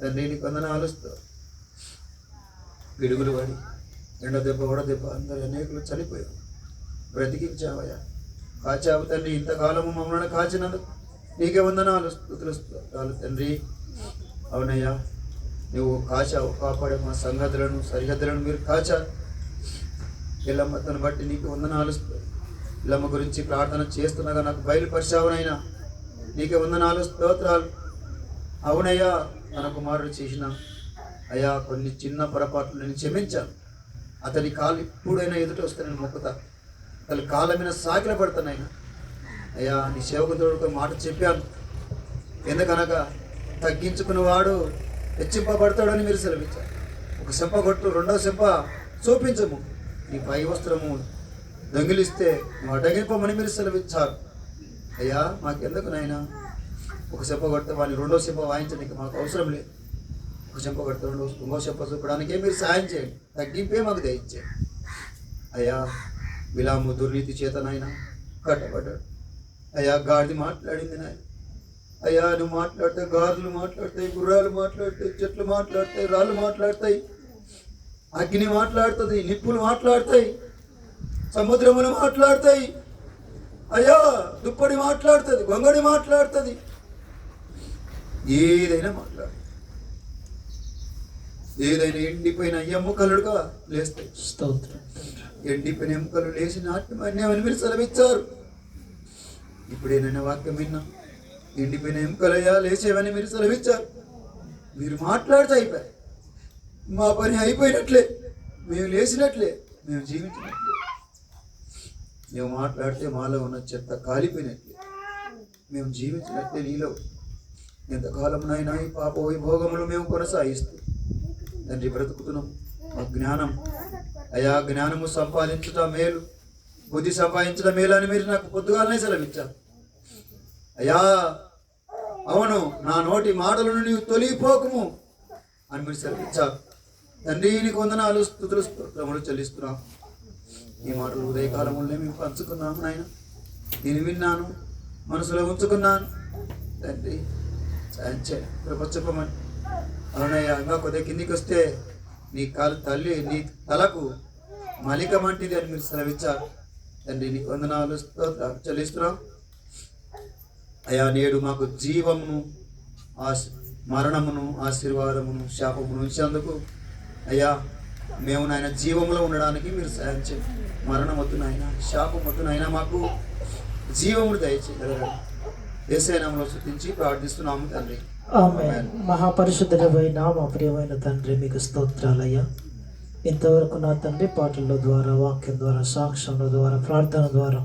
తండ్రి. నీకు వందనాలు, పిడుగులు పడి ఎండ దెబ్బ, వడ దెబ్బ, అందరు అనేకులు చనిపోయారు. బ్రతికించావయ్యా, కాచావు తండ్రి. ఇంతకాలము మమ్మల్ని కాచినందుకు నీకే వందనాలు, స్తుతులు, స్తోత్రాలు తండ్రి. అవునయ్యా, నువ్వు కాచావు, కాపాడే మా సంగతులను, సరిహద్దులను మీరు కాచారు. ఇల్లమ్మతను బట్టి నీకు వందనాలు. ఇల్లమ్మ గురించి ప్రార్థన చేస్తున్నాగా నాకు బయలుపరిచావునైనా నీకే వందనాలు, స్తోత్రాలు. అవునయ్యా, తన కుమారుడు చేసిన అయ్యా కొన్ని చిన్న పొరపాట్లు నేను క్షమించాను. అతని కాళ్ళు ఇప్పుడైనా ఎదుట వస్తే నేను మొక్కుతా. అతని కాళ్ళ మీద సాకిల పడతానైనా అయ్యా. నీ సేవకుడు మాట చెప్పాను. ఎందుకనగా తగ్గించుకున్నవాడు హెచ్చింపబడతాడని మీరు సెలవిచ్చారు. ఒక చెంప కొట్టు, రెండవ చెంప చూపించము. నీ పై వస్త్రము దొంగిలిస్తే నువ్వు అడ్డగింపమని మీరు సెలవిచ్చారు. అయ్యా, మాకెందుకు నాయనా ఒక చెంప కొడితే వాడిని రెండో చెంప వాయించడానికి మాకు అవసరం లేదు. ఒక చెంప కొడితే ఇంకో చెంప చూపడానికే మీరు సాయం చేయండి. తగ్గింపే మాకు దయచేయండి అయ్యా. విలాము దుర్నీతి చేతనైనా కట్టబడ్డాడు అయ్యా. గాడిది మాట్లాడింది నాయన అయ్యా. నువ్వు మాట్లాడితే గారులు మాట్లాడతాయి, గుర్రాలు మాట్లాడతాయి, చెట్లు మాట్లాడతాయి, రాళ్ళు మాట్లాడతాయి, అగ్ని మాట్లాడుతుంది, నిప్పులు మాట్లాడతాయి, సముద్రములు మాట్లాడతాయి అయ్యా. దుప్పటి మాట్లాడుతుంది, గొంగడి మాట్లాడుతుంది, ఏదైనా మాట్లాడుతుంది. ఏదైనా ఎండిపోయిన ఎముకలుగా లేస్తాయి. స్తోత్రం. ఎండిపోయిన ఎముకలు లేచి నాట్యమని మీరు సెలవిచ్చారు. ఇప్పుడేనైనా వాక్యం విన్నా. ఎండిపోయిన ఎముకలయ్యా లేచేవని మీరు సెలవిచ్చారు. మీరు మాట్లాడితే అయిపోయాయి. మా పని అయిపోయినట్లే, మేము లేచినట్లే, మేము జీవించినట్లే. మేము మాట్లాడితే మాలో ఉన్న చెత్త కాలిపోయినట్లే, మేము జీవించినట్లే నీలో. ఎంతకాలంనైనా ఈ పాప వైభోగములు మేము కొనసాగిస్తూ తండ్రి బ్రతుకుతున్నాం. మా జ్ఞానం అయా, జ్ఞానము సంపాదించడం మేలు, బుద్ధి సంపాదించడం మేలు అని మీరు నాకు పొద్దుగాలనే సెలవిచ్చారు అయ్యా. అవును, నా నోటి మాటలను నీవు తొలిగిపోకము అని మీరు సెలవిచ్చారు తండ్రి. నీకు వందనాలు, స్తుతులు, స్తోత్రములు చెల్లిస్తున్నాం. ఈ మాటలు ఉదయకాలంలో మేము పంచుకున్నాము నాయన. నేను విన్నాను, మనసులో ఉంచుకున్నాను తండ్రి. సాయం చేయండి, కృప చెప్పమని. అవునయ్యా, ఇంకా కొద్దిగా కిందికి వస్తే నీ తల్లి నీ తలకు మలికమంటిది అని మీరు సెలవిచ్చారు తండ్రి. నీకు వందనాలు, స్తోత్రాలు చెల్లిస్తున్నాం అయ్యా. నేడు మాకు జీవమును, మరణమును, ఆశీర్వాదమును, శాపమును ఇచ్చేందుకు అయ్యా. మేము నాయన జీవములో ఉండడానికి మీరు సాయం చేయండి. మరణం వద్దు నాయన, శాపం వద్దు నాయన, మాకు జీవమును దయచేయగలరు. యేసయ్య నామములో స్తుతించి ప్రార్థిస్తున్నాము తండ్రి. ఆమేన్. మహాపరిశుద్ధుడైన మా ప్రియమైన తండ్రి, మీకు స్తోత్రాలయ్యా. ఇంతవరకు నా తండ్రి పాటల ద్వారా, వాక్యం ద్వారా, సాక్ష్యాల ద్వారా, ప్రార్థన ద్వారా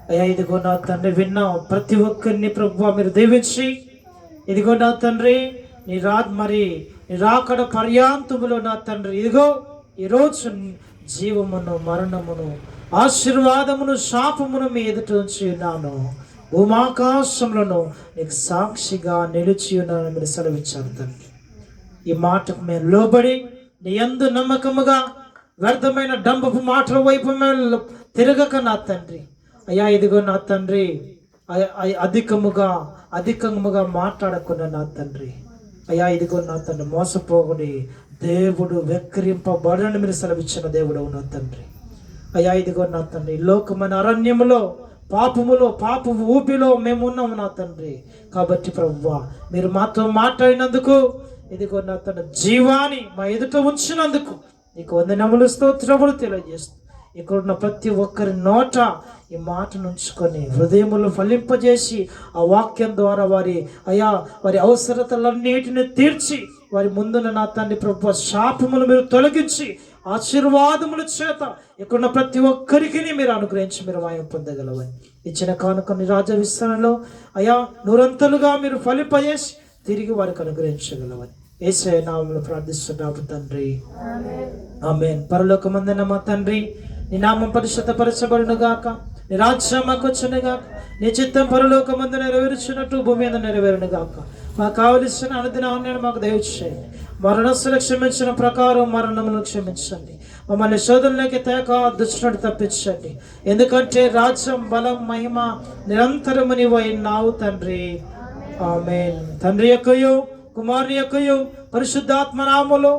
అయ్యా, ఇదిగో నా తండ్రి విన్నాం. ప్రతి ఒక్కరిని ప్రభువా మీరు దీవించి, ఇదిగో నా తండ్రి నీ రాకడ పర్యాంతములో నా తండ్రి ఇదిగో ఈరోజు జీవమును, మరణమును, ఆశీర్వాదమును, శాపమును మీ ఎదుట ఉంచి ఉన్నాను. భూమాకాశములను నీకు సాక్షిగా నిలిచి ఉన్నాను మీరు సెలవిచ్చారు తండ్రి. ఈ మాటకు మేము లోబడి నీ యందు నమ్మకముగా వ్యర్థమైన డంబపు మాటల వైపు మేము తిరగక నా తండ్రి అయ్యా, ఇదిగో నా తండ్రి అధికముగా మాట్లాడకుండా నా తండ్రి అయ్యా, ఇదిగో నా తండ్రి మోసపోకుని దేవుడు వెక్కిరింపబడని మీరు సెలవిచ్చిన దేవుడు నా తండ్రి అయ్యా. ఇదిగో నా తండ్రి లోకమైన అరణ్యములో పాపములో పాప ఊపిలో మేము ఉన్నాము నా తండ్రి. కాబట్టి ప్రభువా మీరు మాతో మాట్లాడినందుకు, ఇదిగో నా తన జీవాన్ని మా ఎదుట ఉంచినందుకు నీకు వందనములు స్తోత్రములు తెలియజేస్తూ, ఇక్కడ ఉన్న ప్రతి ఒక్కరి నోట ఈ మాటను ఉంచుకొని హృదయములు ఫలింపజేసి ఆ వాక్యం ద్వారా వారి అవసరతలన్నిటిని తీర్చి వారి ముందున నా తండ్రి ప్రభు శాపములు మీరు తొలగించి ఆశీర్వాదముల చేత ఇక్కడున్న ప్రతి ఒక్కరికి మీరు అనుగ్రహించి మీరు మాయం పొందగలవని ఇచ్చిన కానుకని రాజా విస్తరణలో నూరంతలుగా మీరు ఫలింపజేసి తిరిగి వారికి అనుగ్రహించగలవని యేసయ్య నామములో ప్రార్థిస్తున్నాము తండ్రి, ఆమేన్. పరలోకమందున్న మా తండ్రి, నీ నామం పరిశుద్ధపరచబడును గాక, నీ రాజ్యం మాకు వచ్చును గాక, నీ చిత్తం పరలోకమందు నెరవేర్చున్నట్టు భూమి మీద నెరవేరును గాక. మాకు కావలసిన అనుదినాన్ని మాకు దయచేయండి. మరణస్తులు క్షమించిన ప్రకారం మరణములను క్షమించండి. మమ్మల్ని శోధనలోకి తేక దుష్టుని తప్పించండి. ఎందుకంటే రాజ్యం, బలం, మహిమ నిరంతరము నీవు అయినావు తండ్రి, ఆమేన్. తండ్రి యొక్కయు కుమారుని యొక్కయు పరిశుద్ధాత్మ నామములో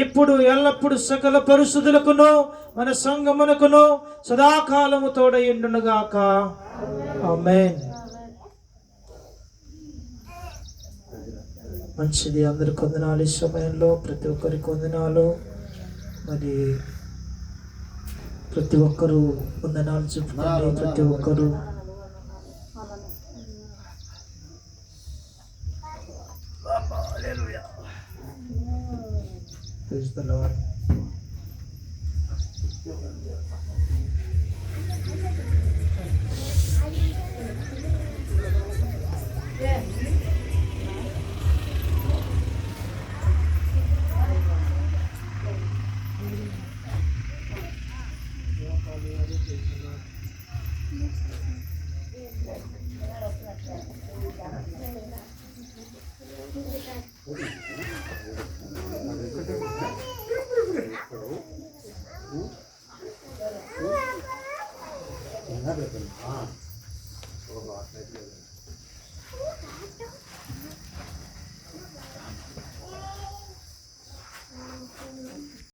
ఇప్పుడు ఎల్లప్పుడు సకల పరిశుద్ధులకును మన సంఘమునకును సదాకాలము తోడయుండునుగాక, ఆమేన్. మంచిది. అందరికి వందనాలు. ఈ సమయంలో ప్రతి ఒక్కరికి వందనాలు. మరి ప్రతి ఒక్కరు వందనాలు చెప్పుకోండి. ప్రతి ఒక్కరు Praise the Lord.